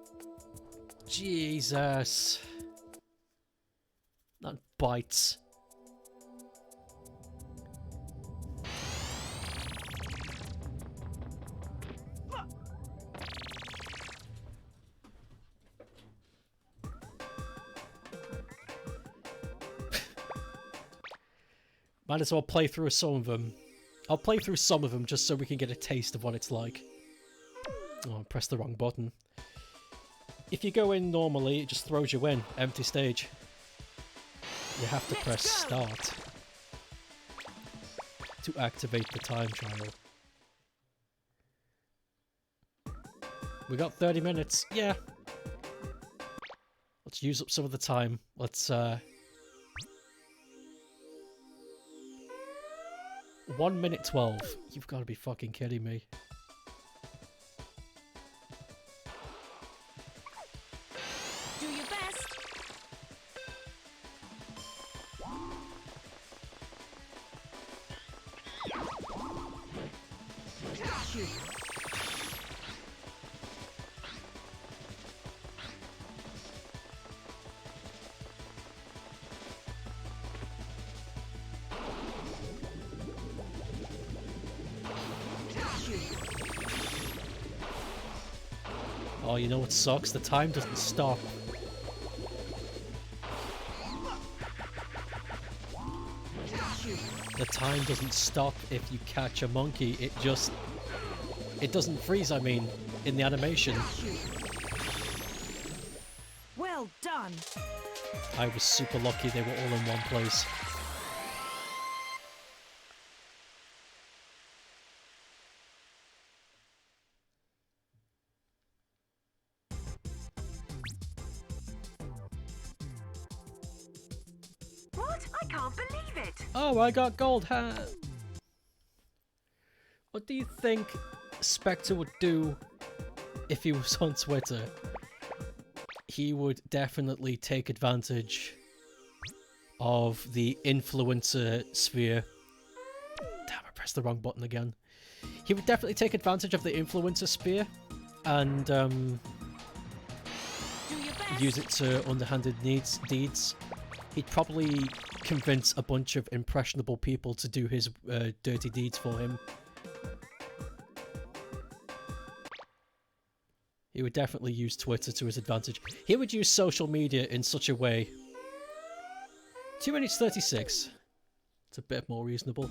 Jesus. That bites. Might as well play through some of them. I'll play through some of them just so we can get a taste of what it's like. Oh, I pressed the wrong button. If you go in normally, it just throws you in. Empty stage. You have to press start to activate the time trial. We got 30 minutes. Yeah. Let's use up some of the time. Let's 1 minute 12. You've got to be fucking kidding me. Do your best. Oh, you know what sucks? The time doesn't stop. The time doesn't stop if you catch a monkey. It just... It doesn't freeze, I mean, in the animation. Well done. I was super lucky they were all in one place. What? I can't believe it. Oh, I got gold hat. What do you think Spectre would do if he was on Twitter? He would definitely take advantage of the influencer sphere. Damn, I pressed the wrong button again. He would definitely take advantage of the influencer sphere and Do your best. use it to underhanded deeds. He'd probably convince a bunch of impressionable people to do his dirty deeds for him. He would definitely use Twitter to his advantage. He would use social media in such a way. 2 minutes 36. It's a bit more reasonable.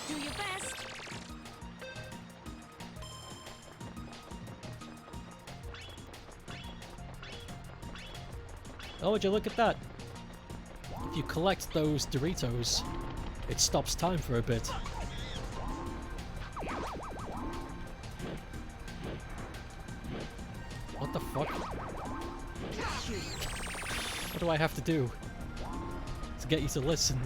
Do your best. Oh, would you look at that? If you collect those Doritos, it stops time for a bit. What the fuck? What do I have to do to get you to listen?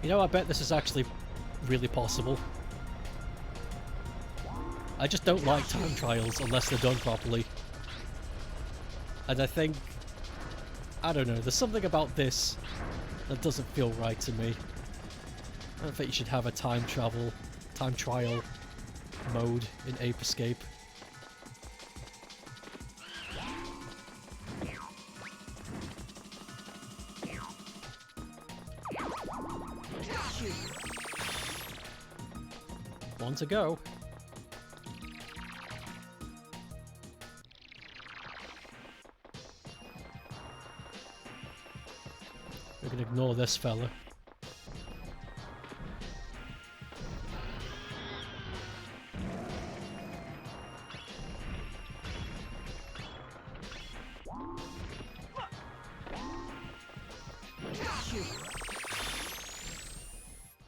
You know, I bet this is actually really possible. I just don't like time trials unless they're done properly. And I think... I don't know, there's something about this that doesn't feel right to me. I don't think you should have a time trial mode in Ape Escape. One to go. We can ignore this fella.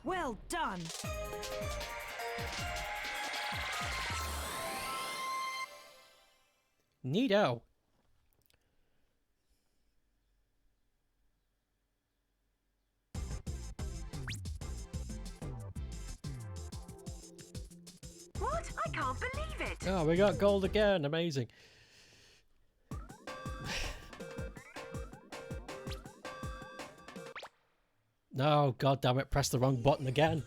Well done. Neato. Oh, we got gold again. Amazing. No, god damn it, press the wrong button again.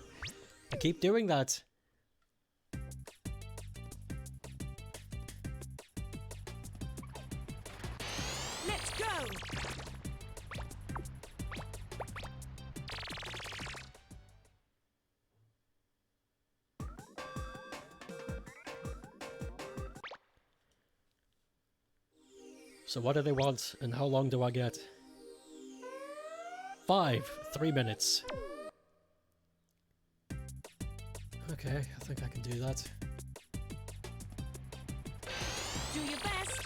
I keep doing that. Let's go! So what do they want, and how long do I get? 3 minutes. Okay, I think I can do that. Do your best!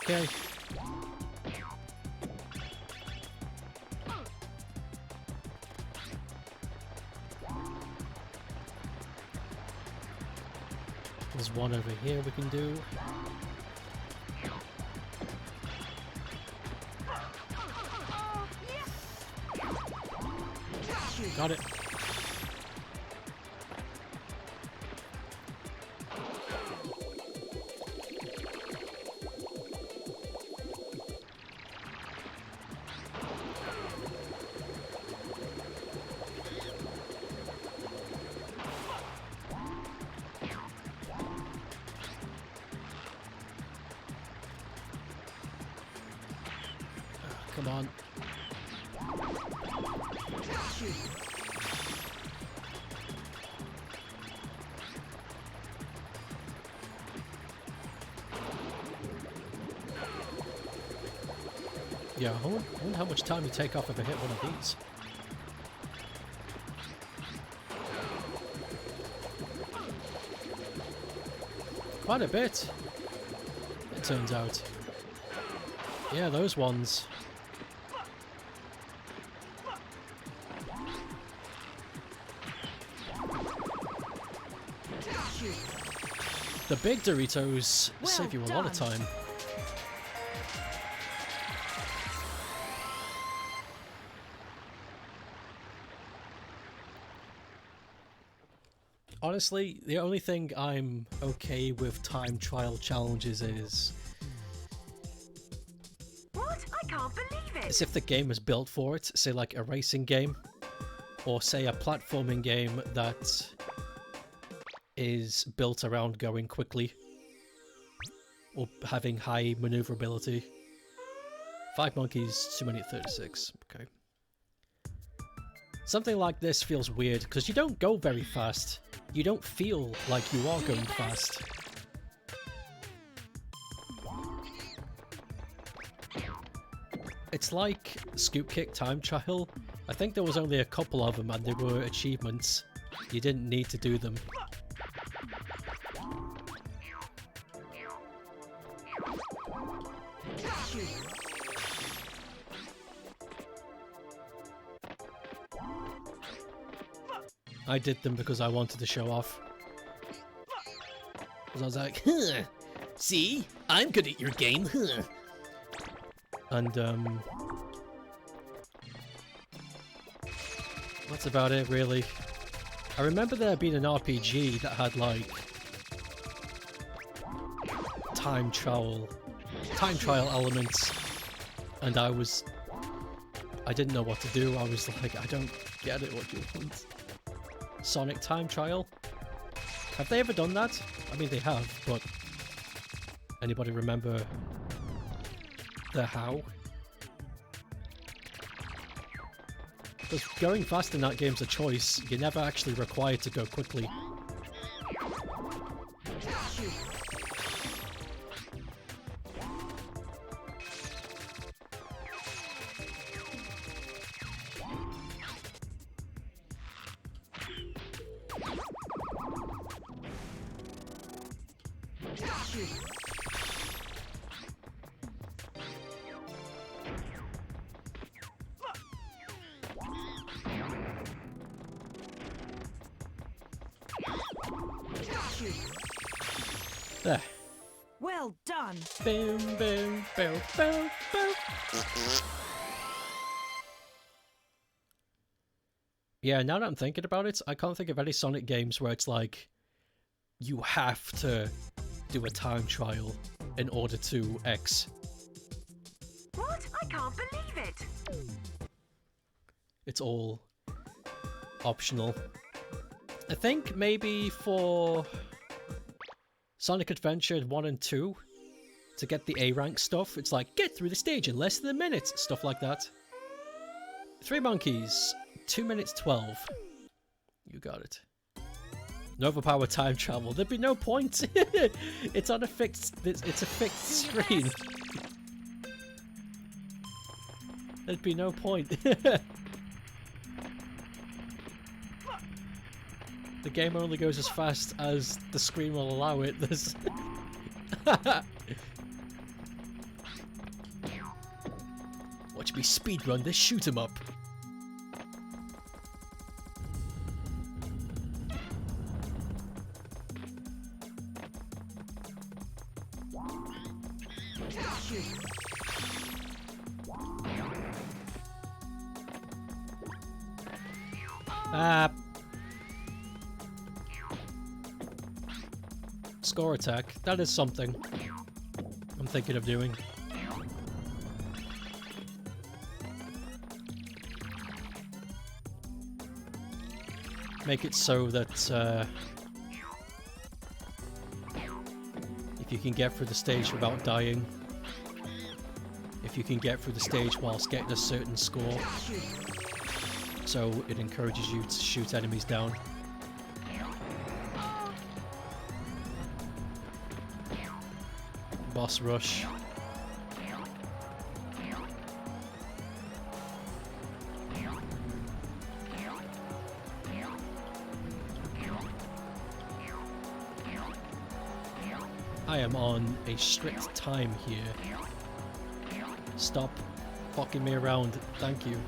Okay. There's one over here we can do. Got it. Come on. Yeah, I wonder how much time you take off if I hit one of these. Quite a bit, it turns out. Yeah, those ones. The big Doritos save you a lot of time. Honestly, the only thing I'm okay with time trial challenges is What? I can't believe it! if the game is built for it, say like a racing game, or say a platforming game that is built around going quickly, or having high maneuverability. 5 monkeys, too many at 36, okay. Something like this feels weird, because you don't go very fast. You don't feel like you are going fast. It's like Scoop Kick Time Trial. I think there was only a couple of them and they were achievements. You didn't need to do them. I did them because I wanted to show off. Because I was like, huh, see? I'm good at your game, huh? And, that's about it, really. I remember there being an RPG that had, like, time trial elements. And I didn't know what to do. I was like, I don't get it, what you want. Sonic Time Trial? Have they ever done that? I mean, they have, but anybody remember the how? Because going fast in that game's a choice. You're never actually required to go quickly. There. Well done. Boom, boom, boom, boom, boom. Yeah, now that I'm thinking about it, I can't think of any Sonic games where it's like you have to do a time trial in order to X. What? I can't believe it. It's all optional. I think maybe for Sonic Adventure 1 and 2, to get the A rank stuff, it's like, get through the stage in less than a minute, stuff like that. 3 Monkeys, 2 minutes 12. You got it. Nova Power time travel, there'd be no point. It's on a fixed, it's a fixed screen. There'd be no point. The game only goes as fast as the screen will allow it. There's watch me speedrun this shoot 'em up. Score attack. That is something I'm thinking of doing. Make it so that if you can get through the stage without dying, if you can get through the stage whilst getting a certain score, so it encourages you to shoot enemies down. Boss rush. I am on a strict time here. Stop fucking me around. Thank you.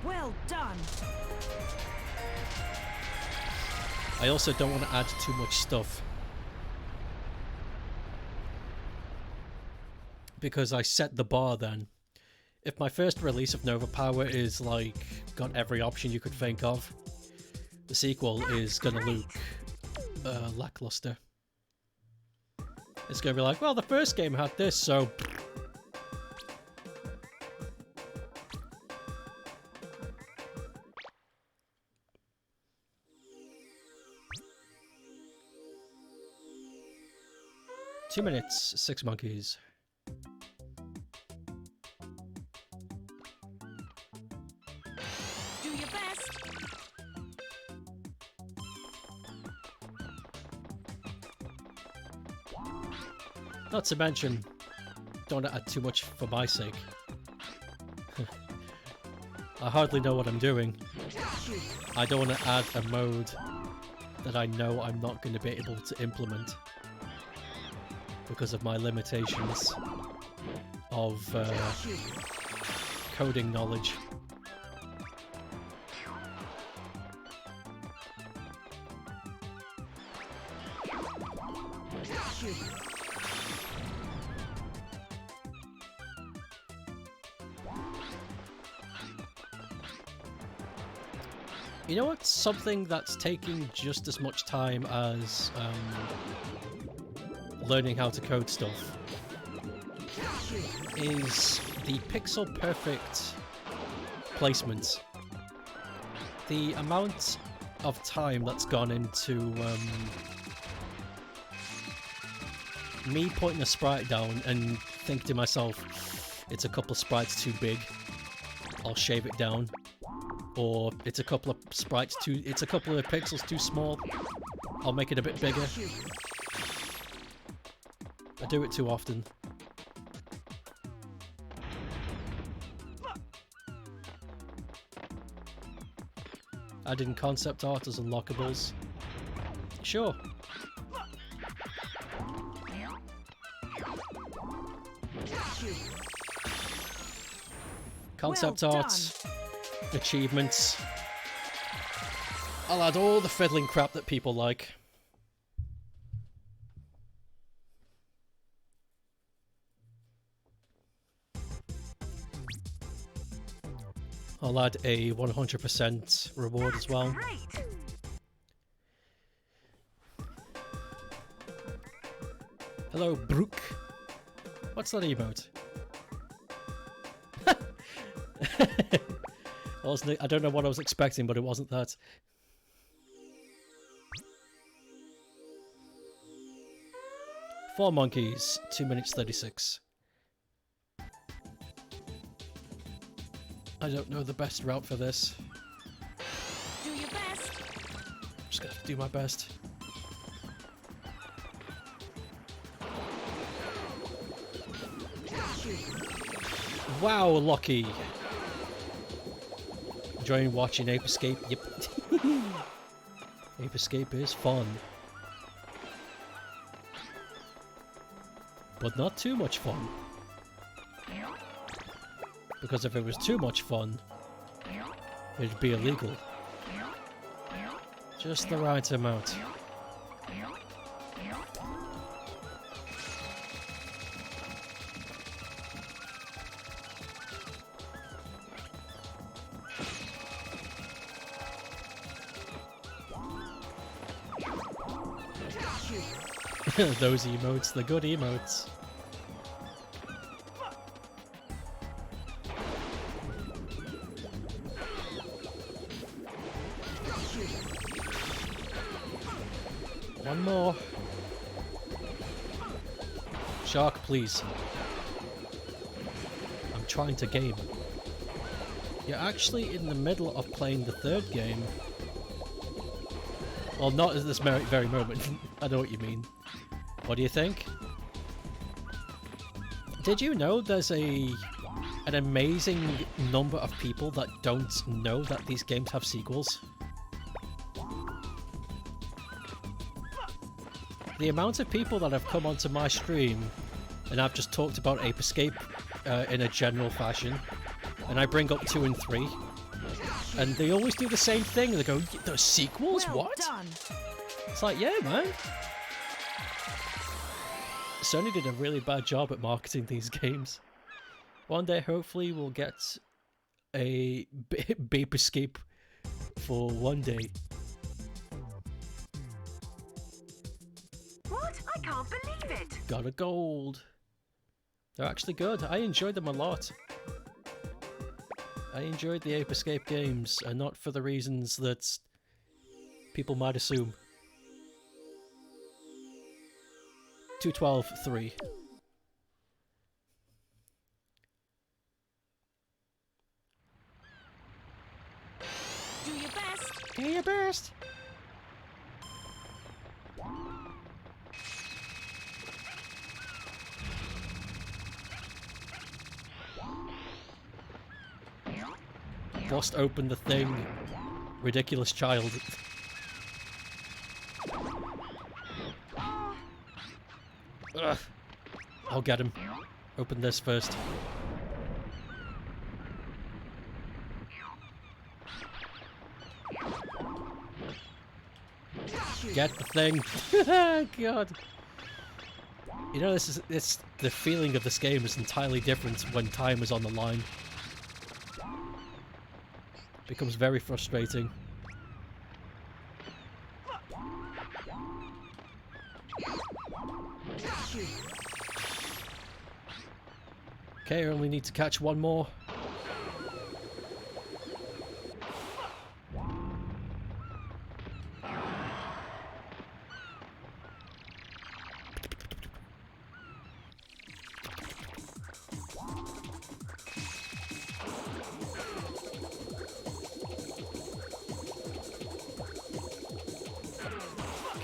Well done. I also don't want to add too much stuff, because I set the bar then. If my first release of Nova Power is like got every option you could think of, the sequel is gonna look lackluster. It's gonna be like, well, the first game had this, so 2 minutes, 6 monkeys. Do your best. Not to mention, don't add too much for my sake. I hardly know what I'm doing. I don't want to add a mode that I know I'm not going to be able to implement because of my limitations of coding knowledge. You know what's something that's taking just as much time as learning how to code stuff? Is the pixel perfect placement. The amount of time that's gone into me putting a sprite down and think to myself, it's a couple of sprites too big, I'll shave it down. Or it's a couple of sprites too, it's a couple of pixels too small, I'll make it a bit bigger. I do it too often. Adding concept art as unlockables. Sure. Concept Well art, achievements. I'll add all the fiddling crap that people like. I'll add a 100% reward as well. Great. Hello, Brooke. What's that emote? I don't know what I was expecting, but it wasn't that. Four monkeys, 2 minutes 36. I don't know the best route for this. Do your best. Just gonna do my best. Wow, Lockie! Enjoying watching Ape Escape? Yep. Ape Escape is fun. But not too much fun. Because if it was too much fun, it'd be illegal. Just the right amount. Those emotes, the good emotes. One more. Shark, please. I'm trying to game. You're actually in the middle of playing the third game. Well, not at this very moment. I know what you mean. What do you think? Did you know there's an amazing number of people that don't know that these games have sequels? The amount of people that have come onto my stream and I've just talked about Ape Escape in a general fashion, and I bring up 2 and 3, and they always do the same thing. They go, "There's sequels? Well what?" done. It's like, yeah, man. Sony did a really bad job at marketing these games. One day, hopefully, we'll get a Ape Escape for one day. What? I can't believe it. Got a gold. They're actually good. I enjoyed them a lot. I enjoyed the Ape Escape games, and not for the reasons that people might assume. 212-3. Do your best. Do your best. Bust open the thing. Ridiculous child. Ugh. I'll get him. Open this first. Get the thing. God. You know, it's the feeling of this game is entirely different when time is on the line. Becomes very frustrating. Okay, I only need to catch one more.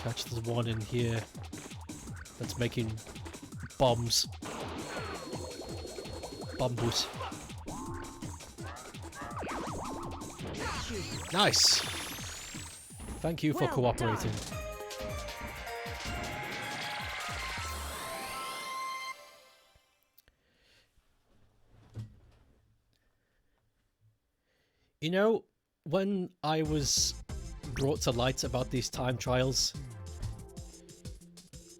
Catch the one in here that's making bombs. Bombus. Nice! Thank you for Well cooperating. done. You know, when I was brought to light about these time trials,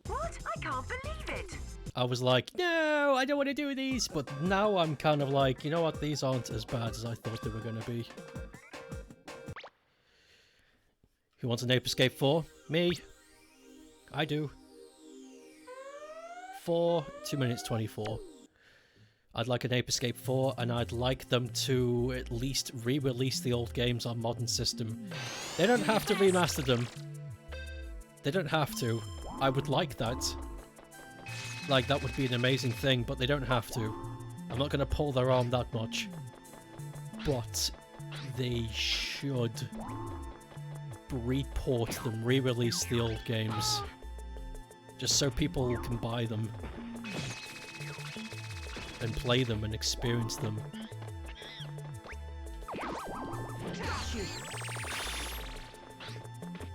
What? I can't believe it. I was like, no, I don't want to do these. But now I'm kind of like, you know what? These aren't as bad as I thought they were going to be. Who wants an Ape Escape 4? Me. I do. 2 minutes 24. I'd like an Ape Escape 4, and I'd like them to at least re-release the old games on modern system. They don't have to remaster them. They don't have to. I would like that. Like, that would be an amazing thing, but they don't have to. I'm not going to pull their arm that much. But they should report them, re-release the old games. Just so people can buy them. And play them and experience them.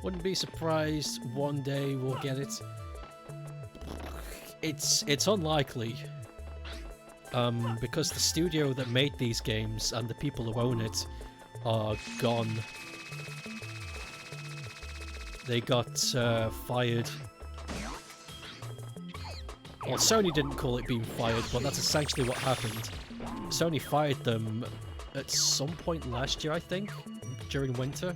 Wouldn't be surprised one day we'll get it. It's unlikely. Because the studio that made these games and the people who own it are gone. They got fired. Well, Sony didn't call it being fired, but that's essentially what happened. Sony fired them at some point last year, I think, during winter.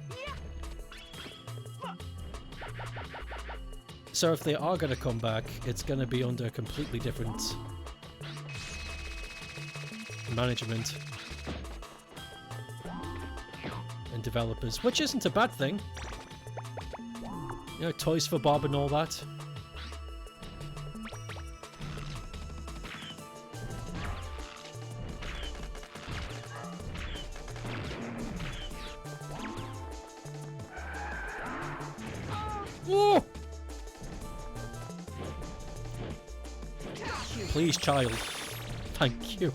So if they are going to come back, it's going to be under completely different management and developers, which isn't a bad thing. You know, Toys for Bob and all that. Whoa! Please, child. Thank you.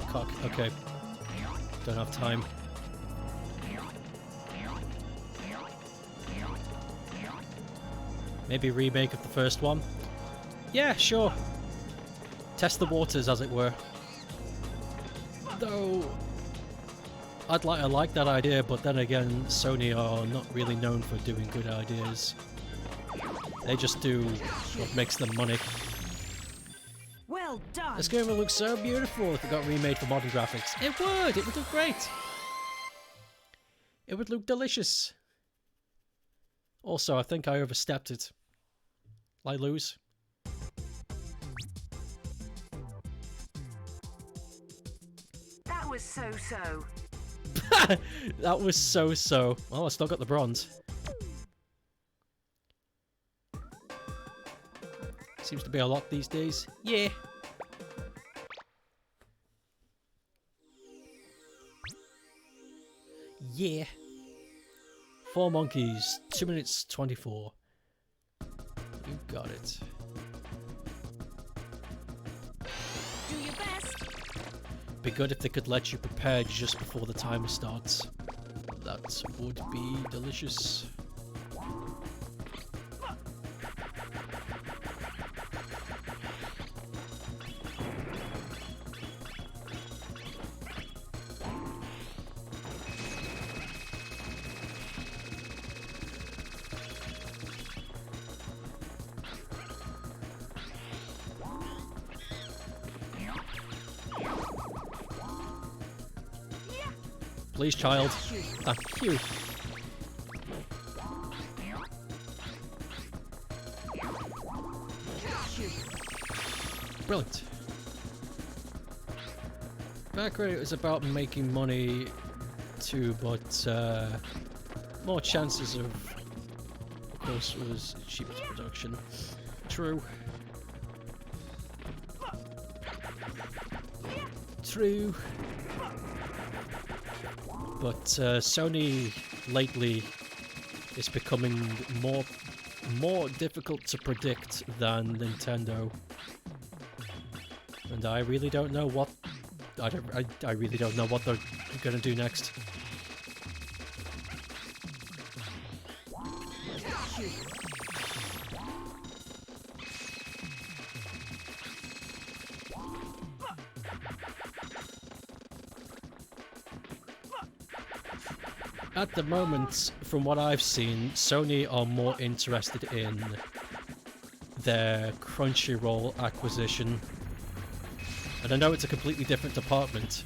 Cock. Okay. Don't have time. Maybe a remake of the first one? Yeah, sure. Test the waters, as it were. Though I like that idea, but then again, Sony are not really known for doing good ideas. They just do what makes them money. Well done. This game would look so beautiful if it got remade for modern graphics. It would! It would look great! It would look delicious. Also, I think I overstepped it. I lose. That was so-so. That was so-so. Well, I still got the bronze. Seems to be a lot these days. Yeah. Yeah. 4 monkeys, 2 minutes 24. You got it. Do your best. Be good if they could let you prepare just before the timer starts. That would be delicious. Please, child. Thank you. Brilliant. Back when it was about making money too, but more chances of course, it was cheapest production. True. True. But Sony lately is becoming more difficult to predict than Nintendo. And I really don't know what I really don't know what they're gonna do next. At the moment, from what I've seen, Sony are more interested in their Crunchyroll acquisition. And I know it's a completely different department.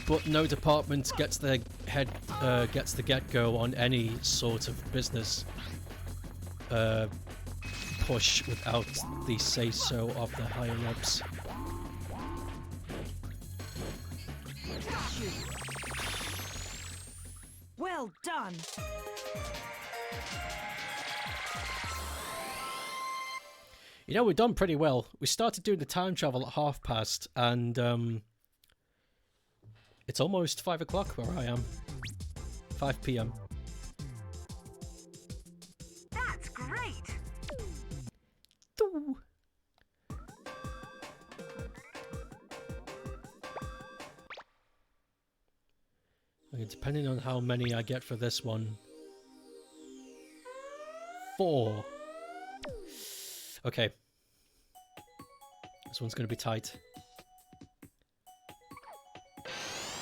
But no department gets the get-go on any sort of business push without the say-so of the higher-ups. Well done. You know, we've done pretty well. We started doing the time travel at past, and it's almost 5 o'clock where I am. 5 p.m. That's great. Doo. Okay, depending on how many I get for this one. 4. Okay. This one's going to be tight.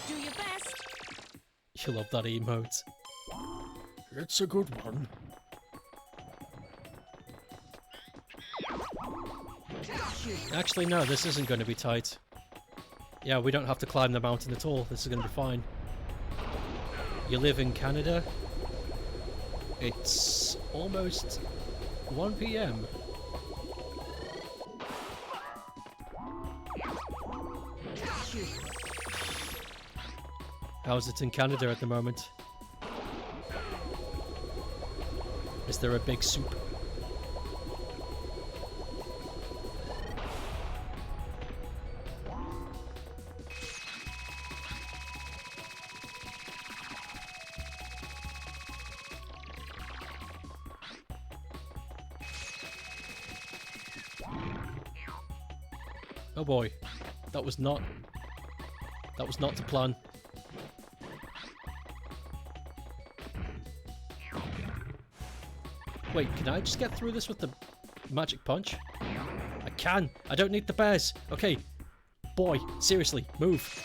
Do your best. You love that emote. It's a good one. Actually, no, this isn't going to be tight. Yeah, we don't have to climb the mountain at all. This is going to be fine. You live in Canada. It's almost 1 p.m. How's it in Canada at the moment? Is there a big soup? Oh boy, that was not the plan. Wait, can I just get through this with the magic punch? I can! I don't need the bears! Okay. Boy, seriously, move.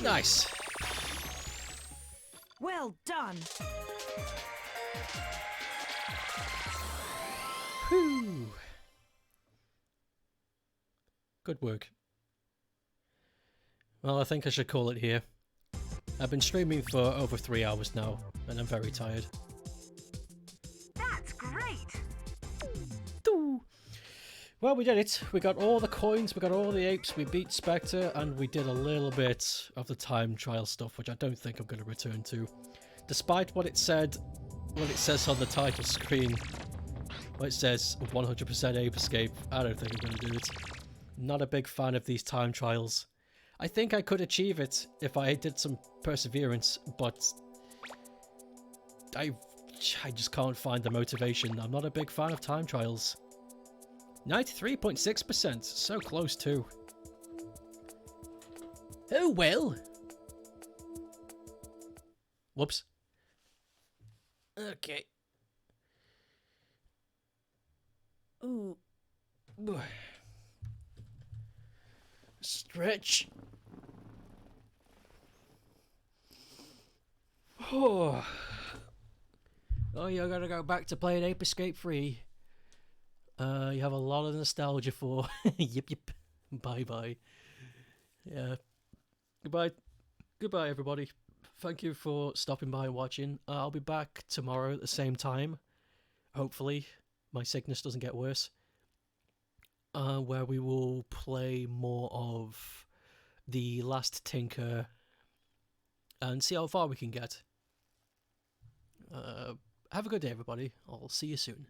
Nice. Well done. Whew. Good work. Well, I think I should call it here. I've been streaming for over 3 hours now, and I'm very tired. That's great. Doo. Well, we did it. We got all the coins, we got all the apes, we beat Spectre, and we did a little bit of the time trial stuff, which I don't think I'm going to return to. Despite what it says on the title screen, what it says 100% Ape Escape, I don't think I'm going to do it. Not a big fan of these time trials. I think I could achieve it if I did some perseverance, but I just can't find the motivation. I'm not a big fan of time trials. 93.6%, so close too. Oh well. Whoops. Okay. Ooh. Stretch. Oh. Oh, yeah, I gotta go back to playing Ape Escape 3. You have a lot of nostalgia for. Yip yip. Bye bye. Yeah. Goodbye. Goodbye, everybody. Thank you for stopping by and watching. I'll be back tomorrow at the same time. Hopefully, my sickness doesn't get worse. Where we will play more of The Last Tinker and see how far we can get. Have a good day, everybody. I'll see you soon.